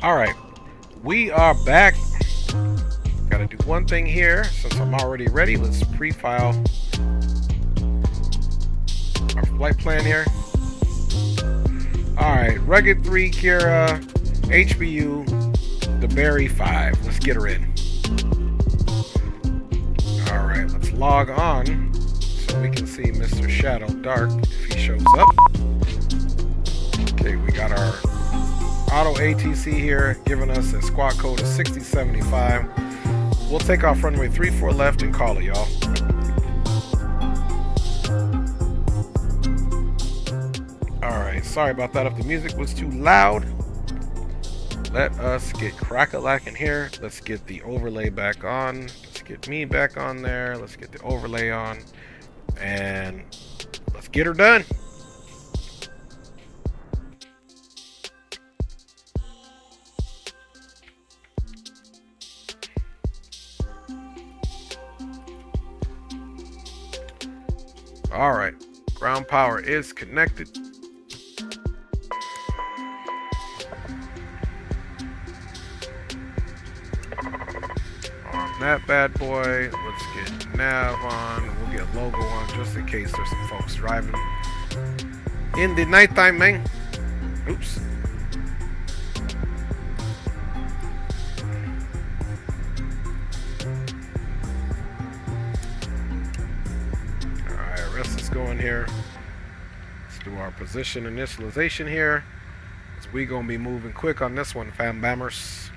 Alright, we are back. Gotta do one thing here. Since I'm already ready, let's pre-file our flight plan here. Alright, Rugged 3 Kira, HBU, the Berry 5. Let's get her in. Alright, let's log on so we can see Mr. Shadow Dark if he shows up. Okay, we got our auto ATC here, giving us a squawk code of 6075. We'll take off runway 34 left and call it, y'all. Alright, sorry about that if the music was too loud. Let us get crack-a-lackin' here. Let's get the overlay back on. Let's get me back on there. Let's get the overlay on. And let's get her done. Alright, ground power is connected. On that bad boy, let's get nav on. We'll get logo on just in case there's some folks driving in the nighttime, man. Oops. Going here. Let's do our position initialization here. So we gonna be moving quick on this one, fam bammers.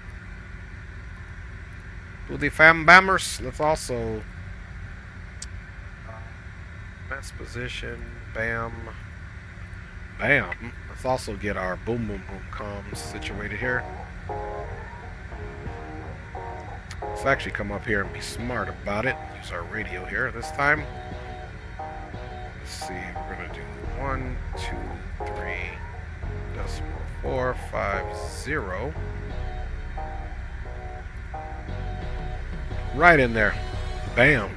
Do the fam bammers. Let's also best position, bam, bam. Let's also get our boom boom boom comms situated here. Let's actually come up here and be smart about it. Use our radio here this time. Let's see, we're gonna do 1, 2, 3.450. Right in there. Bam.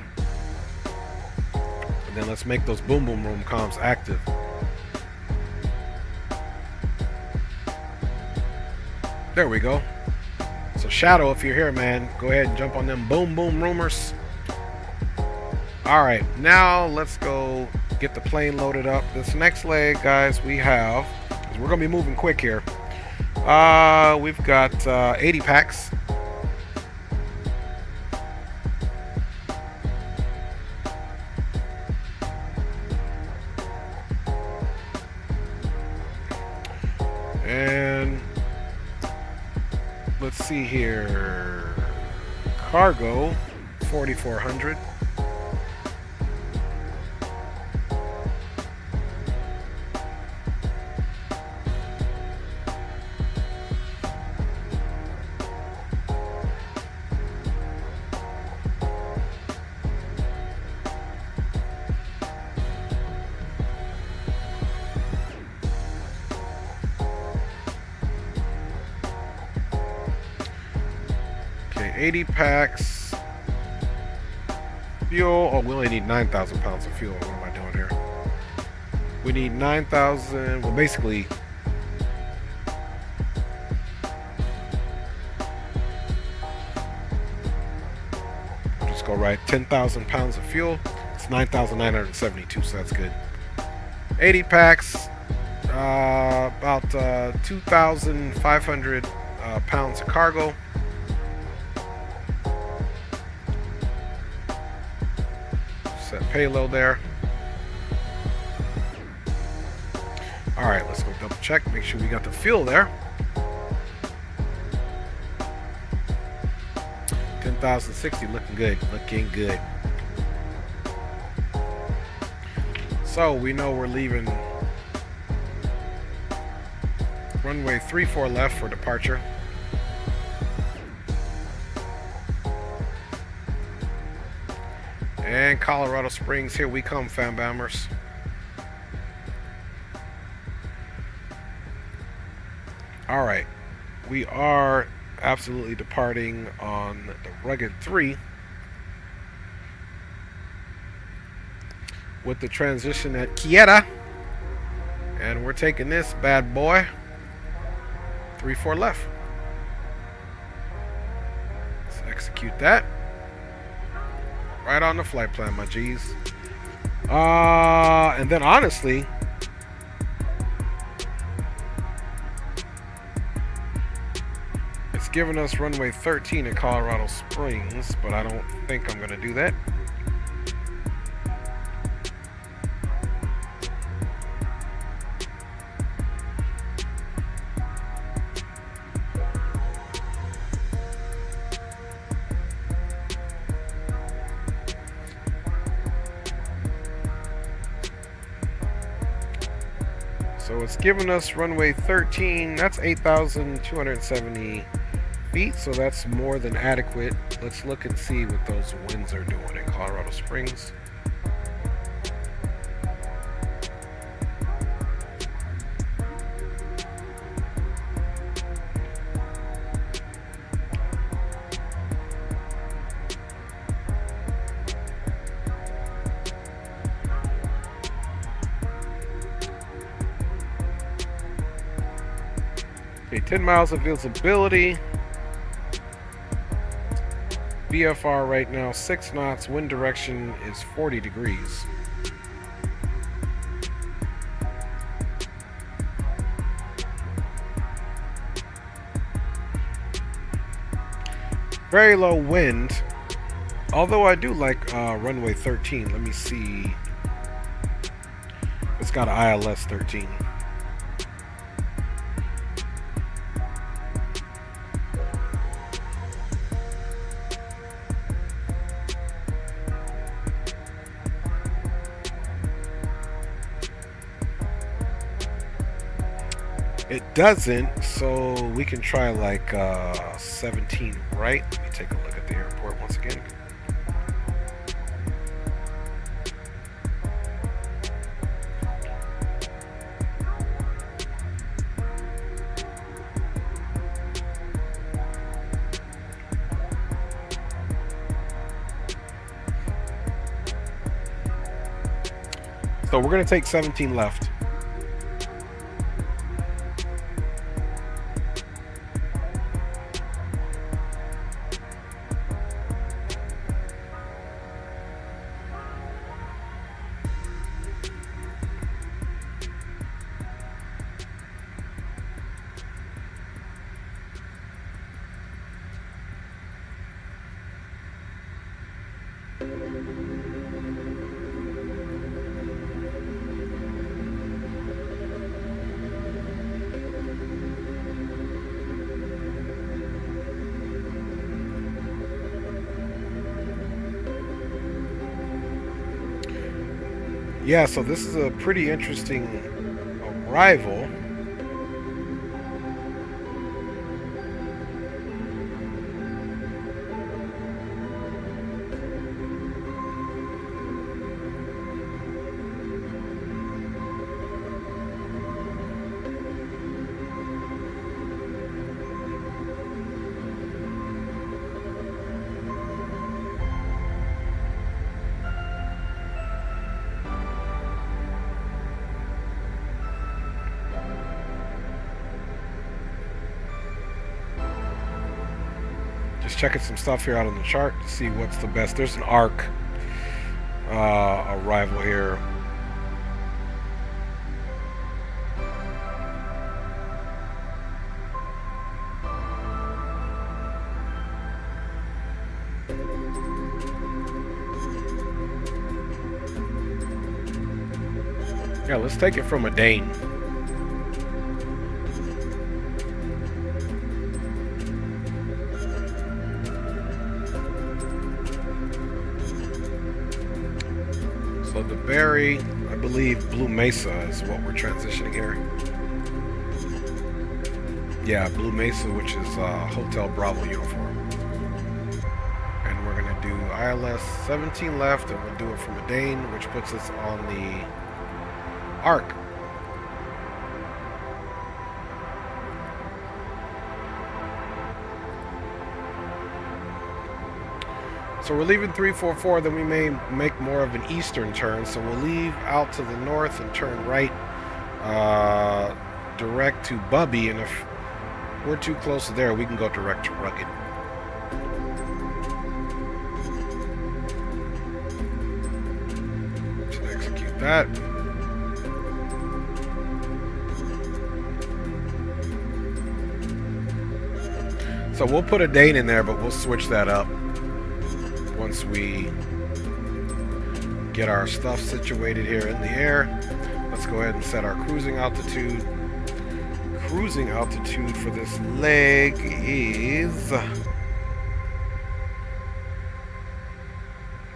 And then let's make those boom boom room comms active. There we go. So Shadow, if you're here, man, go ahead and jump on them boom boom roomers. Alright, now let's go get the plane loaded up. This next leg, guys, we have, we're gonna be moving quick here. We've got 80 packs. And let's see here. Cargo, 4,400. Okay, 80 packs. Fuel. Oh, we only need 9,000 pounds of fuel. What am I doing here? We need 9,000. Well, basically, I'll just go right 10,000 pounds of fuel. It's 9,972, so that's good. 80 packs. About 2,500 pounds of cargo. Set payload there. Alright, let's go double check, make sure we got the fuel there. 10,060, looking good, looking good. So we know we're leaving runway 34 left for departure. And Colorado Springs, here we come, fam bammers. Alright, we are absolutely departing on the Rugged 3 with the transition at Quieta, and we're taking this bad boy 34 left. execute that. Right on the flight plan, my G's. And then honestly, it's giving us runway 13 at Colorado Springs, but I don't think I'm going to do that. So it's giving us runway 13. That's 8,270 feet, so that's more than adequate. Let's look and see what those winds are doing in Colorado Springs. Okay, 10 miles of visibility. VFR right now 6 knots. Wind direction is 40 degrees. Very low wind. Although I do like runway 13. Let me see. It's got an ILS 13. It doesn't, so we can try like 17 right. Let me take a look at the airport once again. So we're going to take 17 left. Yeah, so this is a pretty interesting arrival. Just checking some stuff here out on the chart to see what's the best. There's an arc arrival here. Yeah, let's take it from a Dane. So the Berry, I believe Blue Mesa is what we're transitioning here. Yeah, Blue Mesa, which is Hotel Bravo uniform. And we're gonna do ILS 17 left, and we'll do it from a Dane, which puts us on the arc. So we're leaving 344, then we may make more of an eastern turn. So we'll leave out to the north and turn right direct to Bubby, and if we're too close to there, we can go direct to Rugged. that. So we'll put a date in there, but we'll switch that up once we get our stuff situated here in the air. Let's go ahead and set our cruising altitude. Cruising altitude for this leg is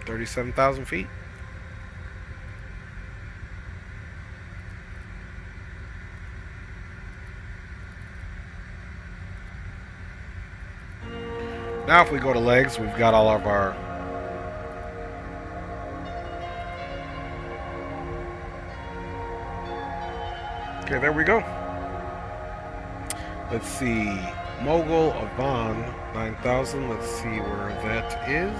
37,000 feet. Now if we go to legs, we've got all of our okay, there we go. Let's see, Mogul Avon 9000. Let's see where that is.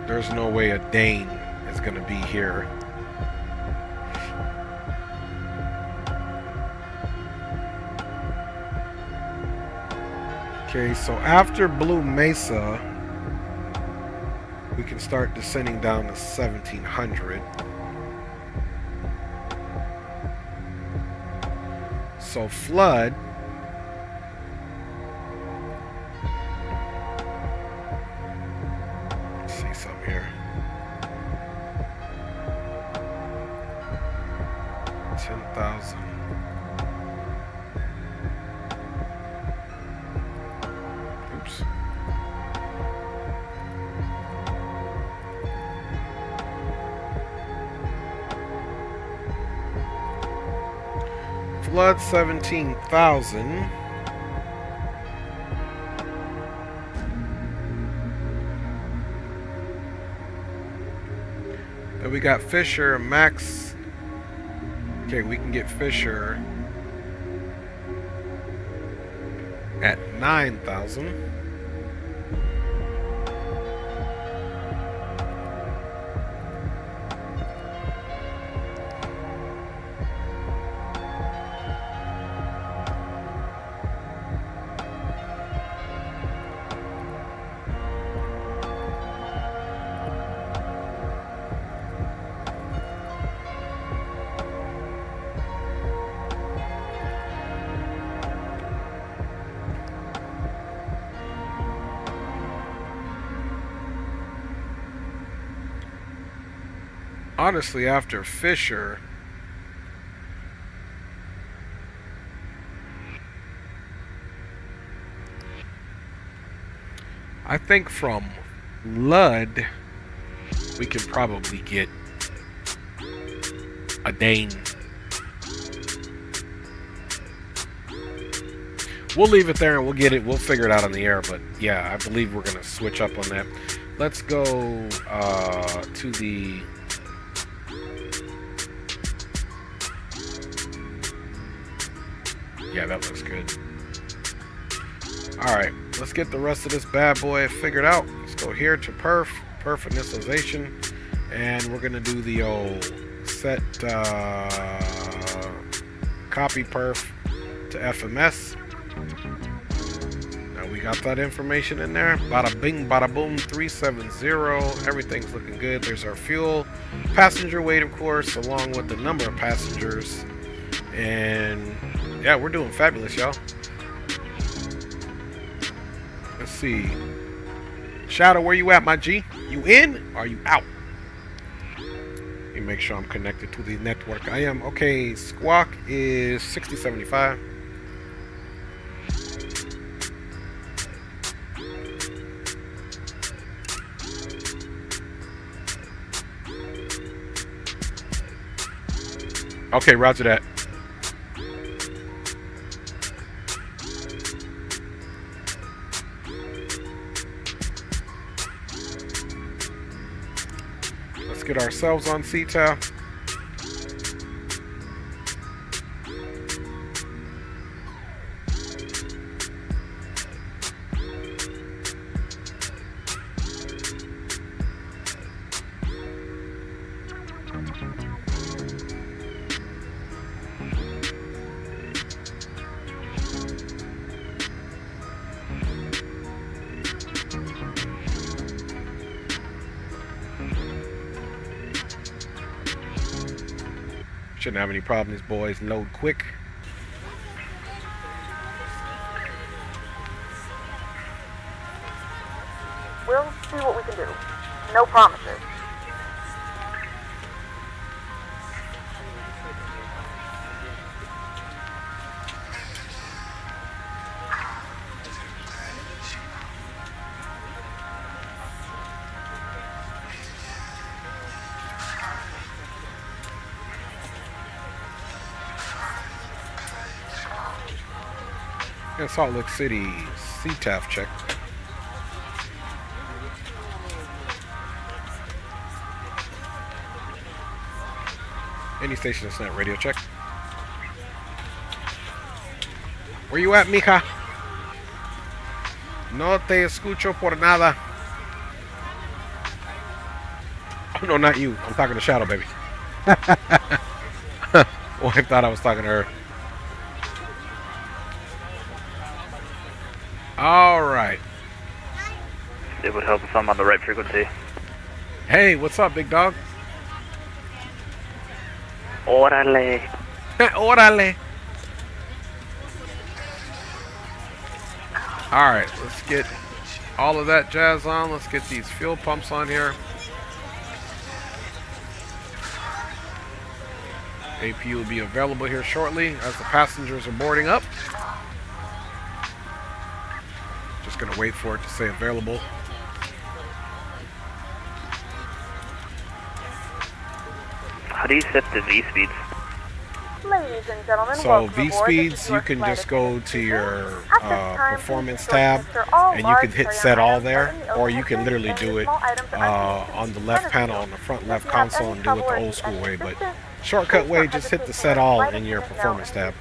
There's no way a Dane is going to be here. Okay, so after Blue Mesa, we can start descending down to 1700. So Flood. Let's see something here. 10,000. Oops. Flood 17,000. Then we got Fisher, Max. Okay, we can get Fisher at 9,000. Honestly, after Fisher, I think from Ludd, we can probably get a Dane. We'll leave it there and we'll get it. We'll figure it out on the air. But yeah, I believe we're going to switch up on that. Let's go to the... Yeah, that looks good. Alright, let's get the rest of this bad boy figured out. Let's go here to perf initialization, and we're going to do the old set copy perf to FMS. Now we got that information in there. Bada bing, bada boom, 370. Everything's looking good. There's our fuel. Passenger weight, of course, along with the number of passengers. And yeah, we're doing fabulous, y'all. Let's see. Shadow, where you at, my G? You in? Or are you out? Let me make sure I'm connected to the network. I am. Okay, squawk is 6075. Okay, roger that. Let's get ourselves on CTAL. Shouldn't have any problem. These boys load quick. We'll see what we can do. No promises. Yeah, Salt Lake City CTAF check. Any station that's not radio check. Where you at, mija? No te escucho por nada. Oh, no, not you. I'm talking to Shadow, baby. Well, I thought I was talking to her. Alright. It would help if I'm on the right frequency. Hey, what's up, big dog? Órale. Órale. Alright, let's get all of that jazz on. Let's get these fuel pumps on here. AP will be available here shortly as the passengers are boarding up. Just gonna wait for it to say available. How do you set the V speeds? Ladies and gentlemen, so V speeds, you can just go to your performance tab and you can hit set all there, or you can literally do it on the left panel on the front left console and do it the old school way. But shortcut way, just hit the set all in your performance tab.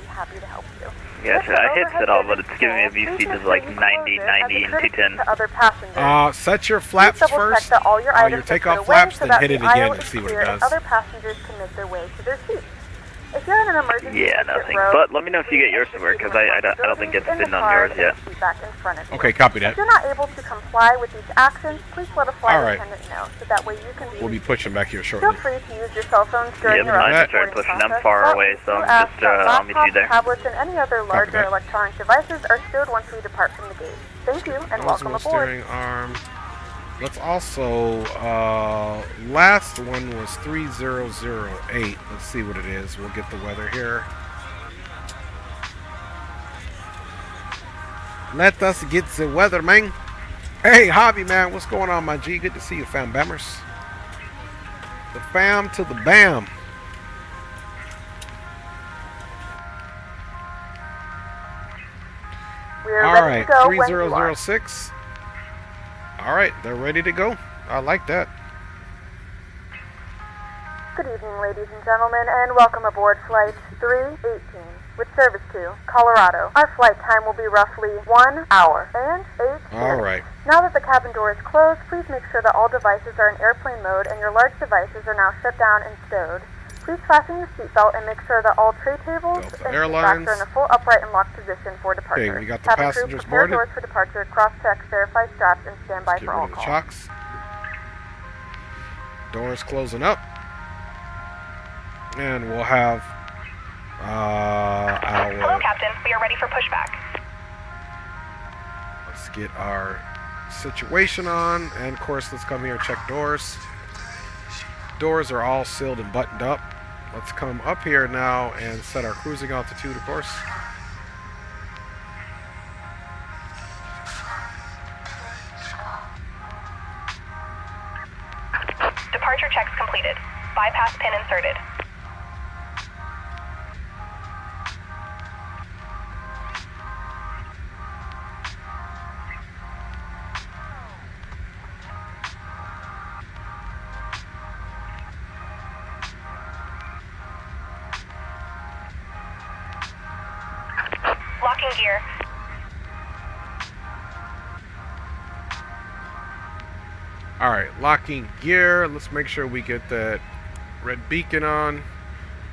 Yeah, I hit set all, but it's giving me a V speed of like 90, 90, and 210. Set your flaps first, your takeoff flaps, then hit it again and see what it does. Other passengers can make their way to their seats. If you're in an emergency, yeah, nothing. But let me know if you get yours to work, because I don't think it's been on yours yet. Okay, copy that. If you're not able to comply with these actions, please let a flight attendant know, so that way you can We'll be pushing back here shortly. Feel free to use your cell phones during your I started pushing. I'm far away, so I'm just I'll meet you there. Tablets and any other larger electronic devices are stowed once we depart from the gate. Thank you, and welcome aboard. Steering arm. Let's also, last one was 3008. Let's see what it is. We'll get the weather here. Let us get the weather, man. Hey, Hobby, man. What's going on, my G? Good to see you, fam bammers. The fam to the bam. All right, 3006. All right, they're ready to go. I like that. Good evening, ladies and gentlemen, and welcome aboard Flight 318 with service to Colorado. Our flight time will be roughly 1 hour and 8 minutes. All right. Now that the cabin door is closed, please make sure that all devices are in airplane mode and your large devices are now shut down and stowed. Please fasten your seatbelt and make sure that all tray tables and seatbacks are in a full upright and locked position for departure. Okay, we got the passengers boarded. Doors for departure, cross-check, verify straps, and stand by for all calls. Chocks. Doors closing up. And we'll have our... Hello, Captain. We are ready for pushback. Let's get our situation on. And, of course, let's come here and check doors. Doors are all sealed and buttoned up. Let's come up here now and set our cruising altitude, of course. Departure checks completed. Bypass pin inserted. Locking gear. Alright, locking gear. Let's make sure we get that Red beacon on.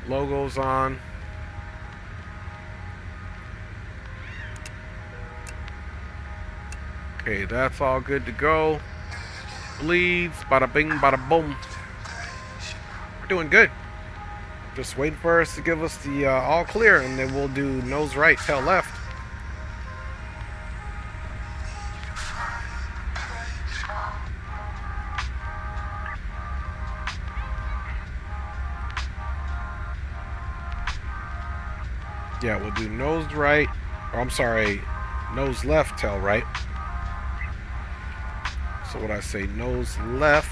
Logos on. Okay, that's all good to go. Bleeds, bada bing, bada boom. We're doing good. Just waiting for us to give us the all clear, and then we'll do nose right, tail left. Yeah, we'll do nose right, or I'm sorry, nose left, tail right. So what I say, nose left,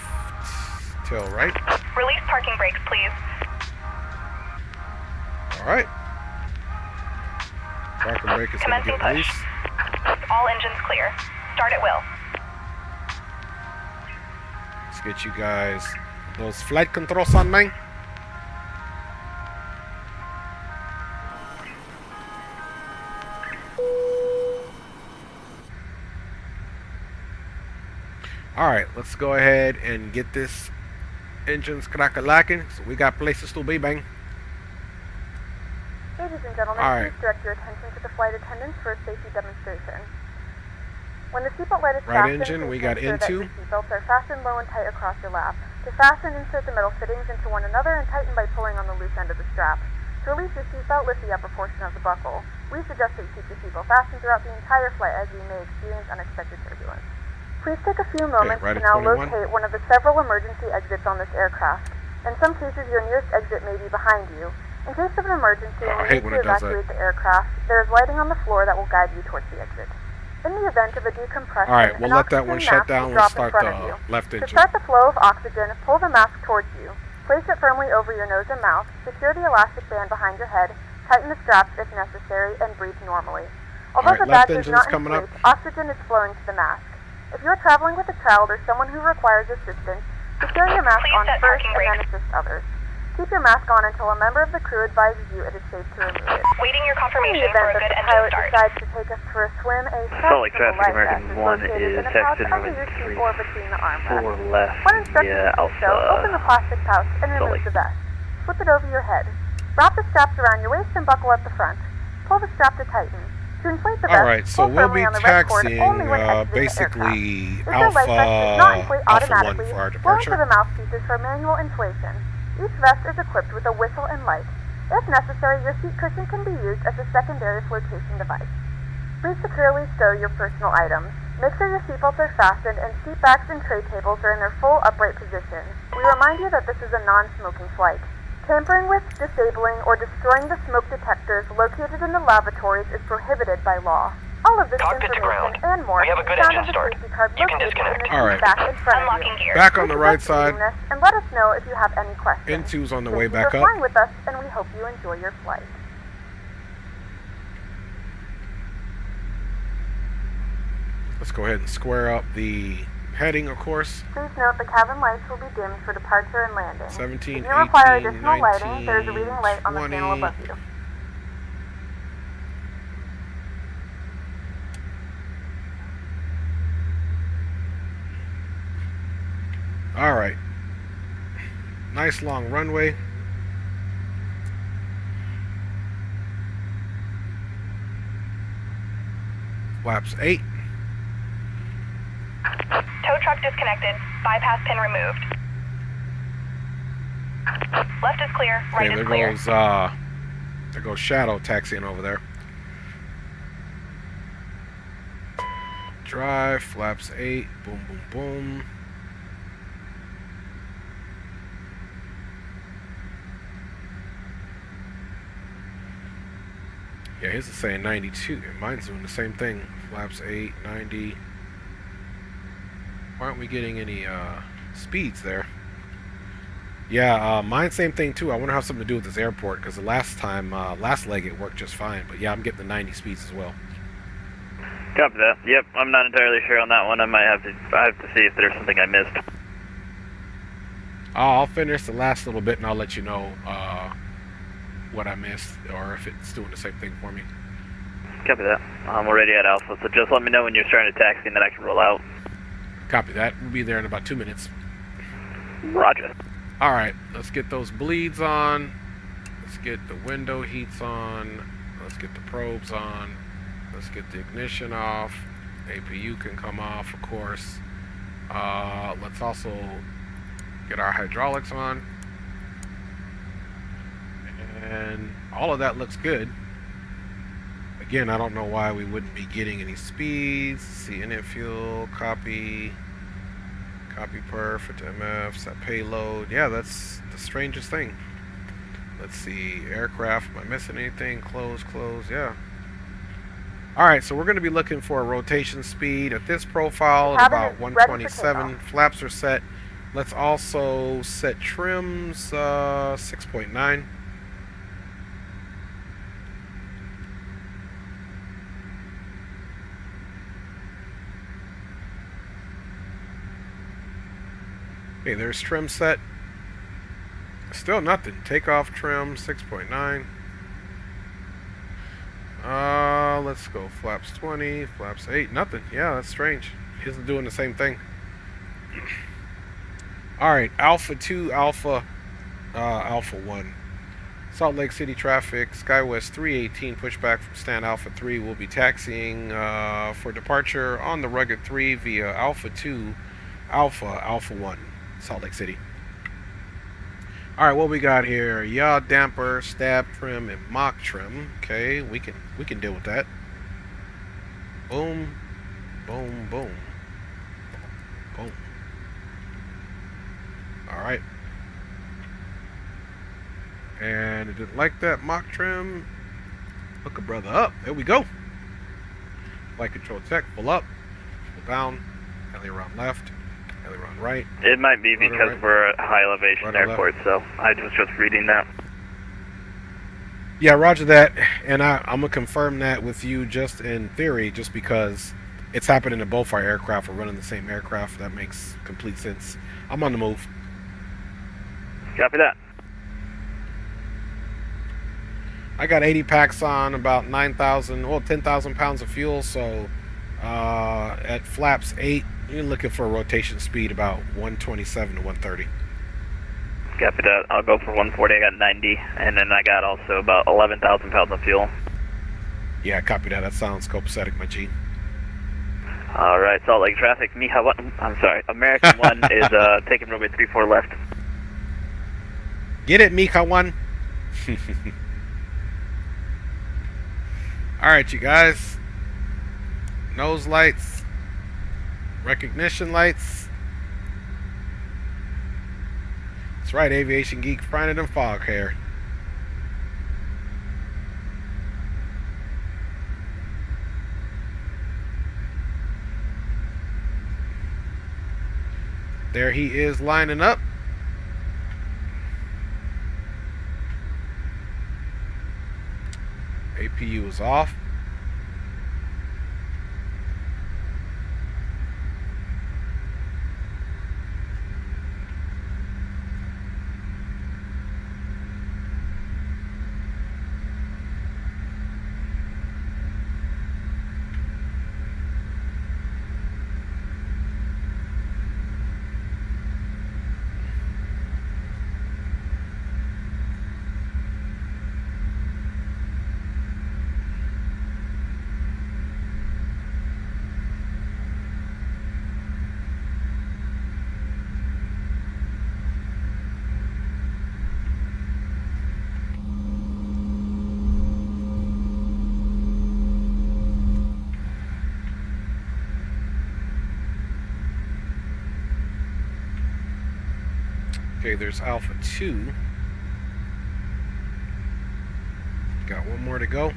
tail right. Release parking brakes, please. Alright. Parking brake is going to get released. All engines clear. Start at will. Let's get you guys those flight controls on, man. Alright, let's go ahead and get this engines crack-a-lacking. So we got places to be, bang. Ladies and gentlemen, please direct your attention to the flight attendants for a safety demonstration. When the seatbelt light is fastened, engine, we got ensure into. that your seatbelts are fastened low and tight across your lap. To fasten, insert the metal fittings into one another and tighten by pulling on the loose end of the strap. To release your seatbelt, lift the upper portion of the buckle. We suggest that you keep your seatbelt fastened throughout the entire flight, as you may experience unexpected turbulence. Please take a few moments to now locate one of the several emergency exits on this aircraft. In some cases, your nearest exit may be behind you. In case of an emergency and you need to evacuate the aircraft, there is lighting on the floor that will guide you towards the exit. In the event of a decompression, alright, we'll let that one shut down. We'll start the left engine. To start the flow of oxygen, pull the mask towards you. Place it firmly over your nose and mouth, secure the elastic band behind your head, tighten the straps if necessary, and breathe normally. Although the bag does not inflate, oxygen is flowing to the mask. If you are traveling with a child or someone who requires assistance, secure your mask on first and then assist others. Keep your mask on until a member of the crew advises you it is safe to remove it. Waiting your confirmation for a good engine pilot start. decides to take us for a swim, a Salt Lake Traffic life American vest 1 located is in a pouch texted under your seat or between the armrests. 4 left. When instructed to do so, open the plastic pouch and remove the vest. Flip it over your head. Wrap the straps around your waist and buckle at the front. Pull the strap to tighten. To inflate the vest, alright, so we'll be taxiing basically Alpha 1 for our departure. Blow into the mouthpieces for manual inflation. Each vest is equipped with a whistle and light. If necessary, your seat cushion can be used as a secondary flotation device. Please securely stow your personal items. Make sure your seatbelts are fastened and seat backs and tray tables are in their full upright position. We remind you that this is a non-smoking flight. Tampering with, disabling, or destroying the smoke detectors located in the lavatories is prohibited by law. All of this information and more We have a good found engine in the start. safety card You can located in disconnect. the Alright. back in front of Unlocking you. gear. Back on the right side. And let us know if you have any questions. N2's on the Thank way you back for up. flying with us, and we hope you enjoy your flight. Let's go ahead and square up the heading, of course. Please note the cabin lights will be dimmed for departure and landing. 17, if you require 18, additional 19, lighting, there is a reading light on the 20. panel above you. Alright. Nice long runway. Flaps 8. Tow truck disconnected. Bypass pin removed. Left is clear. Right Okay, is clear. there goes Shadow taxiing over there. Drive, flaps 8, boom, boom, boom. Yeah, his is saying 92. Mine's doing the same thing. Flaps 8, 90. Why aren't we getting any speeds there? Yeah, mine's same thing too. I wonder how something to do with this airport, because the last time, last leg it worked just fine. But yeah, I'm getting the 90 speeds as well. Copy that. Yep, I'm not entirely sure on that one. I have to see if there's something I missed. I'll finish the last little bit and I'll let you know what I missed, or if it's doing the same thing for me. Copy that. I'm already at Alpha, so just let me know when you're starting to taxi and then I can roll out. Copy that. We'll be there in about 2 minutes. Roger. Alright, let's get those bleeds on. Let's get the window heats on. Let's get the probes on. Let's get the ignition off. APU can come off, of course. Let's also get our hydraulics on. And all of that looks good. Again, I don't know why we wouldn't be getting any speeds. See, init fuel, copy perf at MF, set payload. Yeah, that's the strangest thing. Let's see, aircraft, am I missing anything? Close, yeah. Alright, so we're going to be looking for a rotation speed at this profile at about 127. Flaps are set. Let's also set trims 6.9. Okay, there's trim set. Still nothing. Takeoff trim 6.9. Let's go flaps 20, flaps 8. Nothing. Yeah, that's strange. He isn't doing the same thing. Alright, Alpha 2, Alpha 1. Salt Lake City traffic, SkyWest 318, pushback from stand Alpha 3. We'll be taxiing for departure on the Rugged 3 via Alpha 2, Alpha 1. Salt Lake City. Alright, what we got here? Yaw damper, stab trim, and mock trim. Okay, we can deal with that. Boom, boom, boom. Boom. Alright. And it didn't like that mock trim. Hook a brother up. There we go. Flight control check. Pull up. Pull down. Aileron left. Aileron right. It might be because right. We're a high elevation airport, so I was just reading that. Yeah, roger that. And I'm going to confirm that with you just in theory, just because it's happening to both our aircraft. We're running the same aircraft. That makes complete sense. I'm on the move. Copy that. I got 80 packs on, about 10,000 pounds of fuel, so at flaps 8, you're looking for a rotation speed about 127 to 130. Copy that. I'll go for 140. I got 90, and then I got also about 11,000 pounds of fuel. Yeah, copy that. That sounds copacetic, my G. All right, Salt Lake traffic. American 1 is taking runway 34 left. Get it, Mika 1. Alright, you guys. Nose lights. Recognition lights. That's right, Aviation Geek finding them fog hair. There he is lining up. APU is off. Okay, there's Alpha 2. Got one more to go.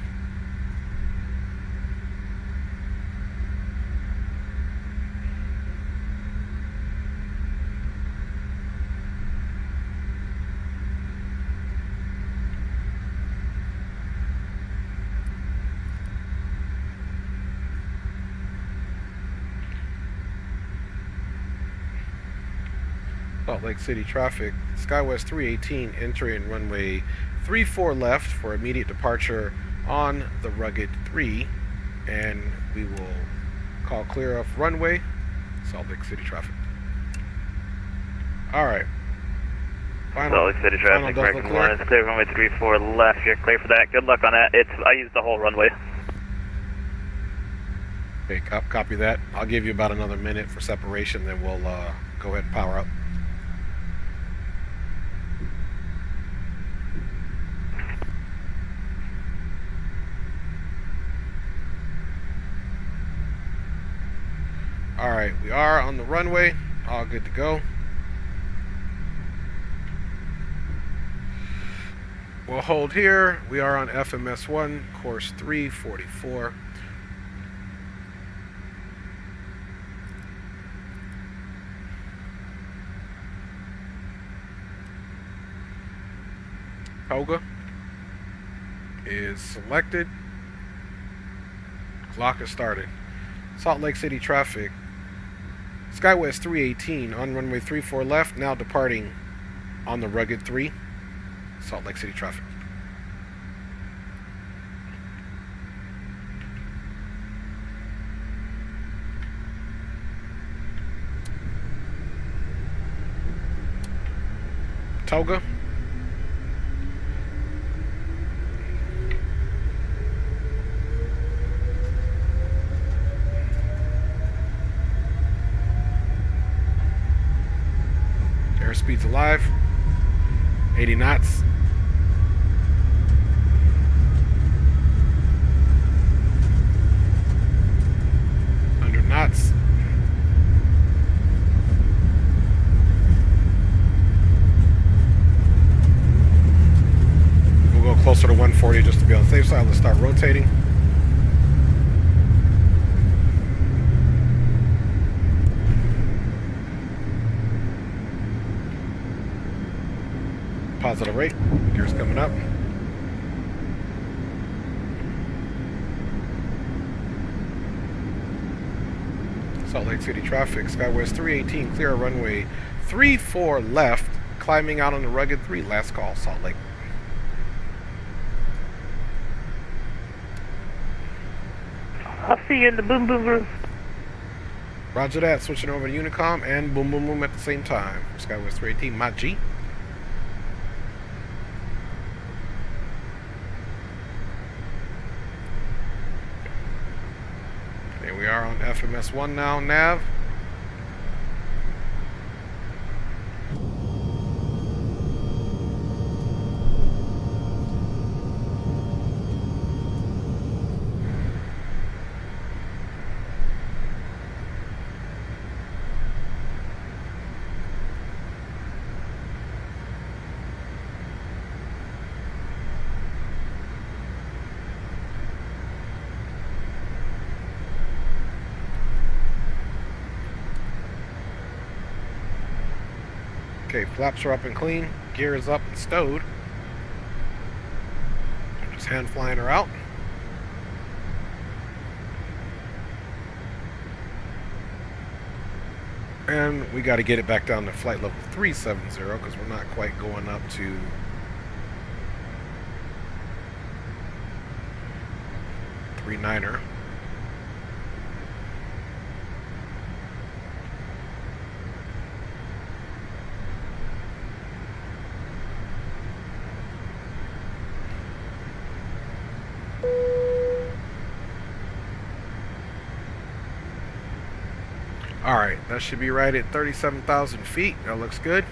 Salt Lake City traffic, SkyWest 318 entering runway 34 left for immediate departure on the Rugged 3, and we will call clear off runway, Salt Lake City traffic. Alright, Salt Lake City traffic, American Lawrence, clear runway 34 left. You're clear for that. Good luck on that. I used the whole runway. Okay, copy that. I'll give you about another minute for separation, then we'll go ahead and power up. All right, we are on the runway. All good to go. We'll hold here. We are on FMS1, course 344. Toga is selected. Clock is started. Salt Lake City traffic. SkyWest 318 on runway 34 left, now departing on the Rugged 3. Salt Lake City traffic. Toga. Airspeed's alive. 80 knots. Knots. We'll go closer to 140 just to be on the safe side. Let's start rotating. Positive rate. Gears coming up. Salt Lake City traffic, SkyWest 318, clear runway 34 left, climbing out on the Rugged 3, last call, Salt Lake. I'll see you in the boom boom room. Roger that, switching over to Unicom and boom boom boom at the same time. SkyWest 318, my G. We are on FMS1 now, nav. Okay, flaps are up and clean, gear is up and stowed. I'm just hand flying her out. And we got to get it back down to flight level 370 because we're not quite going up to .39er. Alright, that should be right at 37,000 feet. That looks good.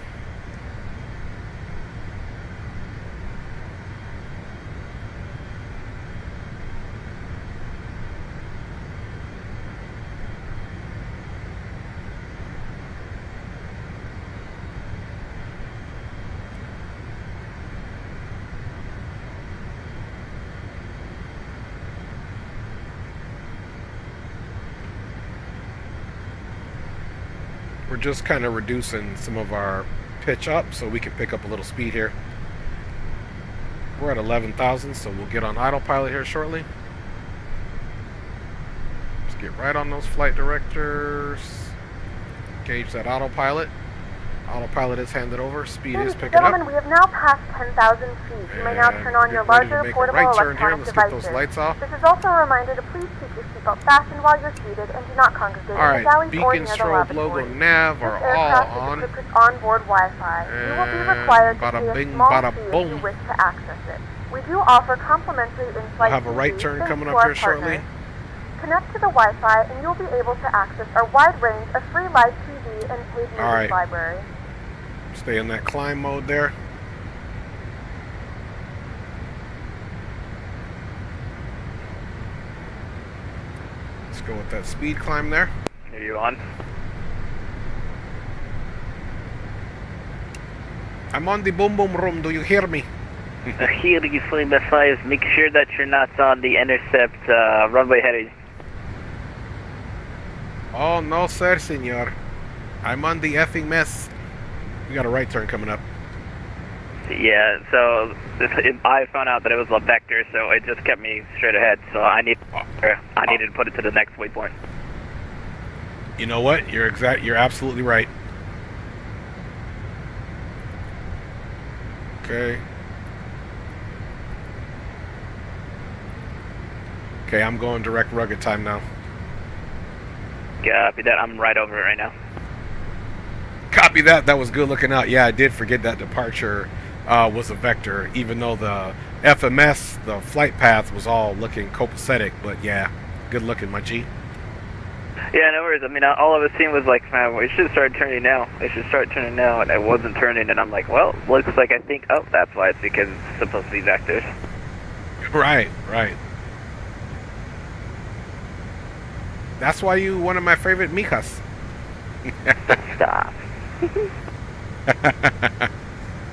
We're just kind of reducing some of our pitch up so we can pick up a little speed here. We're at 11,000, so we'll get on autopilot here shortly. Let's get right on those flight directors. Gauge that autopilot. Autopilot is handed over. Speed is Ladies and picking up. gentlemen, we have now passed 10,000 feet. You may now turn on your larger portable electronic devices. This is also a reminder to please keep your seatbelt fastened while you're seated and do not congregate in the galleys or near the strobe, logo, nav are all on. This aircraft is equipped with onboard Wi-Fi. You will be required to pay a small fee if you wish to access it. We do offer complimentary in-flight We'll have a right turn coming up here shortly. Connect to the Wi-Fi and you'll be able to access our wide range of free live TV and paid music library. Stay in that climb mode there. Let's go with that speed climb there. Are you on? I'm on the boom boom room. Do you hear me? I hear you, flying by 5. Make sure that you're not on the intercept runway heading. Oh, no, sir, senor. I'm on the effing mess. We got a right turn coming up. Yeah, so I found out that it was a vector, so it just kept me straight ahead. So I needed to put it to the next waypoint. You know what? You're absolutely right. Okay. Okay, I'm going direct rugged time now. Copy that. I'm right over it right now. Copy that. That was good looking out. Yeah, I did forget that departure was a vector, even though the FMS, the flight path, was all looking copacetic. But yeah, good looking, my G. Yeah, no worries. I mean, all I was seeing was like, man, we should start turning now. It should start turning now, and it wasn't turning. And I'm like, well, looks like I think, oh, that's why it's because it's supposed to be vectors. Right, right. That's why you one of my favorite mijas. Stop.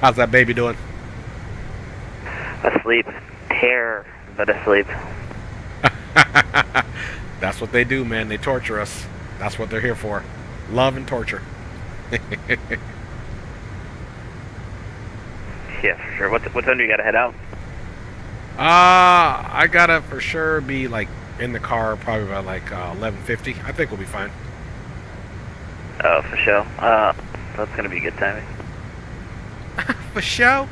How's that baby doing? Asleep. Terror, but asleep. That's what they do, man. They torture us. That's what they're here for. Love and torture. Yeah, for sure. What time do you gotta head out? I gotta for sure be like in the car probably about like 11:50. I think we'll be fine. Oh, for sure. That's gonna be good timing. For sure.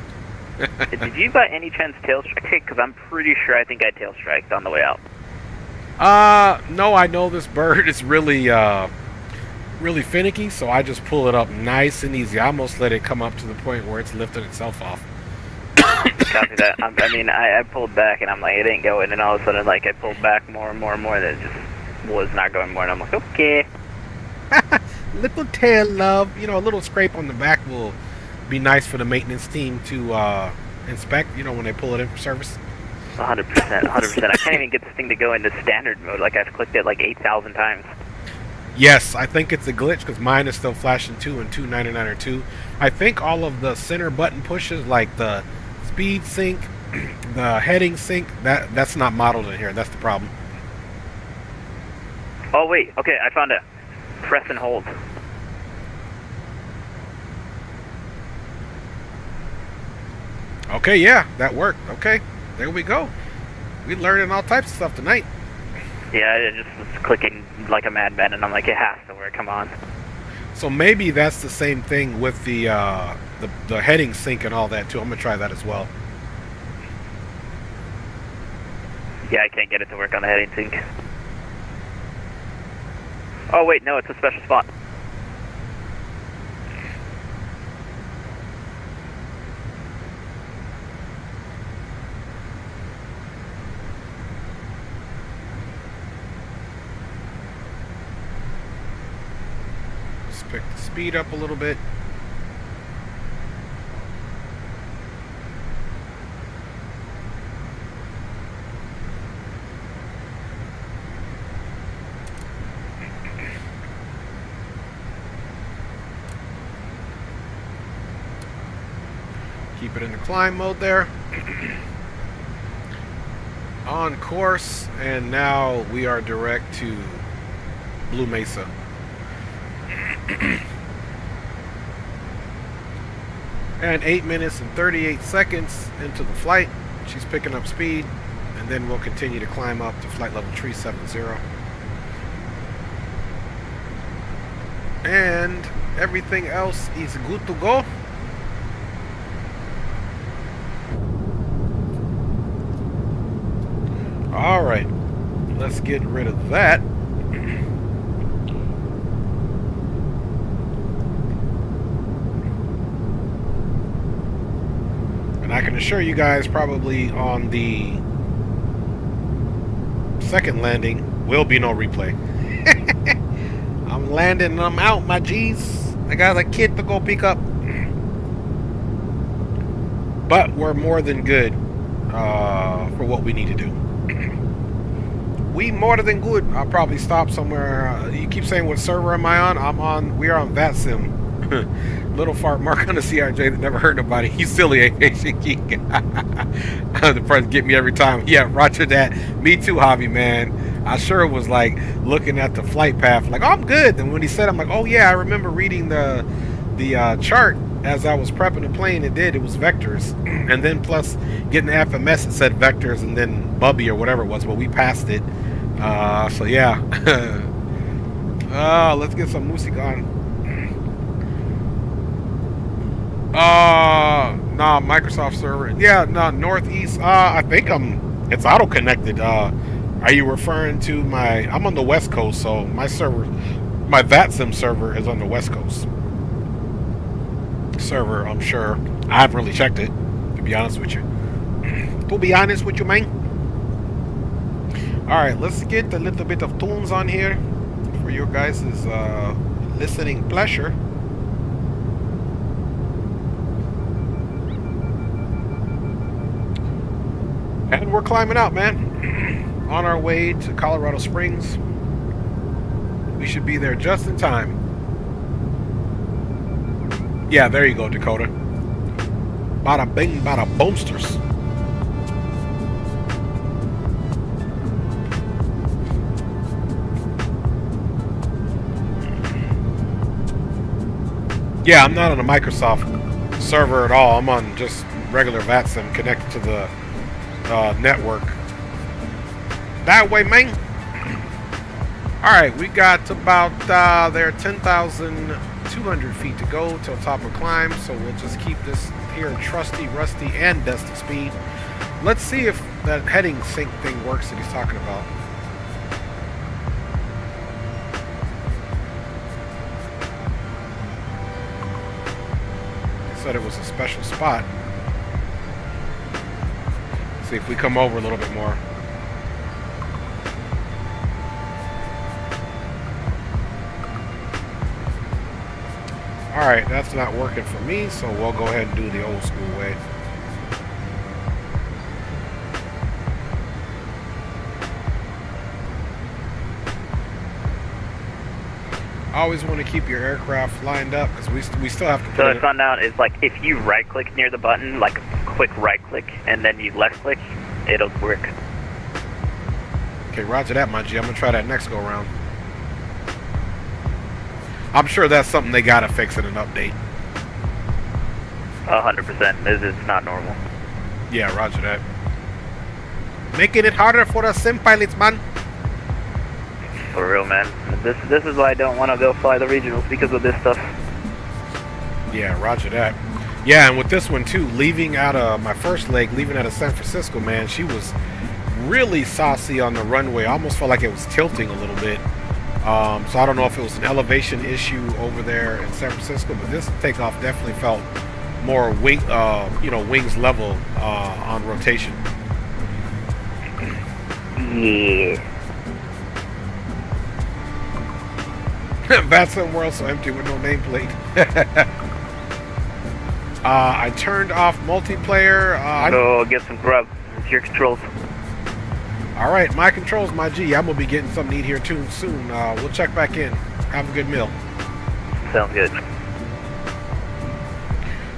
Did you by any chance tail strike? Because I'm pretty sure I think I tail striked on the way out. No, I know this bird is really really finicky, so I just pull it up nice and easy. I almost let it come up to the point where it's lifting itself off. Copy that. I mean, I pulled back and I'm like, it ain't going, and all of a sudden, like, I pulled back more and more and more, and it just was not going more, and I'm like, okay. Little tail love, you know, a little scrape on the back will be nice for the maintenance team to inspect, you know, when they pull it in for service. 100%, 100%. I can't even get this thing to go into standard mode. Like, I've clicked it like 8,000 times. Yes, I think it's a glitch because mine is still flashing 2 and 299 or 2. I think all of the center button pushes, like the speed sync, the heading sync, that's not modeled in here. That's the problem. Oh, wait. Okay, I found it. Press and hold. Okay, yeah, that worked. Okay, there we go. We're learning all types of stuff tonight. Yeah, I just was clicking like a madman, and I'm like, it has to work. Come on. So maybe that's the same thing with the heading sync and all that too. I'm gonna try that as well. Yeah, I can't get it to work on the heading sync. Oh wait, no, it's a special spot. Let's pick the speed up a little bit. Keep it in the climb mode there. On course, and now we are direct to Blue Mesa. And 8 minutes and 38 seconds into the flight, she's picking up speed, and then we'll continue to climb up to flight level 370. And Everything else is good to go. All right, let's get rid of that. And I can assure you guys, probably on the second landing will be no replay. I'm landing and I'm out, my G's. I got a kid to go pick up. But we're more than good for what we need to do. We more than good. I'll probably stop somewhere. You keep saying what server am I on? We are on VATSIM. Little fart mark on the CRJ that never hurt nobody. You silly aviation geek. The friends get me every time. Yeah, roger that. Me too, hobby man. I sure was like looking at the flight path, like, oh, I'm good. And when he said, I'm like, oh yeah, I remember reading the chart as I was prepping the plane. It was vectors, and then plus getting the FMS, it said vectors, and then Bubby or whatever it was, but we passed it. So yeah. Let's get some music on. Nah, Microsoft server. Yeah, no, Northeast. I think it's auto connected. Are you referring to I'm on the West Coast, so my VATSIM server is on the West Coast. Server, I'm sure. I haven't really checked it, to be honest with you. Man. Alright, let's get a little bit of tunes on here for your guys' listening pleasure. And we're climbing out, man. On our way to Colorado Springs. We should be there just in time. Yeah, there you go, Dakota. Bada bing, bada boomsters. Yeah, I'm not on a Microsoft server at all. I'm on just regular VATSIM connected to the network. That way, man. Alright, we got about 10,200 feet to go till top of climb, so we'll just keep this here trusty, rusty, and dusty speed. Let's see if that heading sync thing works that he's talking about. He said it was a special spot. See if we come over a little bit more. Alright, that's not working for me, so we'll go ahead and do the old school way. Always want to keep your aircraft lined up because we still have to put So I found out is like if you right click near the button, like quick right click, and then you left click, it'll work. Okay, roger that, my G. I'm gonna try that next go around. I'm sure that's something they gotta fix in an update. 100%. It's not normal. Yeah, roger that. Making it harder for the sim pilots, man. For real, man. This is why I don't want to go fly the regionals, because of this stuff. Yeah, roger that. Yeah, and with this one too, leaving out of my first leg, leaving out of San Francisco, man, she was really saucy on the runway. I almost felt like it was tilting a little bit. So I don't know if it was an elevation issue over there in San Francisco, but this takeoff definitely felt more wings level on rotation. Yeah. VATSIM world so empty with no nameplate. I turned off multiplayer. Go get some grub. It's your controls. Alright, my controls, my G. I'm going to be getting something to eat here too soon. We'll check back in. Have a good meal. Sounds good.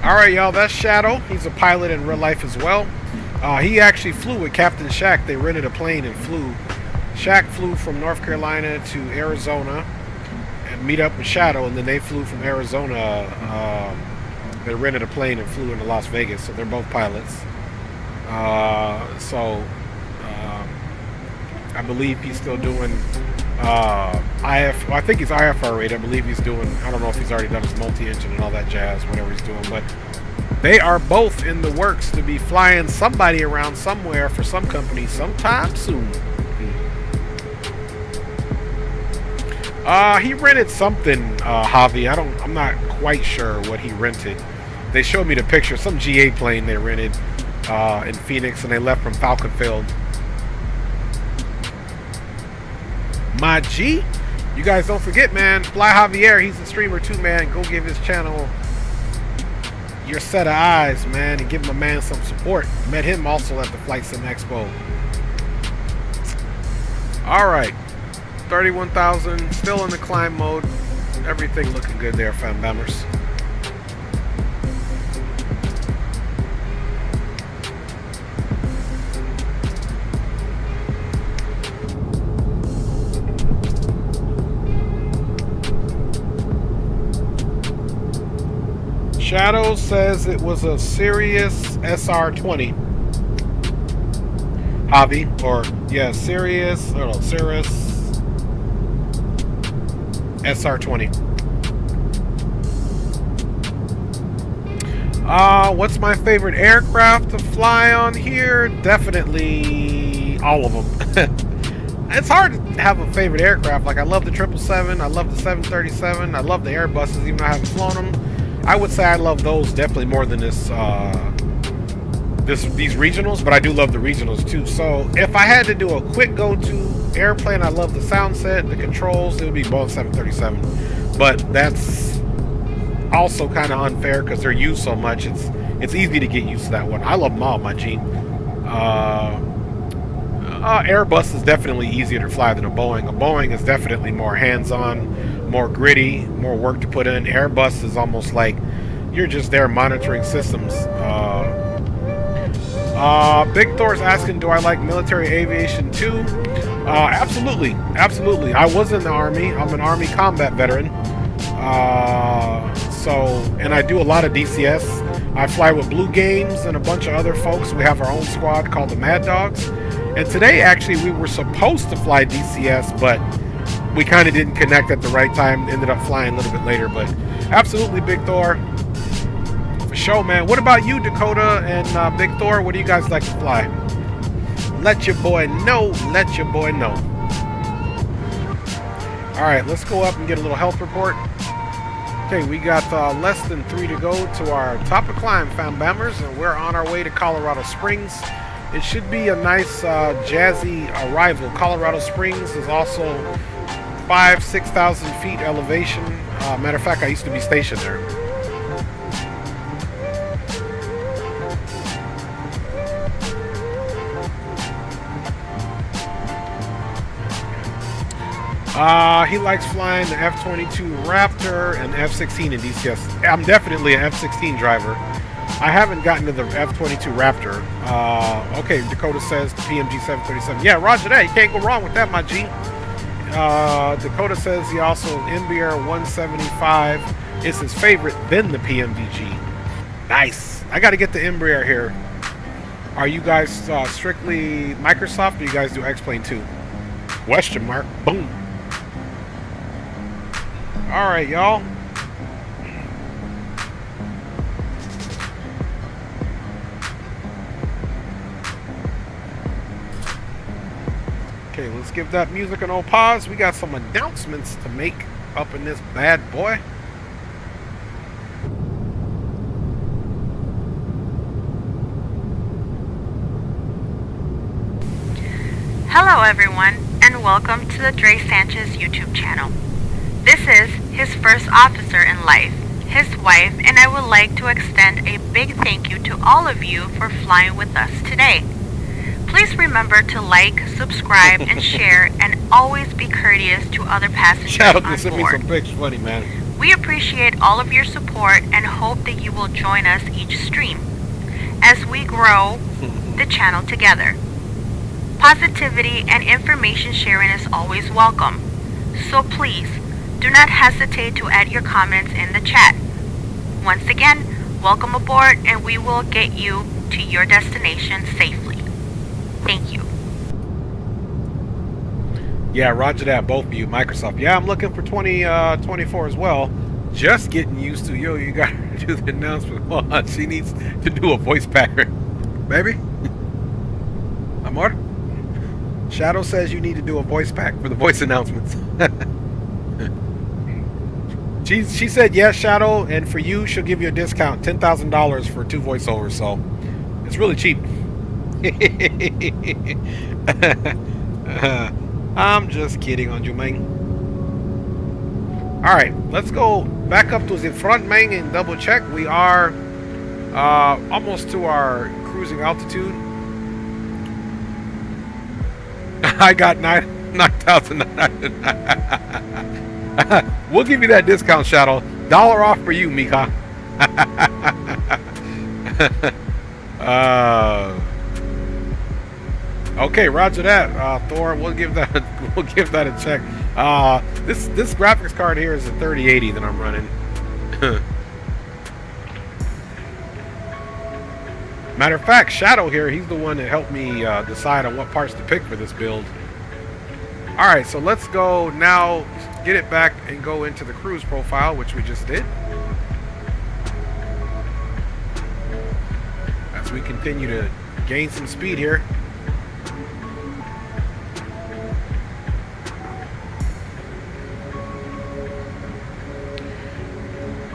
Alright, y'all. That's Shadow. He's a pilot in real life as well. He actually flew with Captain Shaq. They rented a plane and flew. Shaq flew from North Carolina to Arizona and meet up with Shadow, and then they flew from Arizona. They rented a plane and flew into Las Vegas, so they're both pilots. I believe he's still doing I think he's IFR rate. I believe he's doing, I don't know if he's already done his multi-engine and all that jazz, whatever he's doing, but they are both in the works to be flying somebody around somewhere for some company sometime soon. He rented something, Javi. I'm not quite sure what he rented. They showed me the picture, some GA plane they rented in Phoenix, and they left from Falcon Field. My G, you guys don't forget, man. Fly Javier, he's a streamer too, man. Go give his channel your set of eyes, man, and give him a man some support. Met him also at the Flight Sim Expo. All right, 31,000, still in the climb mode. Everything looking good there, fam bammers. Shadow says it was a Sirius SR20. Javi, or yeah, Sirius SR20. What's my favorite aircraft to fly on here? Definitely all of them. It's hard to have a favorite aircraft. Like, I love the 777, I love the 737, I love the Airbuses, even though I haven't flown them. I would say I love those definitely more than these regionals, but I do love the regionals too. So if I had to do a quick go-to airplane, I love the sound set, the controls, it would be Boeing 737. But that's also kind of unfair because they're used so much. It's easy to get used to that one. I love them all, my G. Airbus is definitely easier to fly than a Boeing. A Boeing is definitely more hands-on, more gritty, more work to put in. Airbus is almost like you're just there monitoring systems. Big Thor's asking, do I like military aviation too? Absolutely, absolutely. I was in the Army. I'm an Army combat veteran. And I do a lot of DCS. I fly with Blue Games and a bunch of other folks. We have our own squad called the Mad Dogs. And today, actually, we were supposed to fly DCS, but we kind of didn't connect at the right time. Ended up flying a little bit later, but absolutely, Big Thor. For sure, man. What about you, Dakota and Big Thor? What do you guys like to fly? Let your boy know. Let your boy know. All right, let's go up and get a little health report. Okay, we got less than 3 to go to our top of climb, fam bammers, and we're on our way to Colorado Springs. It should be a nice jazzy arrival. Colorado Springs is also 5,000–6,000 feet elevation. Matter of fact, I used to be stationed there. He likes flying the F-22 Raptor and F-16 in DCS. I'm definitely an F-16 driver. I haven't gotten to the F-22 Raptor. Okay, Dakota says the PMG 737. Yeah, roger that. You can't go wrong with that, my G. Dakota says he also Embraer 175 is his favorite, then the PMDG. Nice. I got to get the Embraer here. Are you guys strictly Microsoft, or do you guys do X-Plane too? Question mark. Boom. All right, y'all. Okay, let's give that music an old pause. We got some announcements to make up in this bad boy. Hello everyone, and welcome to the Dre Sanchez YouTube channel. This is his first officer in life, his wife, and I would like to extend a big thank you to all of you for flying with us today. Please remember to like, subscribe, and share, and always be courteous to other passengers on board. Send me some pics, funny man. We appreciate all of your support and hope that you will join us each stream as we grow the channel together. Positivity and information sharing is always welcome, so please do not hesitate to add your comments in the chat. Once again, welcome aboard, and we will get you to your destination safely. Thank you. Yeah, roger that, both of you. Microsoft. Yeah, I'm looking for 2024 as well. Just getting used to, yo, you got to do the announcement. Hold on, she needs to do a voice pattern. Baby? Amor? Shadow says you need to do a voice pack for the voice announcements. She said yes, Shadow, and for you, she'll give you a discount, $10,000 for 2 voiceovers, so it's really cheap. I'm just kidding on you, man. Alright, let's go back up to the front, man, and double check. We are almost to our cruising altitude. I got 9,900. We'll give you that discount, Shadow. $1 off for you, Mika. Okay, roger that, Thor. We'll give that a check. This graphics card here is a 3080 that I'm running. Matter of fact, Shadow here, he's the one that helped me decide on what parts to pick for this build. Alright, so let's go now, get it back and go into the cruise profile, which we just did. As we continue to gain some speed here.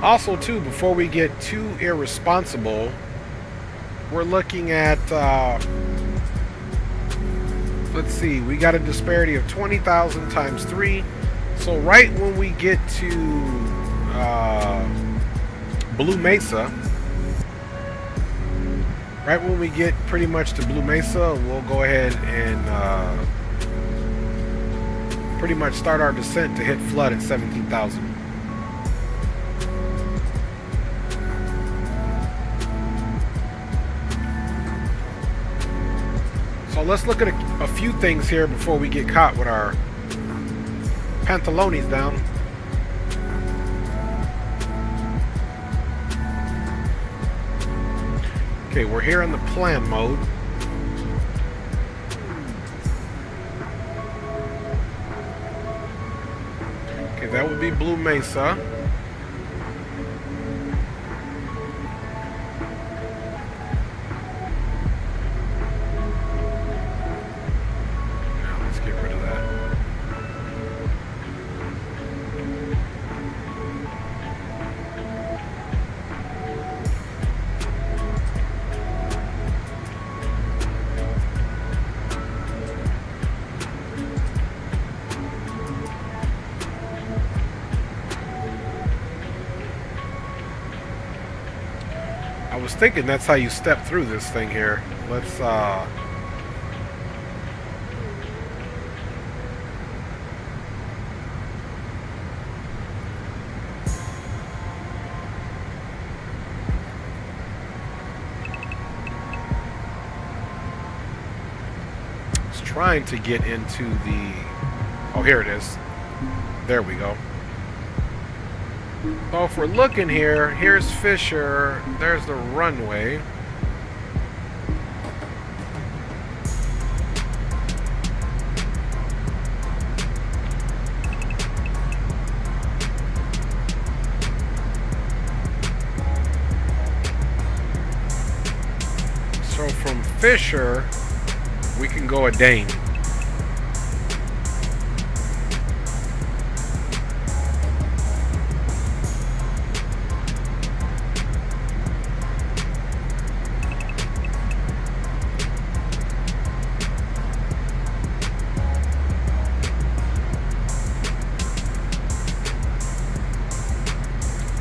Also, too, before we get too irresponsible, we're looking at, let's see, we got a disparity of 20,000 times 3. So right when we get to Blue Mesa, right when we get pretty much to Blue Mesa, we'll go ahead and pretty much start our descent to hit flood at 17,000. So let's look at a few things here before we get caught with our pantalones down. Okay, we're here in the plan mode. Okay, that would be Blue Mesa. I was thinking that's how you step through this thing here. Let's trying to get into the, oh, here it is. There we go. So if we're looking here, here's Fisher, there's the runway. So from Fisher, we can go a Dane.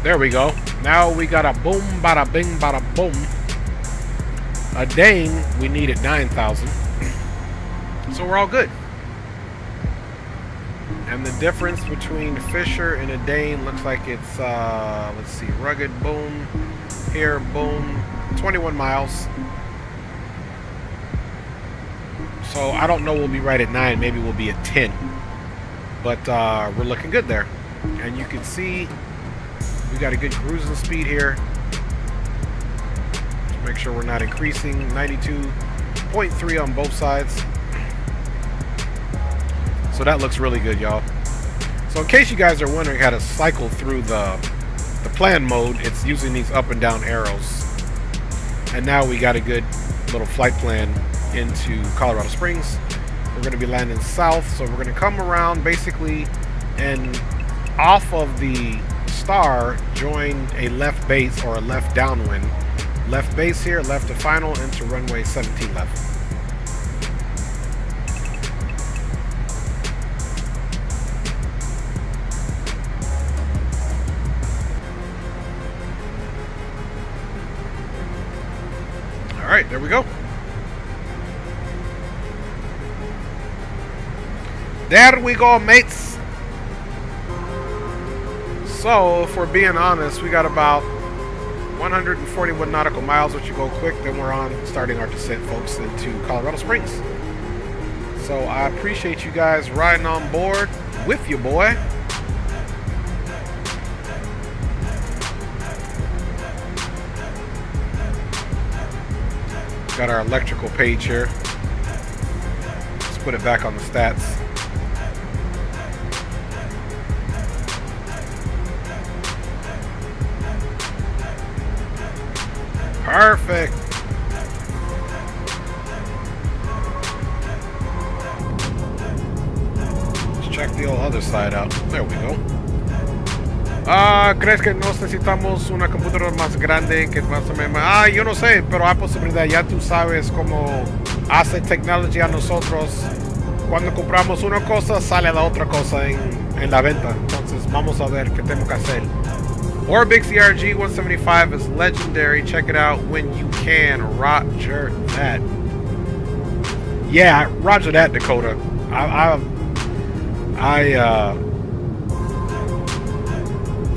There we go. Now we got a boom, bada bing, bada boom. A Dane, we needed 9,000. So we're all good. And the difference between Fisher and a Dane looks like it's, let's see, rugged, boom, here, boom, 21 miles. So I don't know, we'll be right at 9, maybe we'll be at 10. But we're looking good there. And you can see we got a good cruising speed here. Make sure we're not increasing. 92.3 on both sides. So that looks really good, y'all. So in case you guys are wondering how to cycle through the plan mode, it's using these up and down arrows. And now we got a good little flight plan into Colorado Springs. We're going to be landing south, so we're going to come around basically and off of the star join a left base or a left downwind. Left base here, left to final, into runway 17 left. Alright, there we go. There we go, mates. So, if we're being honest, we got about 141 nautical miles, which you go quick, then we're on starting our descent, folks, into Colorado Springs. So, I appreciate you guys riding on board with you, boy. Got our electrical page here. Let's put it back on the stats. Perfect. Let's check the other side out. There we go. ¿Crees que nos necesitamos una computadora más grande que más o menos? Yo no sé, pero hay posibilidad. Ya tú sabes cómo hace tecnología a nosotros. Cuando compramos una cosa, sale la otra cosa en la venta. Entonces, vamos a ver qué tenemos que hacer. Orbix CRJ 175 is legendary. Check it out when you can. Roger that. Yeah, roger that, Dakota. I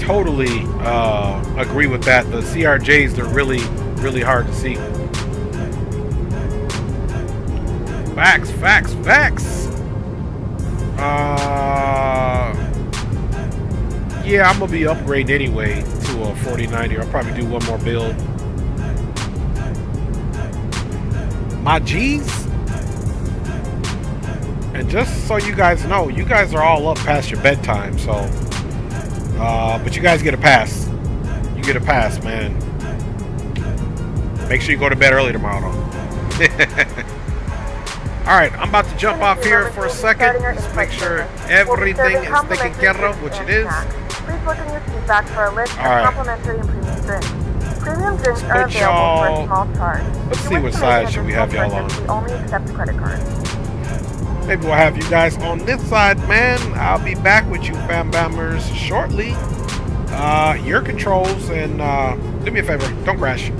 totally agree with that. The CRJs, they're really, really hard to see. Facts, facts, facts. Yeah, I'm gonna be upgrading anyway to a 4090. I'll probably do one more build. My G's. And just so you guys know, you guys are all up past your bedtime, so but you guys get a pass. You get a pass, man. Make sure you go to bed early tomorrow, though. Alright, I'm about to jump off here for a second. Just make sure everything is taken care of, which it is. Please look in your seat back for a list of complimentary and premium drinks. Premium drinks are available for a small charge. Let's see what side should we have y'all on. We only accept credit cards. Maybe we'll have you guys on this side, man. I'll be back with you, Bam Bammers, shortly. Your controls, and do me a favor, don't crash.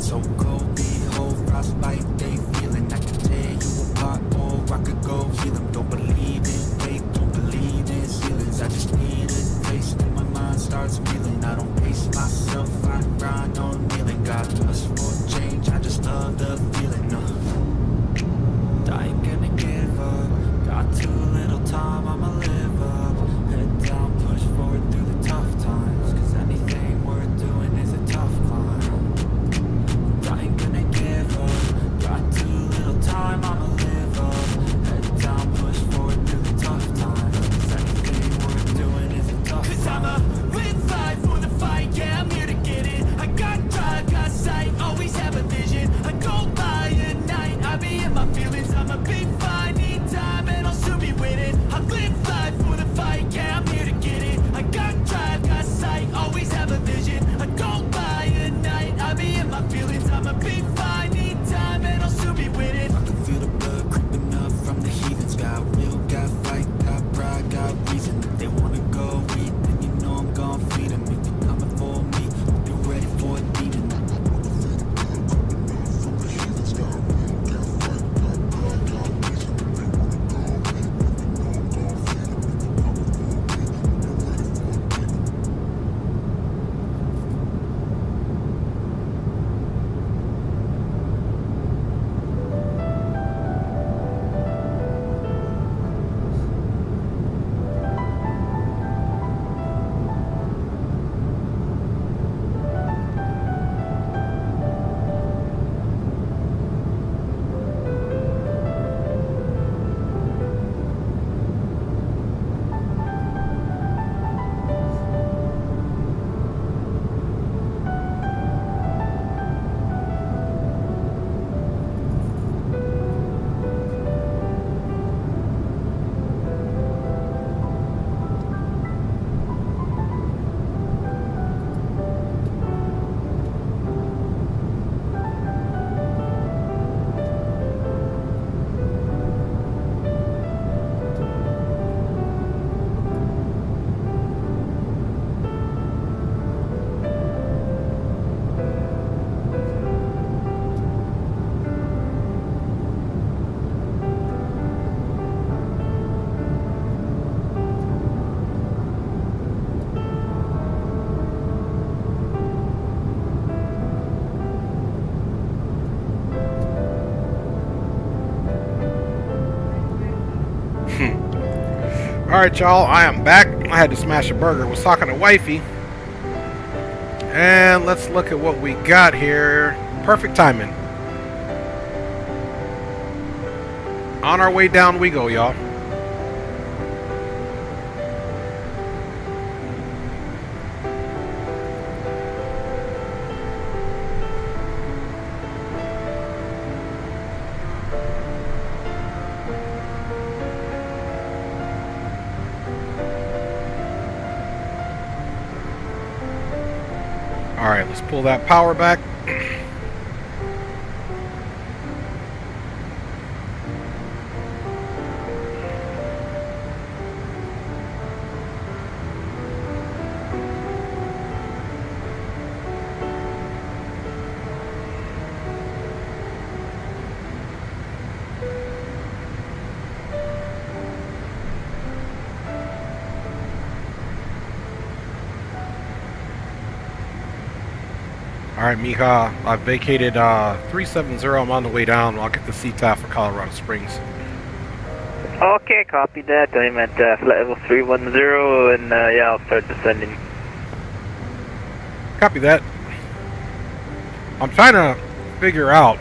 so cold, behold, frostbite, they feeling. I can tear you apart, or I could go heal them. Don't believe in fate, don't believe in ceilings. I just need a taste and my mind starts feeling. I don't pace myself, I grind on kneeling. Got us for change, I just love the feeling. I ain't gonna give up, got too little time, I'ma live up. Head down, push forward through the tough times, cause anything worth doing is a tough climb. I ain't gonna give up, got too little time, I'ma live up. Head down, push forward through the tough times, cause anything worth doing is a tough climb. Cause I'ma live life for the fight, yeah, I'm here to get it. I got drive, got sight, always have a vision. I go by at night, I be in my feelings. I'ma be fine, need time, and I'll soon be with it. I live life for the fight, yeah, I'm here to get it. I got drive, got sight, always have a vision. I go by at night, I be in my feelings. I'ma be fine, need time, and I'll soon be with it. I can feel the blood creeping up from the heathens. Got will, got fight, got pride, got reason. If they wanna go eat, then you know I'm gon' feed them. If you're coming for me, be ready for a demon. Alright, y'all, I am back. I had to smash a burger. Was talking to wifey. And let's look at what we got here. Perfect timing. On our way down we go, y'all. Alright, let's pull that power back. Alright, Mija, I've vacated 370. I'm on the way down. I'll get the CTAF for Colorado Springs. Okay, copy that. I'm at flight level 310, and yeah, I'll start descending. Copy that. I'm trying to figure out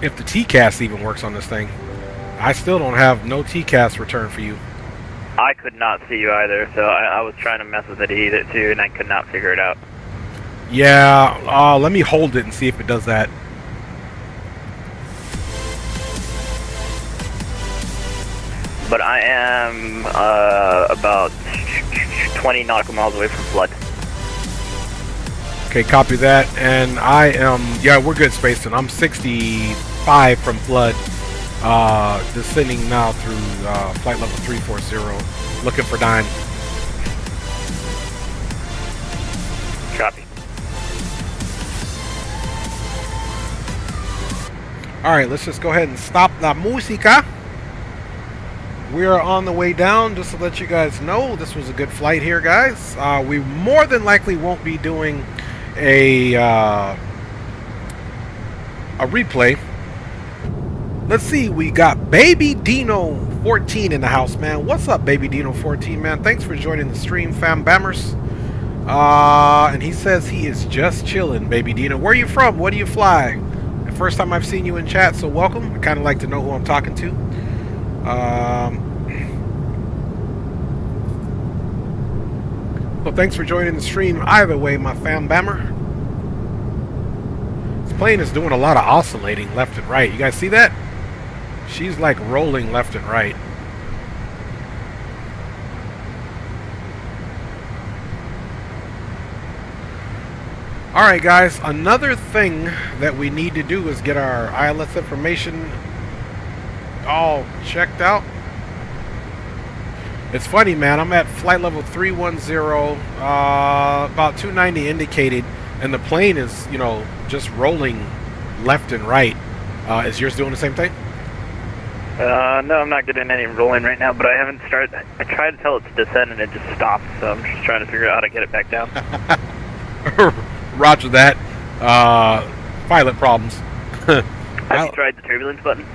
if the TCAS even works on this thing. I still don't have no TCAS return for you. I could not see you either, so I was trying to mess with it either too, and I could not figure it out. Yeah, let me hold it and see if it does that. But I am about 20 nautical miles away from flood. Okay, copy that. And I am, yeah, we're good, Spacing. I'm 65 from flood. Descending now through flight level 340. Looking for dying. Copy. Alright, let's just go ahead and stop la música. We are on the way down, just to let you guys know. This was a good flight here, guys. We more than likely won't be doing a replay. Let's see, we got Baby Dino 14 in the house, man. What's up, Baby Dino 14, man? Thanks for joining the stream, fam bammers. And he says he is just chilling, Baby Dino. Where are you from? What do you fly? First time I've seen you in chat, so welcome. I kind of like to know who I'm talking to. So thanks for joining the stream either way, my fam bammer. This plane is doing a lot of oscillating left and right. You guys see that? She's like rolling left and right. Alright guys, another thing that we need to do is get our ILS information all checked out. It's funny, man, I'm at flight level 310, about 290 indicated, and the plane is, you know, just rolling left and right. Is yours doing the same thing? No, I'm not getting any rolling right now, but I haven't started. I tried to tell it to descend and it just stopped, so I'm just trying to figure out how to get it back down. Roger that. Pilot problems. Have you tried the turbulence button?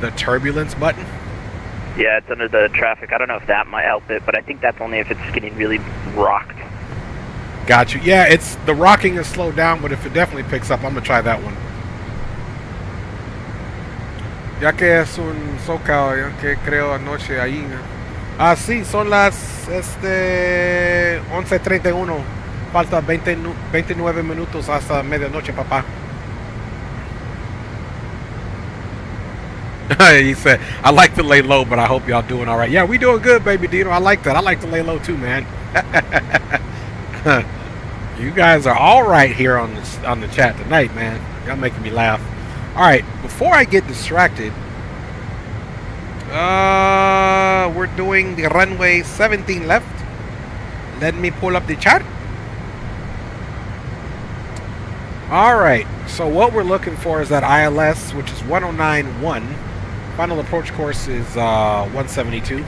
The turbulence button? Yeah, it's under the traffic. I don't know if that might help it, but I think that's only if it's getting really rocked. Got you. Yeah, it's the rocking is slowed down, but if it definitely picks up, I'm gonna try that one. Ya que es un SoCal, ya que creo anoche ahí. Ah, sí, son las 11:31. Falta 29 minutos hasta medianoche, papá. He said, I like to lay low, but I hope y'all doing all right. Yeah, we doing good, Baby Dino. I like that. I like to lay low too, man. You guys are all right here on the chat tonight, man. Y'all making me laugh. All right, before I get distracted, we're doing the runway 17 left. Let me pull up the chart. All right, so what we're looking for is that ILS, which is 1091. Final approach course is 172.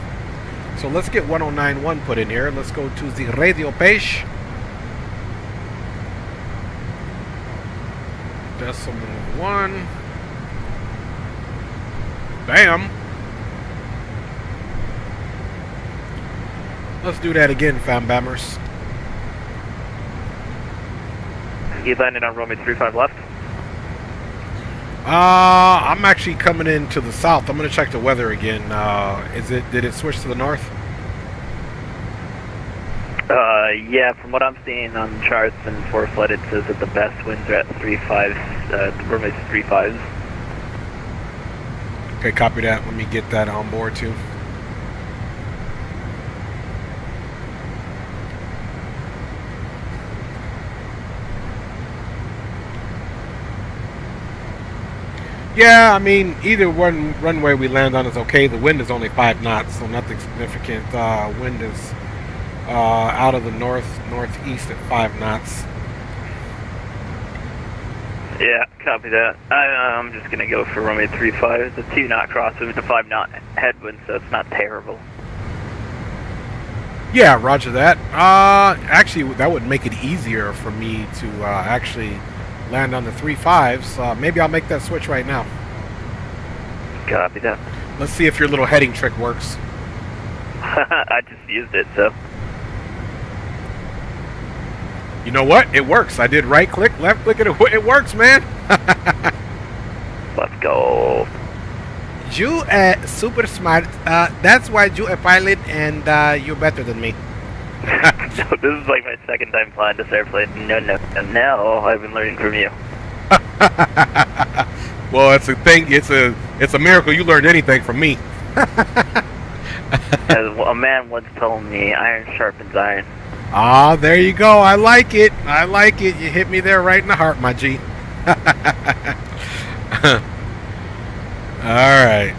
So let's get 1091 put in here. Let's go to the radio page. Decimal 1. Bam. Let's do that again, fam bammers. You landed on runway 35 left? I'm actually coming in to the south. I'm gonna check the weather again. Did it switch to the north? Yeah, from what I'm seeing on the charts and ForeFlight, it says that the best winds are at 35, the runway's 35s. Okay, copy that. Let me get that on board too. Yeah, I mean, either one runway we land on is okay. The wind is only 5 knots, so nothing significant. Wind is out of the northeast at 5 knots. Yeah, copy that. I'm just going to go for runway 35. It's a 2-knot crosswind with a 5-knot headwind, so it's not terrible. Yeah, roger that. Actually, that would make it easier for me to actually land on the 3.5s. Maybe I'll make that switch right now. Copy that. Let's see if your little heading trick works. I just used it, so. You know what? It works. I did right click, left click, and it works, man. Let's go. You super smart. That's why you a pilot, and you're better than me. So this is like my second time flying this airplane. No, and now I've been learning from you. Well, it's a thing. It's a miracle you learned anything from me. As a man once told me, iron sharpens iron. Ah, there you go. I like it. I like it. You hit me there right in the heart, my G. All right.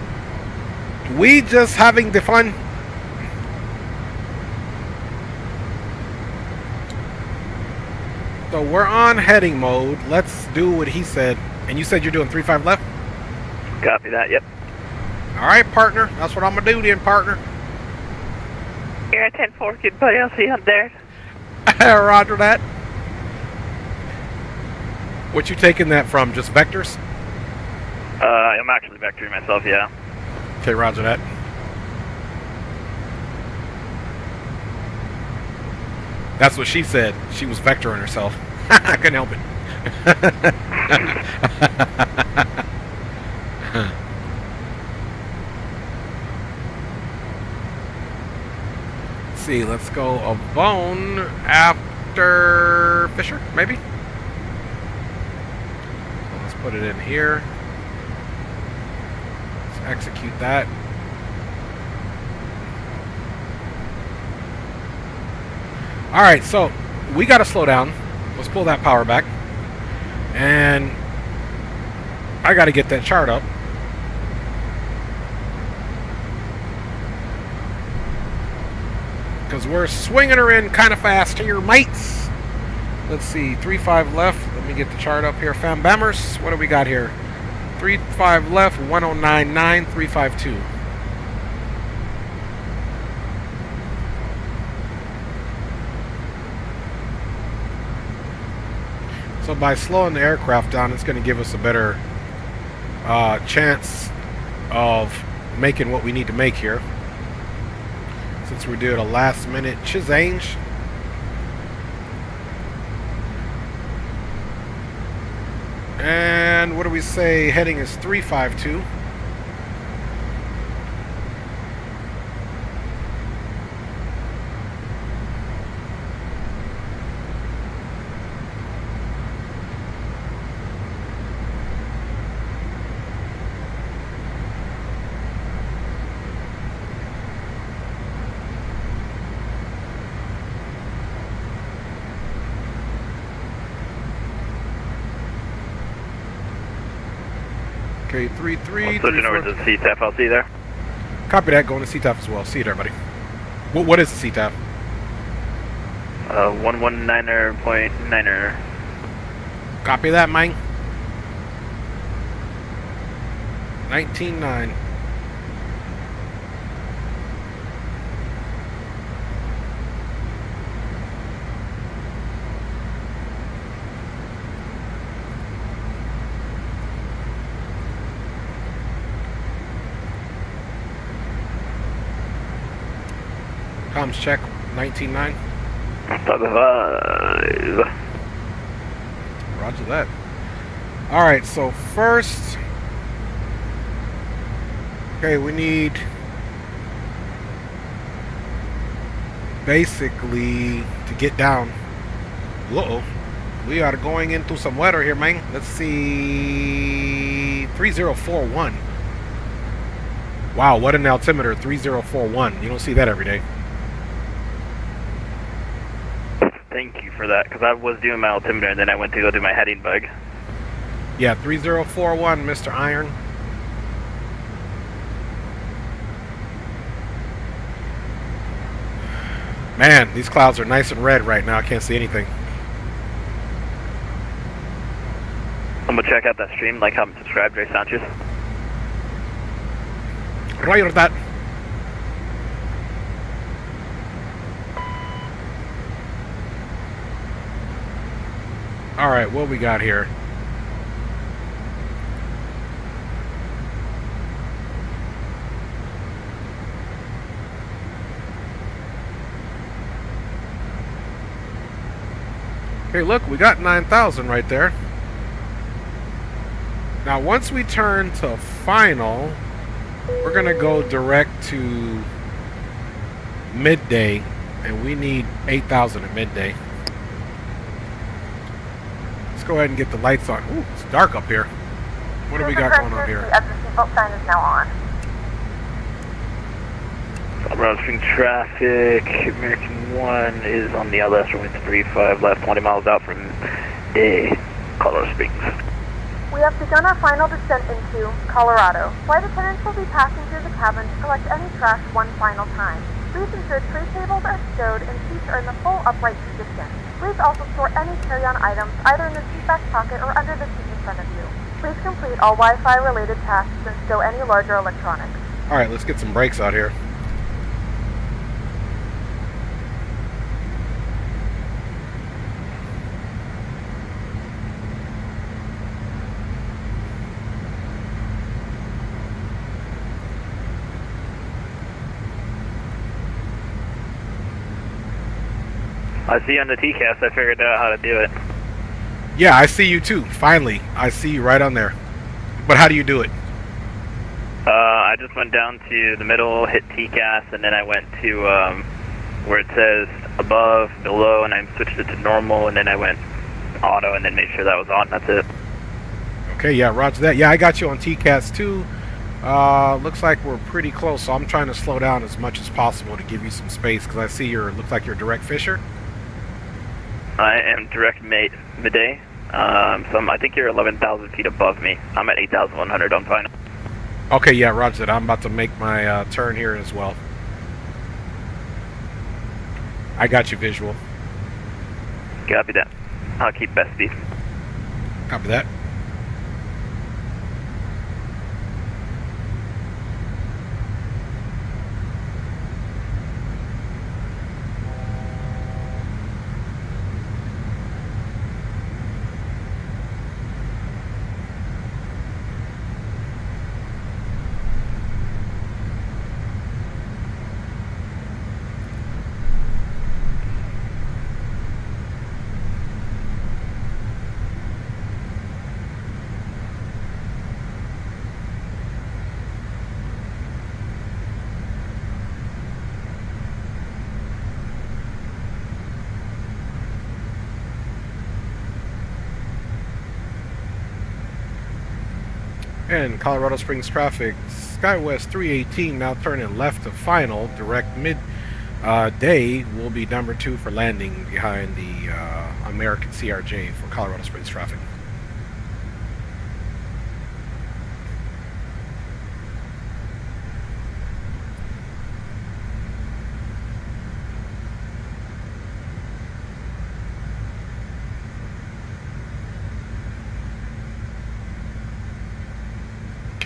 We just having the fun. So we're on heading mode. Let's do what he said. And you said you're doing 3-5 left? Copy that, yep. All right, partner. That's what I'm going to do then, partner. You're at 10-4, goodbye, I'll see you up there. Roger that. What you taking that from? Just vectors? I'm actually vectoring myself, yeah. Okay, roger that. That's what she said. She was vectoring herself. I couldn't help it. Let's see, let's go a bone after Fisher, maybe? So let's put it in here. Let's execute that. Alright, so we got to slow down. Let's pull that power back. And I got to get that chart up. Because we're swinging her in kind of fast here, mates. Let's see, 3-5 left. Let me get the chart up here. Fam Bammers, what do we got here? 3-5 left, 1099, 352. So by slowing the aircraft down, it's going to give us a better chance of making what we need to make here. Since we're doing a last minute change. And what do we say? Heading is 352. Okay, 3-3. Switching over to the CTAF, I'll see you there. Copy that, going to CTAF as well. See you there, buddy. What is the CTAF? 119.9er. Copy that, man. 19.9. Comms check, 19.9. 5. Roger that. Alright, so first... Okay, we need... basically to get down. Uh-oh. We are going into some weather here, man. Let's see... 3041. Wow, what an altimeter, 3041. You don't see that every day. Thank you for that, because I was doing my altimeter and then I went to go do my heading bug. Yeah, 3041, Mr. Iron. Man, these clouds are nice and red right now. I can't see anything. I'm gonna check out that stream, like, comment, subscribe, Dre Sanchez. Roger that. Alright, what we got here? Okay, look, we got 9,000 right there. Now, once we turn to final, we're going to go direct to midday, and we need 8,000 at midday. Let's go ahead and get the lights on. Ooh, it's dark up here. What do we got going on here? The seatbelt sign is now on. Approaching traffic. American 1 is on the LS runway 35 left, 20 miles out from Colorado Springs. We have begun our final descent into Colorado. Flight attendants will be passing through the cabin to collect any trash one final time. Please ensure tray tables are stowed and seats are in the full upright position. Please also store any carry-on items either in the seat back pocket or under the seat in front of you. Please complete all Wi-Fi related tasks and stow any larger electronics. Alright, let's get some brakes out here. I see you on the TCAS. I figured out how to do it. Yeah, I see you too. Finally, I see you right on there. But how do you do it? I just went down to the middle, hit TCAS, and then I went to where it says above, below, and I switched it to normal, and then I went auto, and then made sure that was on. That's it. Okay, yeah, roger that. Yeah, I got you on TCAS too. Looks like we're pretty close, so I'm trying to slow down as much as possible to give you some space, because I see looks like you're direct fisher. I am direct midday. I think you're 11,000 feet above me. I'm at 8,100 on final. Okay, yeah, roger that. I'm about to make my turn here as well. I got you visual. Copy that. I'll keep best speed. Copy that. And Colorado Springs traffic, SkyWest 318 now turning left to final, direct mid-day will be number 2 for landing behind the American CRJ for Colorado Springs traffic.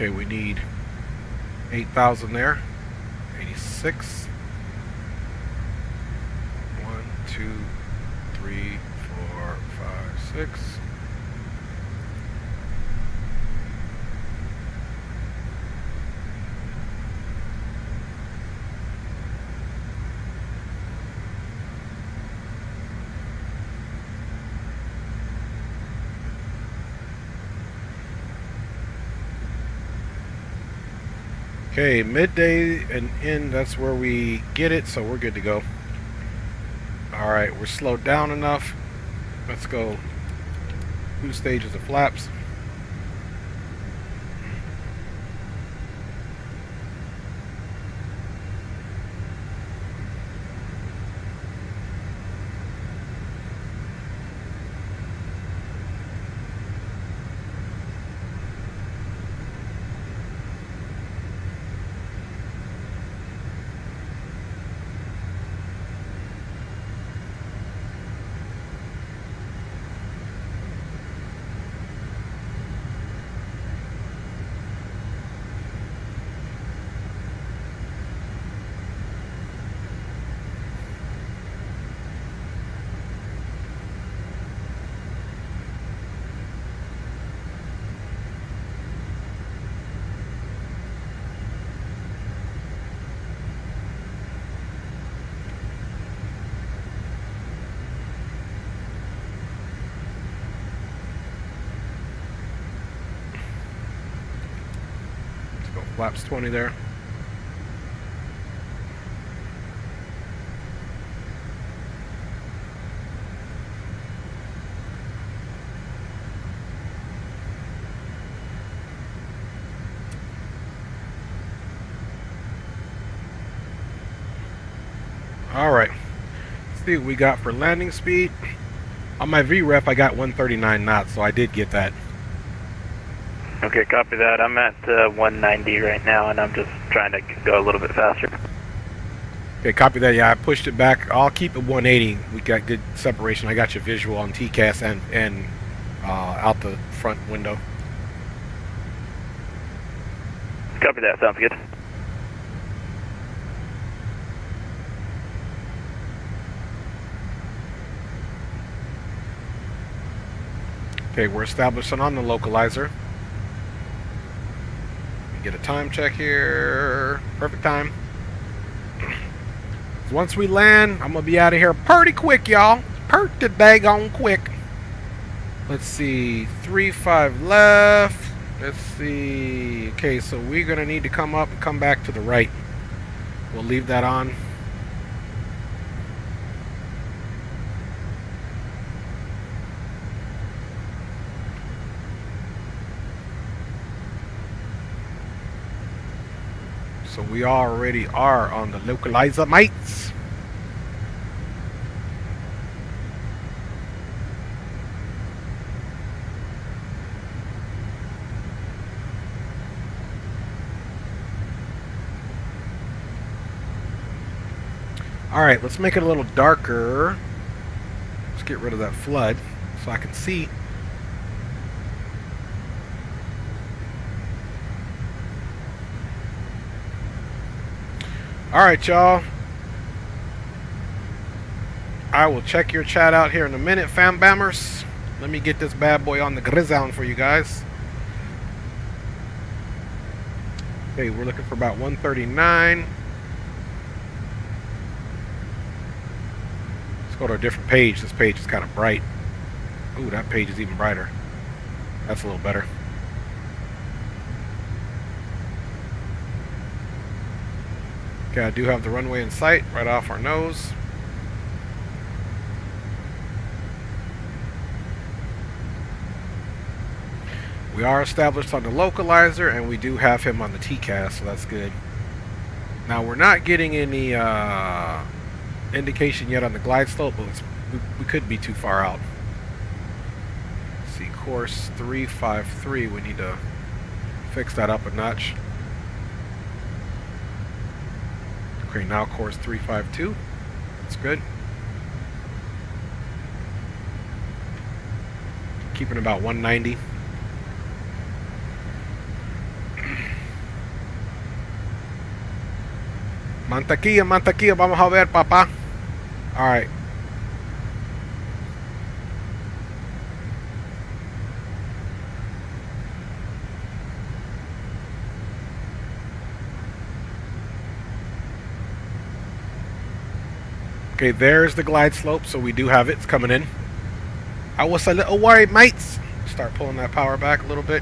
Okay, we need 8,000 there. 86. 1, 2, 3, 4, 5, 6. Okay, midday and in, that's where we get it, so we're good to go. Alright, we're slowed down enough. Let's go 2 stages of flaps. Flaps 20 there. Alright, let's see what we got for landing speed. On my VREF I got 139 knots, so I did get that. Okay, copy that. I'm at 190 right now, and I'm just trying to go a little bit faster. Okay, copy that. Yeah, I pushed it back. I'll keep it 180. We got good separation. I got your visual on TCAS and out the front window. Copy that. Sounds good. Okay, we're establishing on the localizer. Get a time check here. Perfect time. Once we land, I'm gonna be out of here pretty quick, y'all. Pretty daggone quick. Let's see, 3-5 left. Let's see. Okay, so we're gonna need to come up and come back to the right. We'll leave that on. So we already are on the localizer, mates. All right, let's make it a little darker. Let's get rid of that flood so I can see. All right, y'all. I will check your chat out here in a minute, fam bammers. Let me get this bad boy on the grizzle for you guys. Okay, we're looking for about 139. Let's go to a different page. This page is kind of bright. Ooh, that page is even brighter. That's a little better. Okay, I do have the runway in sight, right off our nose. We are established on the localizer, and we do have him on the TCAS, so that's good. Now, we're not getting any indication yet on the glide slope, but we could be too far out. Let's see, course 353, we need to fix that up a notch. Okay, now course 352. That's good. Keeping about 190. Mantequilla, mantequilla, vamos a ver, papá. All right. Okay, there's the glide slope, so we do have it. It's coming in. I was a little worried, mates. Start pulling that power back a little bit.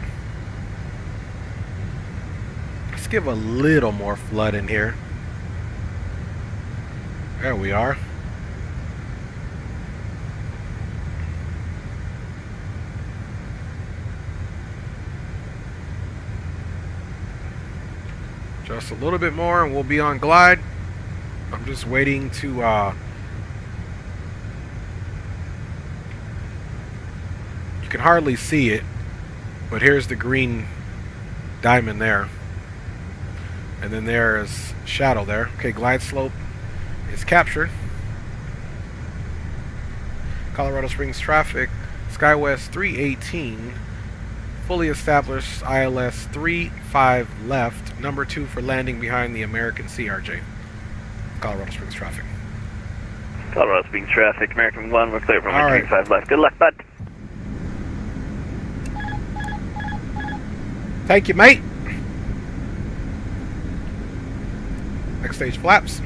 Let's give a little more flood in here. There we are. Just a little bit more and we'll be on glide. I'm just waiting to you can hardly see it, but here's the green diamond there. And then there is shadow there. Okay, glide slope is captured. Colorado Springs traffic, SkyWest 318, fully established ILS 35 left, number 2 for landing behind the American CRJ. Colorado Springs traffic. Colorado Springs traffic, American 1, we're clear from 35 left. Good luck, bud. Thank you, mate. Next stage flaps.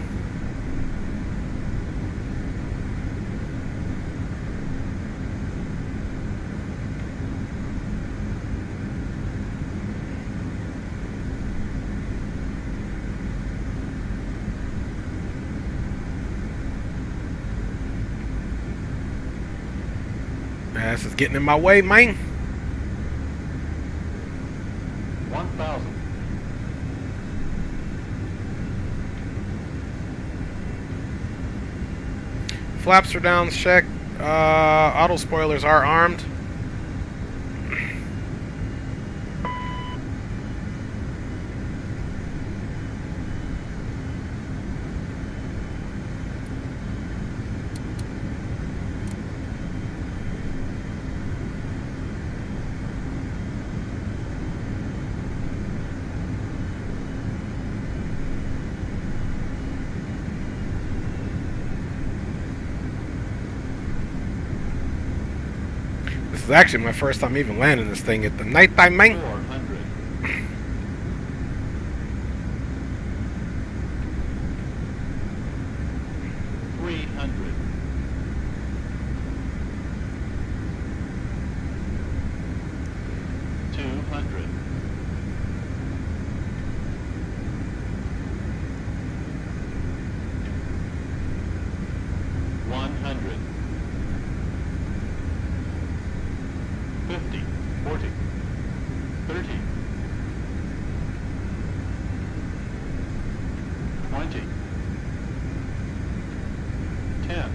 This is getting in my way, man. 1,000. Flaps are down, check. Auto spoilers are armed. This is actually my first time even landing this thing at the nighttime, man. 400. 300. 200. 100. 50, 40, 30, 20, 10.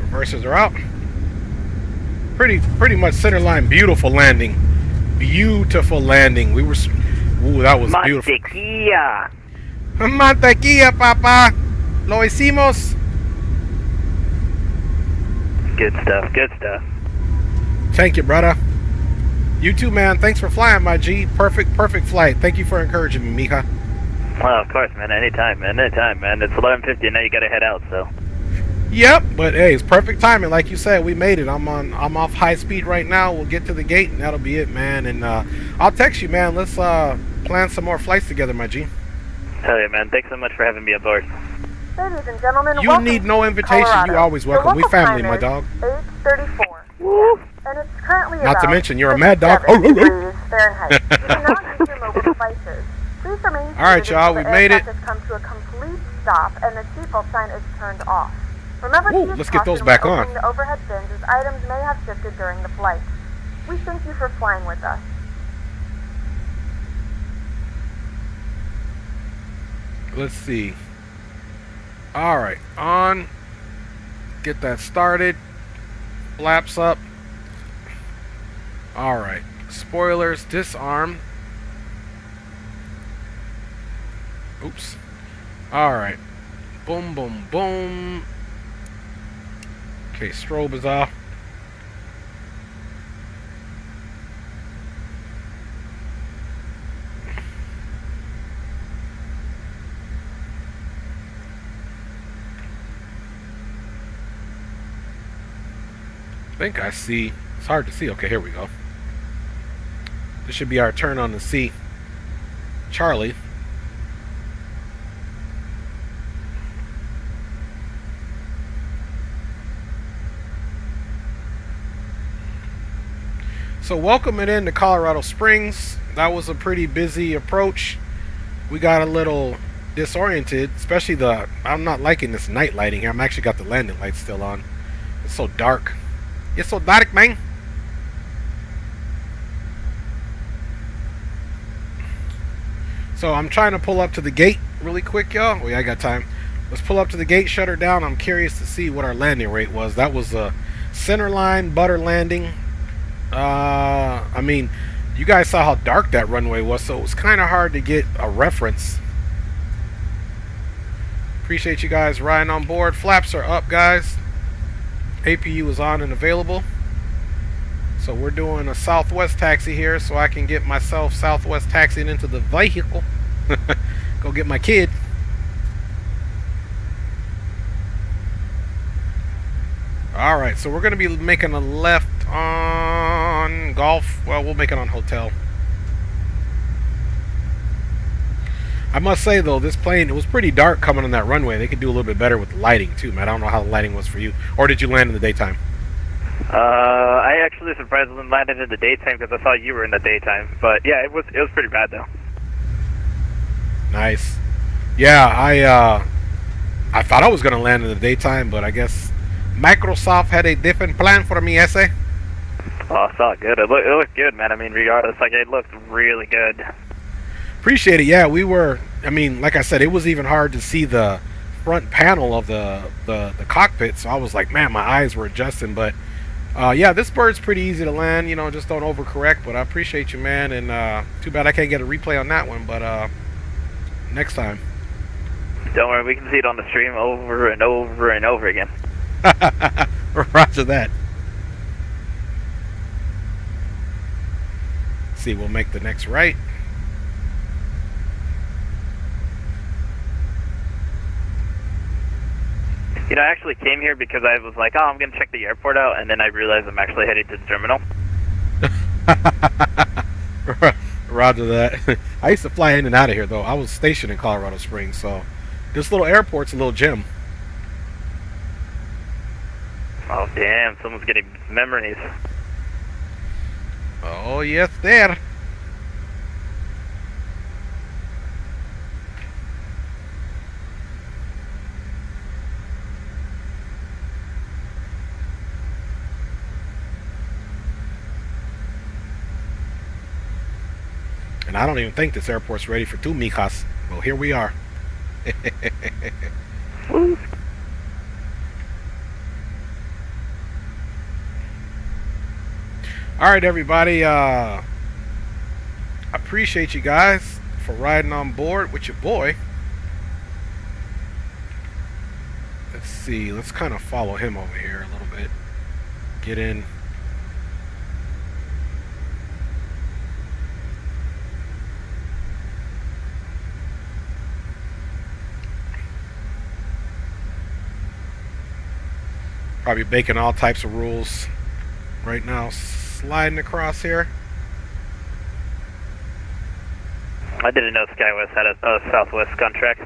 Reversers are out. Pretty much center line. Beautiful landing. Beautiful landing. We were. Ooh, that was beautiful. Mantequilla. Mantequilla, papa. Lo hicimos. Good stuff, good stuff. Thank you, brother. You too, man. Thanks for flying, my G. Perfect flight. Thank you for encouraging me, Mika. Well, of course, man. Anytime, man. Anytime, man. It's 11:50 and now you gotta head out, so. Yep, but hey, it's perfect timing. Like you said, we made it. I'm off high speed right now. We'll get to the gate and that'll be it, man. And I'll text you, man. Let's plan some more flights together, my G. Hell yeah, man. Thanks so much for having me aboard. Ladies and gentlemen, you need no invitation. Colorado. You always welcome. We family, my dog. 8:34. Woo. And it's currently Not to mention, you're a mad dog. degrees Fahrenheit. You do not use your mobile devices. Please remain seated. All right, y'all. We made it. Has come to a complete stop, and the seatbelt sign is turned off. Remember to use let's get those caution back when on. opening the overhead bins, as items may have shifted during the flight. We thank you for flying with us. Let's see. All right, on. Get that started. Flaps up. All right. Spoilers disarm. Oops. All right. Boom, boom, boom. Okay, strobe is off. I think I see. It's hard to see. Okay, here we go. This should be our turn on the C. Charlie. So welcome it into Colorado Springs. That was a pretty busy approach. We got a little disoriented, especially I'm not liking this night lighting here. I'm actually got the landing lights still on. It's so dark. It's so dark, man. So I'm trying to pull up to the gate really quick, y'all. Oh yeah, I got time. Let's pull up to the gate, shut her down. I'm curious to see what our landing rate was. That was a center line butter landing. I mean, you guys saw how dark that runway was, so it was kind of hard to get a reference. Appreciate you guys riding on board. Flaps are up, guys. APU is on and available. So we're doing a Southwest taxi here, so I can get myself Southwest taxied into the vehicle. Go get my kid. Alright, so we're going to be making a left on Golf. Well, we'll make it on Hotel. I must say, though, this plane, it was pretty dark coming on that runway. They could do a little bit better with the lighting, too, man. I don't know how the lighting was for you. Or did you land in the daytime? I actually surprisingly landed in the daytime because I saw you were in the daytime. But, yeah, it was pretty bad, though. Nice. Yeah, I thought I was going to land in the daytime, but I guess Microsoft had a different plan for me, ese. Oh, it's all good. It looked good, man. I mean, regardless, like, it looked really good. Appreciate it. Yeah, we were, I mean, like I said, it was even hard to see the front panel of the cockpit, so I was like, man, my eyes were adjusting. But yeah, this bird's pretty easy to land, you know, just don't overcorrect. But I appreciate you, man, and too bad I can't get a replay on that one, but next time. Don't worry, we can see it on the stream over and over and over again. Roger that. See, we'll make the next right. You know, I actually came here because I was like, oh, I'm going to check the airport out, and then I realized I'm actually headed to the terminal. Roger that. I used to fly in and out of here, though. I was stationed in Colorado Springs, so this little airport's a little gem. Oh, damn. Someone's getting memories. Oh, yes, there. And I don't even think this airport's ready for two mijas. Well, here we are. Alright, everybody. I appreciate you guys for riding on board with your boy. Let's see. Let's kind of follow him over here a little bit. Get in. Probably breaking all types of rules right now, sliding across here. I didn't know SkyWest had a Southwest contract.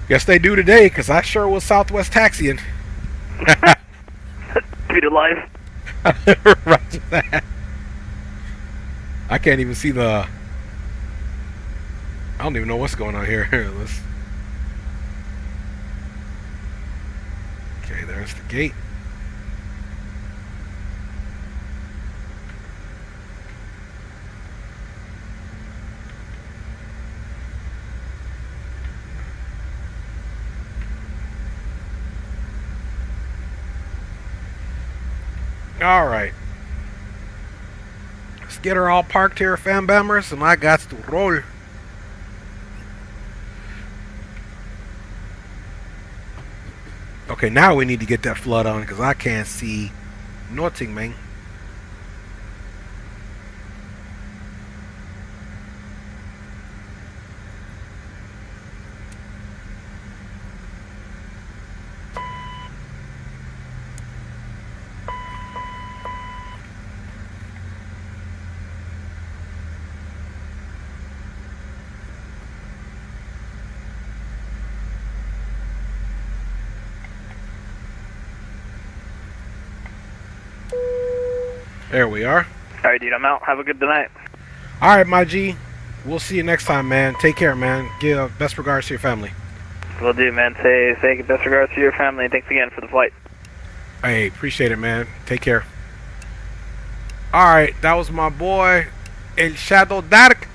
Guess they do today, because I sure was Southwest taxiing. Tweet it live. Roger that. I can't even see the... I don't even know what's going on here. Let's... Okay, there's the gate. All right. Let's get her all parked here, fam bammers, and I got to roll. Okay, now we need to get that flood on because I can't see nothing, man. There we are. Alright, dude, I'm out. Have a good night. Alright, my G. We'll see you next time, man. Take care, man. Give best regards to your family. Will do, man. Say best regards to your family. Thanks again for the flight. Hey, appreciate it, man. Take care. Alright, that was my boy, El Shadow Dark.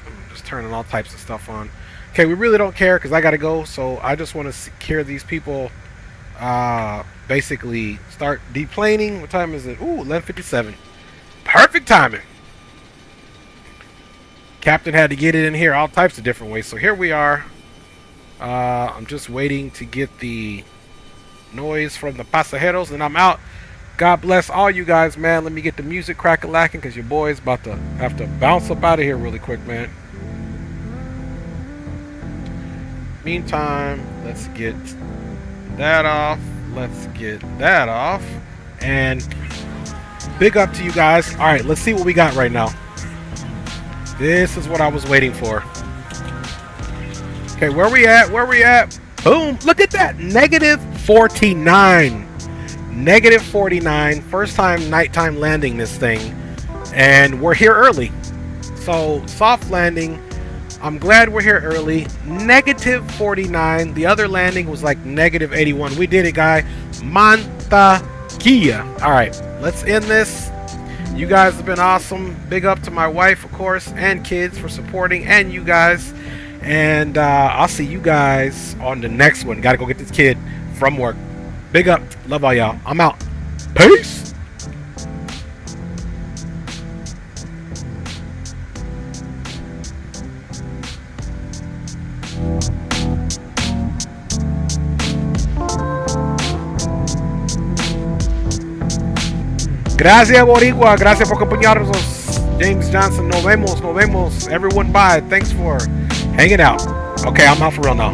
I'm just turning all types of stuff on. Okay, we really don't care because I got to go, so I just want to secure these people. Basically start deplaning. What time is it? Ooh, 11:57. Perfect timing. Captain had to get it in here all types of different ways. So here we are. I'm just waiting to get the noise from the pasajeros and I'm out. God bless all you guys, man. Let me get the music crack-a-lacking because your boy's about to have to bounce up out of here really quick, man. Meantime, let's get that off. Let's get that off. And big up to you guys. All right, let's see what we got right now. This is what I was waiting for. Okay, where we at? Where we at? Boom. Look at that. -49. -49. First time nighttime landing this thing. And we're here early. So, soft landing. I'm glad we're here early. -49. The other landing was like -81. We did it, guy. Mantequilla. All right, let's end this. You guys have been awesome. Big up to my wife, of course, and kids for supporting, and you guys. And I'll see you guys on the next one. Gotta go get this kid from work. Big up. Love all y'all. I'm out. Peace. Gracias, Boricua. Gracias por acompañarnos. James Johnson. Nos vemos. Nos vemos. Everyone, bye. Thanks for hanging out. Okay, I'm out for real now.